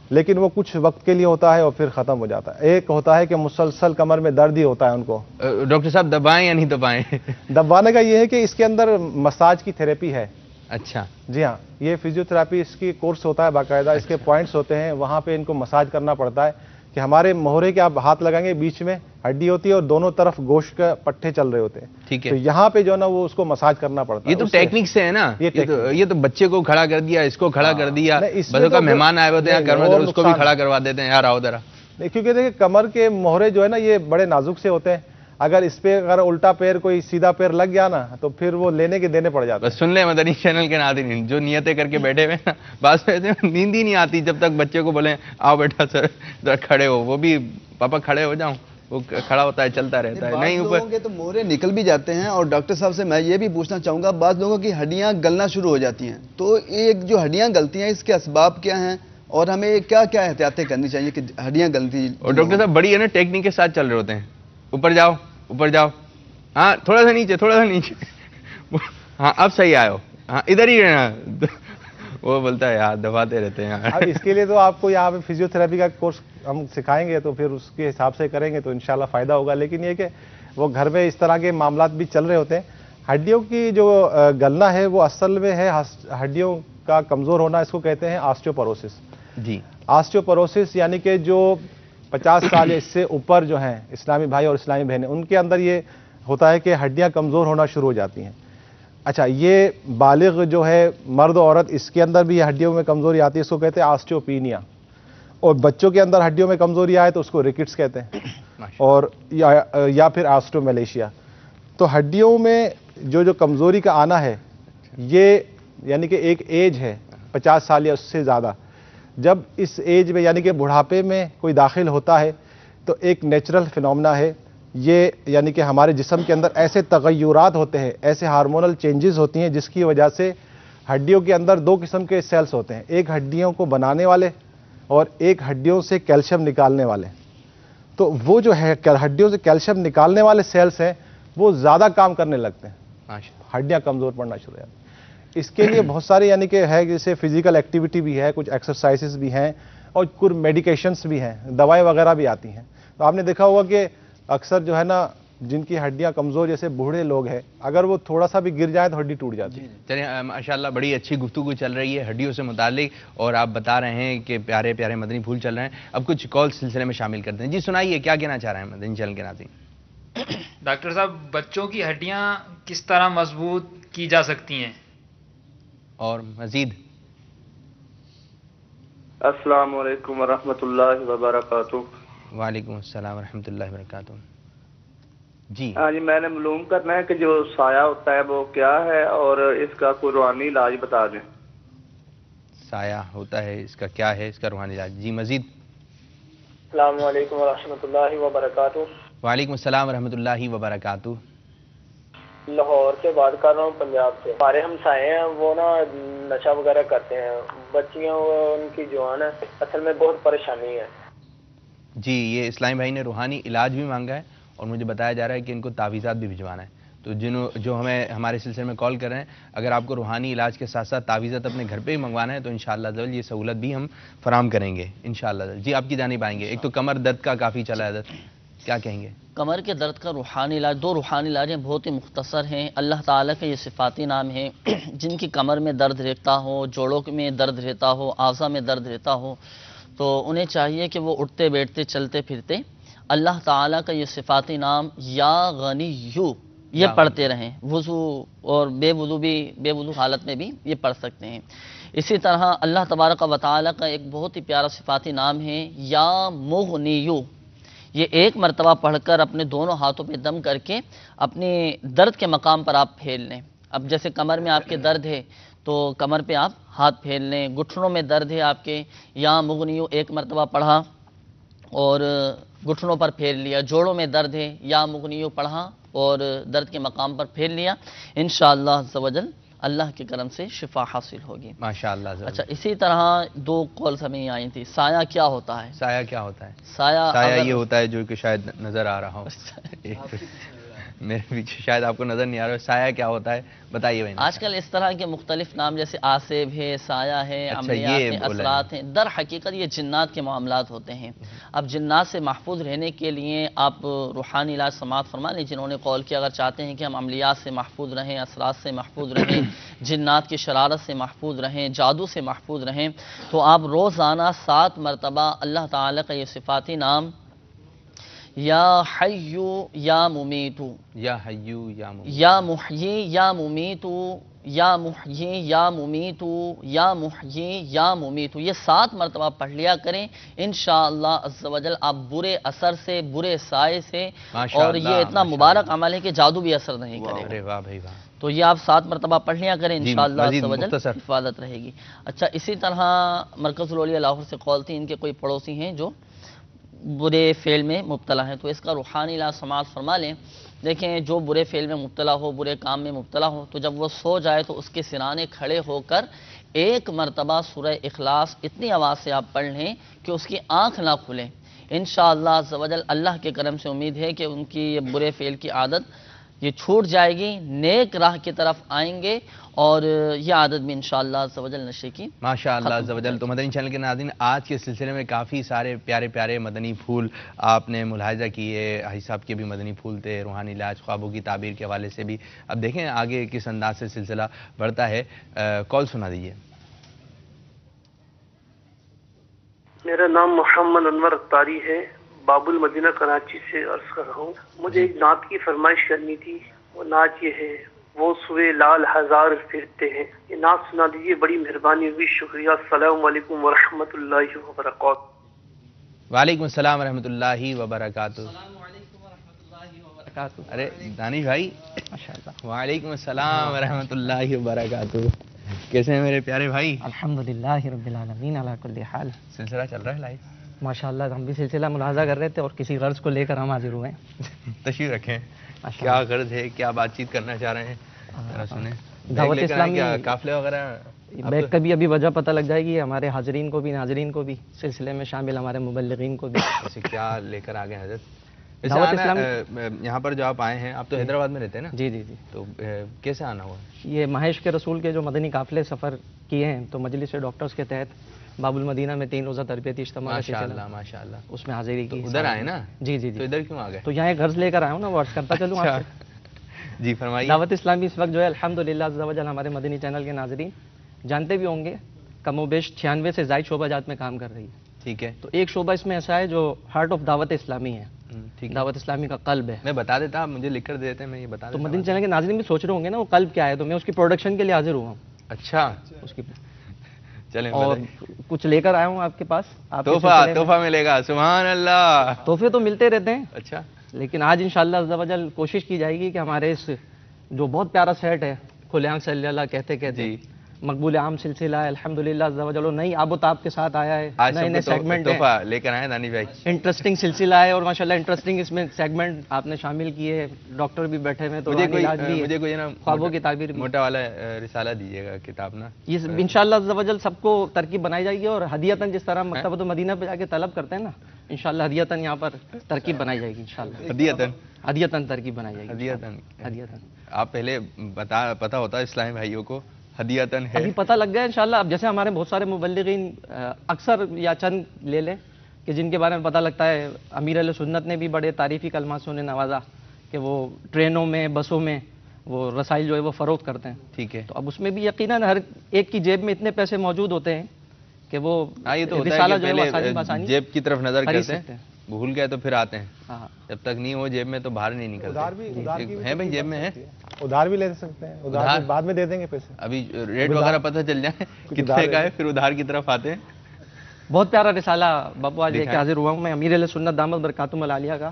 لیکن وہ کچھ وقت کے لیے ہوتا ہے اور پھر ختم ہو جاتا ہے. ایک ہوتا ہے کہ مسلسل کمر میں درد ہی ہوتا ہے ان کو.
ڈاکٹر صاحب دبائیں یا نہیں دبائیں؟
دبانے کا یہ ہے کہ اس کے اندر مساج کی تھیراپی ہے.
اچھا,
جی ہاں, یہ فزیوتھراپی اس کی کورس ہوتا ہے باقاعدہ, اس کے پوائنٹس ہوتے ہیں, وہاں پہ ان کو مساج کرنا پڑتا ہے کہ ہمارے مہرے کے آپ ہاتھ لگائیں گے, بیچ میں ہڈی ہوتی ہے اور دونوں طرف گوشت کا پٹھے چل رہے ہوتے ہیں.
ٹھیک ہے,
تو یہاں پہ جو ہے نا وہ اس کو مساج کرنا پڑتا ہے.
یہ تو ٹیکنیک سے ہے نا, یہ تو بچے کو کھڑا کر دیا, اس کو کھڑا کر دیا, بچوں کا مہمان آئے ہوتے ہیں کمر میں, اس کو بھی کھڑا کروا دیتے ہیں, یار آؤ ذرا.
کیونکہ دیکھیں کمر کے مہرے جو ہے نا یہ بڑے نازک سے ہوتے ہیں, اگر اس پہ اگر الٹا پیر کوئی سیدھا پیر لگ گیا نا تو پھر وہ لینے کے دینے پڑ جاتے ہیں.
بس سن لیں مدنی چینل کے ناظرین, جو نیتیں کر کے بیٹھے ہوئے نا, بعض نیند ہی نہیں آتی جب تک بچے کو بولیں آؤ بیٹا سر کھڑے ہو, وہ بھی پاپا کھڑے ہو جاؤں, وہ کھڑا ہوتا ہے, چلتا رہتا ہے. نہیں
اوپر کے تو مہرے نکل بھی جاتے ہیں. اور ڈاکٹر صاحب سے میں یہ بھی پوچھنا چاہوں گا, بعض لوگوں کی ہڈیاں گلنا شروع ہو جاتی ہیں, تو ایک جو ہڈیاں گلتی ہیں اس کے اسباب کیا ہیں اور ہمیں کیا کیا احتیاطیں کرنی چاہیے کہ ہڈیاں گلتی؟
اور ڈاکٹر صاحب بڑی ہے نا ٹیکنیک کے ساتھ چل رہے ہوتے ہیں, اوپر جاؤ اوپر جاؤ, ہاں تھوڑا سا نیچے, تھوڑا سا نیچے, ہاں اب صحیح آئے ہو, ہاں ادھر ہی رہنا. وہ بولتا ہے یار دباتے رہتے ہیں.
اب اس کے لیے تو آپ کو یہاں پہ فزیوتھراپی کا کورس ہم سکھائیں گے تو پھر اس کے حساب سے کریں گے تو انشاءاللہ فائدہ ہوگا. لیکن یہ کہ وہ گھر میں اس طرح کے معاملات بھی چل رہے ہوتے ہیں. ہڈیوں کی جو گلنا ہے وہ اصل میں ہے ہڈیوں کا کمزور ہونا, اس کو کہتے ہیں آسٹیوپروسس.
جی,
آسٹیوپروسس یعنی کہ جو 50 سال اس سے اوپر جو ہیں اسلامی بھائی اور اسلامی بہنیں, ان کے اندر یہ ہوتا ہے کہ ہڈیاں کمزور ہونا شروع ہو جاتی ہیں. اچھا, یہ بالغ جو ہے مرد و عورت, اس کے اندر بھی ہڈیوں میں کمزوری آتی ہے, اس کو کہتے ہیں آسٹیوپینیا. اور بچوں کے اندر ہڈیوں میں کمزوری آئے تو اس کو ریکٹس کہتے ہیں, اور یا پھر آسٹرومیلیشیا. تو ہڈیوں میں جو کمزوری کا آنا ہے یہ یعنی کہ ایک ایج ہے 50 سال یا اس سے زیادہ, جب اس ایج میں یعنی کہ بڑھاپے میں کوئی داخل ہوتا ہے تو ایک نیچرل فینومنا ہے یہ, یعنی کہ ہمارے جسم کے اندر ایسے تغیرات ہوتے ہیں, ایسے ہارمونل چینجز ہوتی ہیں جس کی وجہ سے ہڈیوں کے اندر 2 قسم کے سیلز ہوتے ہیں, ایک ہڈیوں کو بنانے والے اور ایک ہڈیوں سے کیلشیم نکالنے والے. تو وہ جو ہے ہڈیوں سے کیلشیم نکالنے والے سیلز ہیں وہ زیادہ کام کرنے لگتے ہیں, ہڈیاں کمزور پڑنا شروع ہو جاتی ہیں. اس کے لیے بہت سارے یعنی کہ ہے، جیسے فزیکل ایکٹیویٹی بھی ہے، کچھ ایکسرسائزز بھی ہیں اور کچھ میڈیکیشنز بھی ہیں، دوائیں وغیرہ بھی آتی ہیں. تو آپ نے دیکھا ہوگا کہ اکثر جو ہے نا جن کی ہڈیاں کمزور جیسے بوڑھے لوگ ہیں، اگر وہ تھوڑا سا بھی گر جائے تو ہڈی ٹوٹ جاتی ہے.
چلیے ماشاءاللہ بڑی اچھی گفتگو چل رہی ہے ہڈیوں سے متعلق، اور آپ بتا رہے ہیں کہ پیارے پیارے مدنی پھول چل رہے ہیں. اب کچھ کال سلسلے میں شامل کرتے ہیں. جی سنائیے کیا کہنا چاہ رہے ہیں مدنی چینل کے ناظرین.
ڈاکٹر صاحب، بچوں کی ہڈیاں کس طرح مضبوط کی جا سکتی ہیں؟
اور مزید
السلام علیکم ورحمۃ اللہ وبرکاتہ.
وعلیکم السلام ورحمۃ اللہ وبرکاتہ. جی
ہاں جی، میں نے معلوم کرنا ہے کہ جو سایہ ہوتا ہے وہ کیا ہے اور اس کا کوئی روحانی علاج بتا دیں.
سایہ ہوتا ہے، اس کا کیا ہے، اس کا روحانی علاج. جی مزید.
السلام علیکم ورحمۃ اللہ وبرکاتہ.
وعلیکم السلام ورحمۃ اللہ وبرکاتہ.
لاہور سے بات کر رہا ہوں، پنجاب سے. ہمارے ہمسائے ہیں وہ نا نشہ وغیرہ کرتے ہیں، بچیاں ان کی جوان ہے، اصل میں بہت پریشانی ہے.
جی یہ اسلام بھائی نے روحانی علاج بھی مانگا ہے اور مجھے بتایا جا رہا ہے کہ ان کو تعویذات بھی بھجوانا ہے. تو جو ہمیں ہمارے سلسلے میں کال کر رہے ہیں، اگر آپ کو روحانی علاج کے ساتھ ساتھ تعویذات اپنے گھر پہ ہی منگوانا ہے تو انشاءاللہ ضرور یہ سہولت بھی ہم فراہم کریں گے انشاءاللہ. جی آپ کی جانب آئیں گے. ایک تو کمر درد کا کافی چلا ہے درد، کیا کہیں گے؟
کمر کے درد کا روحانی علاج، دو روحانی علاج ہیں، بہت ہی مختصر ہیں. اللہ تعالیٰ کے یہ صفاتی نام ہیں. جن کی کمر میں درد رہتا ہو، جوڑوں میں درد رہتا ہو، اعضاء میں درد رہتا ہو، تو انہیں چاہیے کہ وہ اٹھتے بیٹھتے چلتے پھرتے اللہ تعالیٰ کا یہ صفاتی نام یا غنیو یہ پڑھتے رہیں. وضو اور بے وضو حالت میں بھی یہ پڑھ سکتے ہیں. اسی طرح اللہ تبارک و تعالیٰ کا ایک بہت ہی پیارا صفاتی نام ہے یا مغنیو. یہ ایک مرتبہ پڑھ کر اپنے دونوں ہاتھوں پہ دم کر کے اپنے درد کے مقام پر آپ پھیل لیں. اب جیسے کمر میں آپ کے درد ہے تو کمر پہ آپ ہاتھ پھیل لیں. گھٹنوں میں درد ہے آپ کے، یا مغنیو ایک مرتبہ پڑھا اور گھٹنوں پر پھیل لیا. جوڑوں میں درد ہے، یا مغنیو پڑھا اور درد کے مقام پر پھیل لیا. انشاءاللہ عز و جل اللہ کے کرم سے شفا حاصل ہوگی
ماشاءاللہ.
اچھا اسی طرح دو کالز ہمیں آئی تھی. سایہ کیا ہوتا ہے؟
سایہ کیا ہوتا ہے؟
سایہ
یہ ہوتا ہے جو کہ شاید نظر آ رہا ہو میرے پیچھے، شاید آپ کو نظر نہیں آ رہا. سایہ کیا ہوتا ہے بتائیے بھائی.
آج کل اس طرح کے مختلف نام جیسے آصب ہے، سایہ ہے، عملیات ہیں، اثرات ہیں. در حقیقت یہ جنات کے معاملات ہوتے ہیں. اب جنات سے محفوظ رہنے کے لیے آپ روحانی علاج سماعت فرما لیں. جنہوں نے کال کیا، اگر چاہتے ہیں کہ ہم عملیات سے محفوظ رہیں، اثرات سے محفوظ رہیں، جنات کی شرارت سے محفوظ رہیں، جادو سے محفوظ رہیں، تو آپ روزانہ 7 مرتبہ اللہ تعالیٰ کا یہ صفاتی نام یا حیو یا ممیتو،
یا حیو یا ممیتو،
یا محیی یا ممیتو، یا محیی یا ممیتو، یا محیی یا ممیتو، یہ 7 مرتبہ پڑھ لیا کریں. انشاءاللہ عز و جل آپ برے اثر سے، برے سائے سے، اور یہ اتنا مبارک عمل ہے کہ جادو بھی اثر نہیں کرے گا.
واہ بھائی واہ.
تو یہ آپ 7 مرتبہ پڑھ لیا کریں، انشاءاللہ عز و جل حفاظت رہے گی. اچھا اسی طرح مرکز الاولیاء لاہور سے کال تھی. ان کے کوئی پڑوسی ہیں جو برے فعل میں مبتلا ہیں، تو اس کا روحانی علاج سماعت فرما لیں. دیکھیں جو برے فعل میں مبتلا ہو، برے کام میں مبتلا ہو، تو جب وہ سو جائے تو اس کے سرانے کھڑے ہو کر 1 مرتبہ سورہ اخلاص اتنی آواز سے آپ پڑھ لیں کہ اس کی آنکھ نہ کھلیں. انشاءاللہ عز و جل اللہ کے کرم سے امید ہے کہ ان کی یہ برے فعل کی عادت یہ چھوٹ جائے گی، نیک راہ کی طرف آئیں گے، اور یہ عادت بھی انشاءاللہ عز و جل نشے کی
ماشاءاللہ عز و جل. تو مدنی چینل کے ناظرین، آج کے سلسلے میں کافی سارے پیارے پیارے مدنی پھول آپ نے ملاحظہ کیے. حاجی صاحب کے بھی مدنی پھول تھے، روحانی علاج، خوابوں کی تعبیر کے حوالے سے بھی. اب دیکھیں آگے کس انداز سے سلسلہ بڑھتا ہے. کال سنا دیجیے.
میرا نام محمد انور اختاری ہے، باب المدینہ کراچی سے عرض کر رہا ہوں. مجھے ایک نعت کی فرمائش کرنی تھی. وہ نعت یہ ہے: وہ سوئے لال ہزار پھرتے ہیں. یہ نعت سنا دیجیے، بڑی مہربانی ہوگی. شکریہ. السلام علیکم ورحمۃ اللہ وبرکاتہ.
وعلیکم السلام ورحمۃ اللہ وبرکاتہ. ارے دانش بھائی ماشاءاللہ. وعلیکم السلام ورحمۃ اللہ وبرکاتہ. کیسے ہیں میرے پیارے بھائی؟
الحمدللہ رب العالمین علی کل حال.
سلسلہ چل رہا ہے لائیو
ماشاءاللہ. ہم بھی سلسلہ ملاحظہ کر رہے تھے اور کسی غرض کو لے کر ہم حاضر ہوئے ہیں.
تشریف رکھیں. کیا غرض ہے، کیا بات چیت کرنا چاہ رہے ہیں؟ ذرا سنیں.
دعوت اسلامی
قافلے وغیرہ
بیگ کا بھی ابھی وجہ پتہ لگ جائے گی ہمارے حاضرین کو بھی، ناظرین کو بھی، سلسلے میں شامل ہمارے مبلغین کو بھی.
کیا لے کر آگے حضرت؟ دعوت اسلام یہاں پر جو آپ آئے ہیں، آپ تو حیدرآباد میں رہتے ہیں نا؟
جی جی جی.
تو کیسے آنا ہوا؟
یہ مہیش کے رسول کے جو مدنی قافلے سفر کیے ہیں، تو مجلس ڈاکٹرز کے تحت باب المدینہ میں 3 روزہ تربیتی اجتماع
ماشاءاللہ
اس میں حاضری کی.
ادھر آئے نا؟
جی جی جی.
تو ادھر کیوں آ گئے؟
تو یہاں ایک غرض لے کر آیا ہوں نا، وہ عرض کرتا چلوں آپ سے.
جی فرمائیے.
دعوت اسلامی اس وقت جو ہے الحمدللہ عز و جل ہمارے مدنی چینل کے ناظرین جانتے بھی ہوں گے، کم و بیش 96 سے زائد شعبہ جات میں کام کر رہی ہے.
ٹھیک ہے.
تو ایک شعبہ اس میں ایسا ہے جو ہارٹ آف دعوت اسلامی ہے، دعوت اسلامی کا قلب ہے.
میں بتا دیتا، آپ مجھے لکھ کر دیتے ہیں، میں یہ بتا دیتا.
تو مدنی چینل کے ناظرین بھی سوچ رہے ہوں گے نا وہ قلب کیا ہے، تو میں اس کی پروڈکشن کے لیے حاضر ہوا ہوں.
اچھا.
اس کی
چلیں
اور کچھ لے کر آیا ہوں آپ کے پاس.
تحفہ ملے گا. سبحان اللہ.
تحفے تو ملتے رہتے ہیں.
اچھا.
لیکن آج انشاءاللہ عز و جل کوشش کی جائے گی کہ ہمارے اس جو بہت پیارا سیٹ ہے، کھلے آنکھ صلی اللہ کہتے کہتے مقبول عام سلسلہ ہے الحمدللہ عز و جل، نئی آب و تاب کے ساتھ آیا ہے. نئے نئے سیگمنٹ
تحفہ لے کر آئے دانش بھائی.
انٹرسٹنگ سلسلہ ہے اور ماشاءاللہ انٹرسٹنگ اس میں سیگمنٹ آپ نے شامل کیے. ڈاکٹر بھی بیٹھے ہوئے تو
مجھے کوئی نا
خوابوں کی تعبیر
موٹا والا رسالہ دیجیے گا کتاب نا.
یہ انشاءاللہ عز و جل سب کو ترکیب بنائی جائے گی اور ہدیتاً جس طرح مکتبۃ المدینہ پہ جا کے طلب کرتے ہیں نا، انشاءاللہ ہدیتاً یہاں پر ترکیب بنائی جائے گی انشاءاللہ. ہدیتاً ترکیب بنائی جائے گی. ہدیتاً.
آپ پہلے پتا ہوتا اسلامی بھائیوں کو ہدیتاً ہے.
ابھی پتہ لگ گیا انشاءاللہ. اب جیسے ہمارے بہت سارے مبلغین اکثر یا چند لے لیں کہ جن کے بارے میں پتہ لگتا ہے، امیر اہل سنت نے بھی بڑے تعریفی کلمات سے انہیں نوازا کہ وہ ٹرینوں میں بسوں میں وہ رسائل جو ہے وہ فروخت کرتے ہیں.
ٹھیک ہے.
تو اب اس میں بھی یقیناً ہر ایک کی جیب میں اتنے پیسے موجود ہوتے ہیں کہ وہ
یہ تو
رسالہ جو ہے
جیب کی طرف نظر کرتے ہیں، بھول گئے تو پھر آتے ہیں. جب تک نہیں ہو جیب میں تو باہر نہیں نکلتے. ہے بھائی جیب میں ہے،
ادھار بھی لے سکتے ہیں، ادھار بعد میں دے دیں گے پیسے.
ابھی ریٹ وغیرہ پتہ چل جائے کتنے کا ہے پھر ادھار کی طرف آتے ہیں.
بہت پیارا رسالہ باپو آج لے کے حاضر ہوا ہوں میں، امیر اہل سنت دامت برکاتہم العالیہ کا.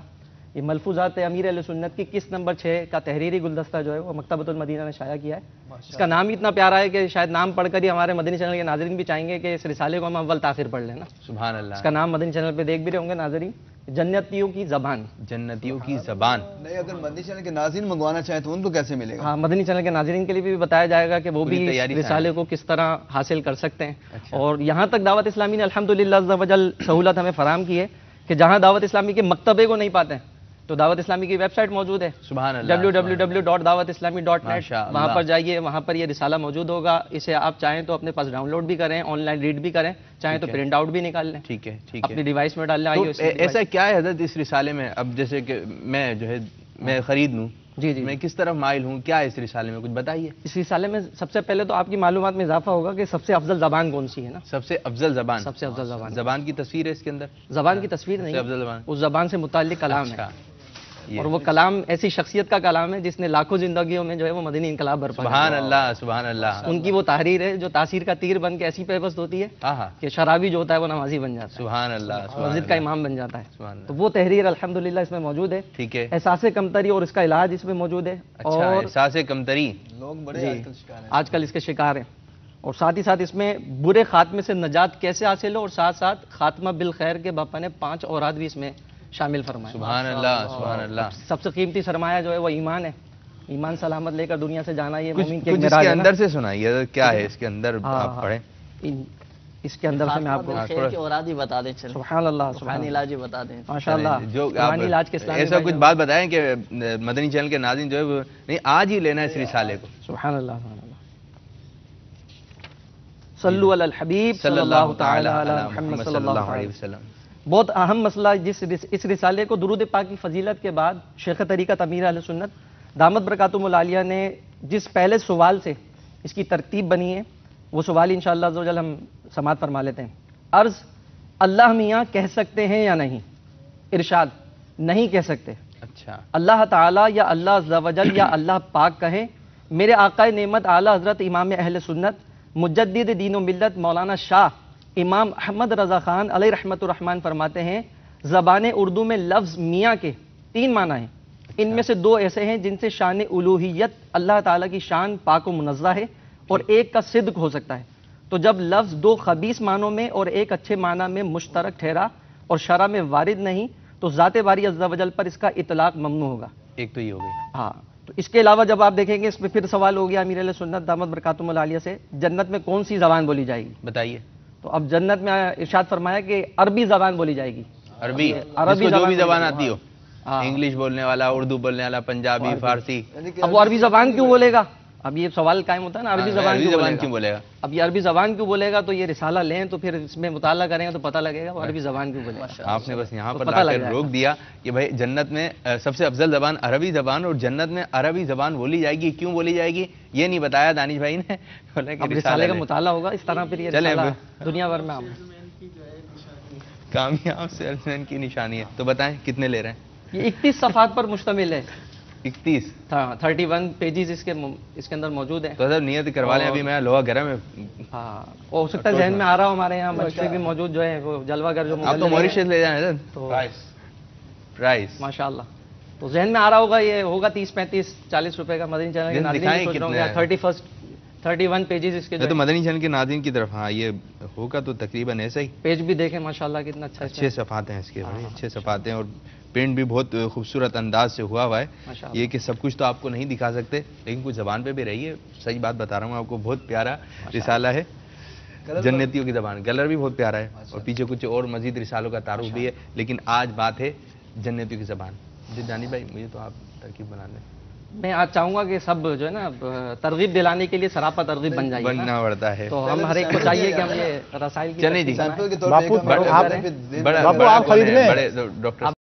یہ ملفوظات امیر اہل سنت کی قسط نمبر 6 کا تحریری گلدستہ جو ہے وہ مکتبۃ المدینہ نے شائع کیا ہے. اس کا نام اتنا پیارا ہے کہ شاید نام پڑھ کر ہی ہمارے مدنی چینل کے ناظرین بھی چاہیں گے کہ اس رسالے کو ہم اول تاخیر پڑھ لیں نا.
سبحان اللہ.
اس کا نام مدنی چینل پہ دیکھ بھی رہے ہوں گے ناظرین، جنتیوں کی زبان.
جنتیوں کی زبان.
نہیں، اگر مدنی چینل کے ناظرین منگوانا چاہیں تو ان کو کیسے ملے گا؟
ہاں، مدنی چینل کے ناظرین کے لیے بھی بتایا جائے گا کہ وہ بھی رسالے کو کس طرح حاصل کر سکتے ہیں. اور یہاں تک دعوت اسلامی نے الحمدللہ عز و جل سہولت ہمیں فراہم کی ہے کہ جہاں دعوت اسلامی کے مکتبے کو نہیں پاتے ہیں تو دعوت اسلامی کی ویب سائٹ موجود ہے.
سبحان اللہ.
www.dawatislami.net. وہاں پر جائیے، وہاں پر یہ رسالہ موجود ہوگا. اسے آپ چاہیں تو اپنے پاس ڈاؤن لوڈ بھی کریں، آن لائن ریڈ بھی کریں، چاہیں تو پرنٹ آؤٹ بھی نکال لیں.
ٹھیک ہے.
اپنی ڈیوائس میں ڈال لیں.
ایسا کیا ہے حضرت اس رسالے میں؟ اب جیسے کہ میں جو ہے میں خرید لوں،
جی جی،
میں کس طرف مائل ہوں، کیا ہے اس رسالے میں کچھ بتائیے.
اس رسالے میں سب سے پہلے تو آپ کی معلومات میں اضافہ ہوگا کہ سب سے افضل زبان کون سی ہے نا.
سب سے افضل زبان.
سب سے افضل زبان.
زبان کی تصویر ہے اس کے اندر؟
زبان کی تصویر نہیں،
افضل زبان
اس زبان سے متعلق کلام ہے. اور وہ کلام ایسی شخصیت کا کلام ہے جس نے لاکھوں زندگیوں میں جو ہے وہ مدنی انقلاب برپا کیا.
سبحان اللہ. سبحان اللہ.
ان کی وہ تحریر ہے جو تاثیر کا تیر بن کے ایسی پیوست ہوتی ہے کہ شرابی جو ہوتا ہے وہ نمازی بن جاتا ہے.
سبحان اللہ.
مسجد کا امام بن جاتا ہے. تو وہ تحریر الحمدللہ اس میں موجود ہے.
ٹھیک ہے.
احساس کمتری اور اس کا علاج اس میں موجود ہے.
اور احساس کمتری
لوگ بڑے آج کل اس کے شکار ہیں. اور ساتھ ہی ساتھ اس میں برے خاتمے سے نجات کیسے حاصل ہو اور ساتھ ساتھ خاتمہ بالخیر کے باپا نے 5 اوراد بھی اس میں شامل فرمائے.
سبحان اللہ. سبحان اللہ.
سب سے قیمتی سرمایہ جو ہے وہ ایمان ہے. ایمان سلامت لے کر دنیا سے جانا یہ مومن کے
کچھ اس کے اندر سے سنائیے کیا ہے اس کے اندر آپ پڑھیں.
اس کے اندر سے میں آپ کو
خیر کے اوراد ہی بتا دیں. چلیں
سبحان اللہ.
سبحان علاج بتا دیں
ماشاءاللہ.
جو
علاج کے اسلامی
ایسا کچھ بات بتائیں کہ مدنی چینل کے ناظرین جو ہے وہ نہیں آج ہی لینا ہے اس رسالے کو.
سبحان اللہ. سبحان اللہ. صلو علی الحبیب صلی اللہ تعالی علی محمد صلی اللہ علیہ وسلم. بہت اہم مسئلہ اس رسالے کو درود پاک کی فضیلت کے بعد شیخ طریقت امیر اہل سنت دامت برکاتہم العالیہ نے جس پہلے سوال سے اس کی ترتیب بنی ہے وہ سوال انشاءاللہ عز و جل ہم سماعت فرما لیتے ہیں. عرض: اللہ میاں کہہ سکتے ہیں یا نہیں؟ ارشاد: نہیں کہہ سکتے.
اچھا.
اللہ تعالیٰ یا اللہ عز و جل یا اللہ پاک کہیں. میرے آقا نعمت اعلیٰ حضرت امام اہل سنت مجدد دین و ملت مولانا شاہ امام احمد رضا خان علیہ رحمت الرحمن فرماتے ہیں زبان اردو میں لفظ میاں کے 3 معنی ہیں. ان میں سے 2 ایسے ہیں جن سے شان الوہیت اللہ تعالیٰ کی شان پاک و منزہ ہے اور ایک کا صدق ہو سکتا ہے. تو جب لفظ 2 خبیث معنوں میں اور ایک اچھے معنی میں مشترک ٹھہرا اور شرع میں وارد نہیں تو ذات باری عز و جل پر اس کا اطلاق ممنوع ہوگا.
ایک تو یہ ہو گئی.
ہاں. تو اس کے علاوہ جب آپ دیکھیں گے اس میں پھر سوال ہو گیا امیر اہل سنت دامت برکاتہم العالیہ سے جنت میں کون سی زبان بولی جائے گی؟
بتائیے.
تو اب جنت میں ارشاد فرمایا کہ عربی زبان بولی جائے گی.
عربی جو بھی زبان آتی ہو. انگلش بولنے والا، اردو بولنے والا، پنجابی، فارسی.
اب وہ عربی زبان کیوں بولے گا؟ اب یہ سوال قائم ہوتا ہے نا، عربی زبان
کیوں بولے گا؟
اب یہ عربی زبان کیوں بولے گا؟ تو یہ رسالہ لیں تو پھر اس میں مطالعہ کریں گے تو پتہ لگے گا وہ عربی زبان کیوں بولے گا.
آپ نے بس یہاں پر لا کر روک دیا کہ بھائی جنت میں سب سے افضل زبان عربی زبان، اور جنت میں عربی زبان بولی جائے گی. کیوں بولی جائے گی یہ نہیں بتایا دانش بھائی نے.
اب رسالے کا مطالعہ ہوگا اس طرح، پھر یہ رسالہ دنیا بھر میں
کامیاب سیلسمین کی نشانی ہے. تو بتائیں کتنے لے رہے ہیں؟
یہ 31 صفحات پر مشتمل ہے.
31
31 پیجز اس کے اندر موجود ہیں.
تو سر نیت کروا لیں، ابھی میں لوہا گرم ہے.
ہاں ہو سکتا ہے ذہن میں آ رہا ہو، ہمارے یہاں بچے بھی موجود جو ہے وہ جلوہ گر جو
آپ تو موریشس لے جائیں سر.
تو
پرائس
ماشاء اللہ تو ذہن میں آ رہا ہوگا، یہ ہوگا 30 35 40 روپے کا. مدنی چینل کے ناظرین 31 پیجز اس کے
تو مدنی چینل کے ناظرین کی طرف. ہاں یہ ہوگا تو تقریباً ایسا ہی.
پیج بھی دیکھیں ماشاءاللہ کتنا اچھا،
اچھے صفحات ہیں اس کے، بڑے اچھے صفحات ہیں، اور پرنٹ بھی بہت خوبصورت انداز سے ہوا ہے. یہ کہ سب کچھ تو آپ کو نہیں دکھا سکتے، لیکن کچھ زبان پہ بھی رہی ہے. صحیح بات بتا رہا ہوں آپ کو، بہت پیارا رسالہ ہے جنتیوں کی زبان. کلر بھی بہت پیارا ہے، اور پیچھے کچھ اور مزید رسالوں کا تعارف بھی ہے. لیکن آج بات ہے جنتیوں کی زبان. جی جانی بھائی مجھے تو آپ ترکیب بنا لیں.
میں آج چاہوں گا کہ سب جو ہے نا ترغیب دلانے کے لیے سراپا ترغیب بن جائے،
بننا پڑتا ہے.
تو ہم ہر ایک کو چاہیے کہ ہم یہ رسائل کی
چلیں جی
باپو آپ خرید لیں.
ڈاکٹر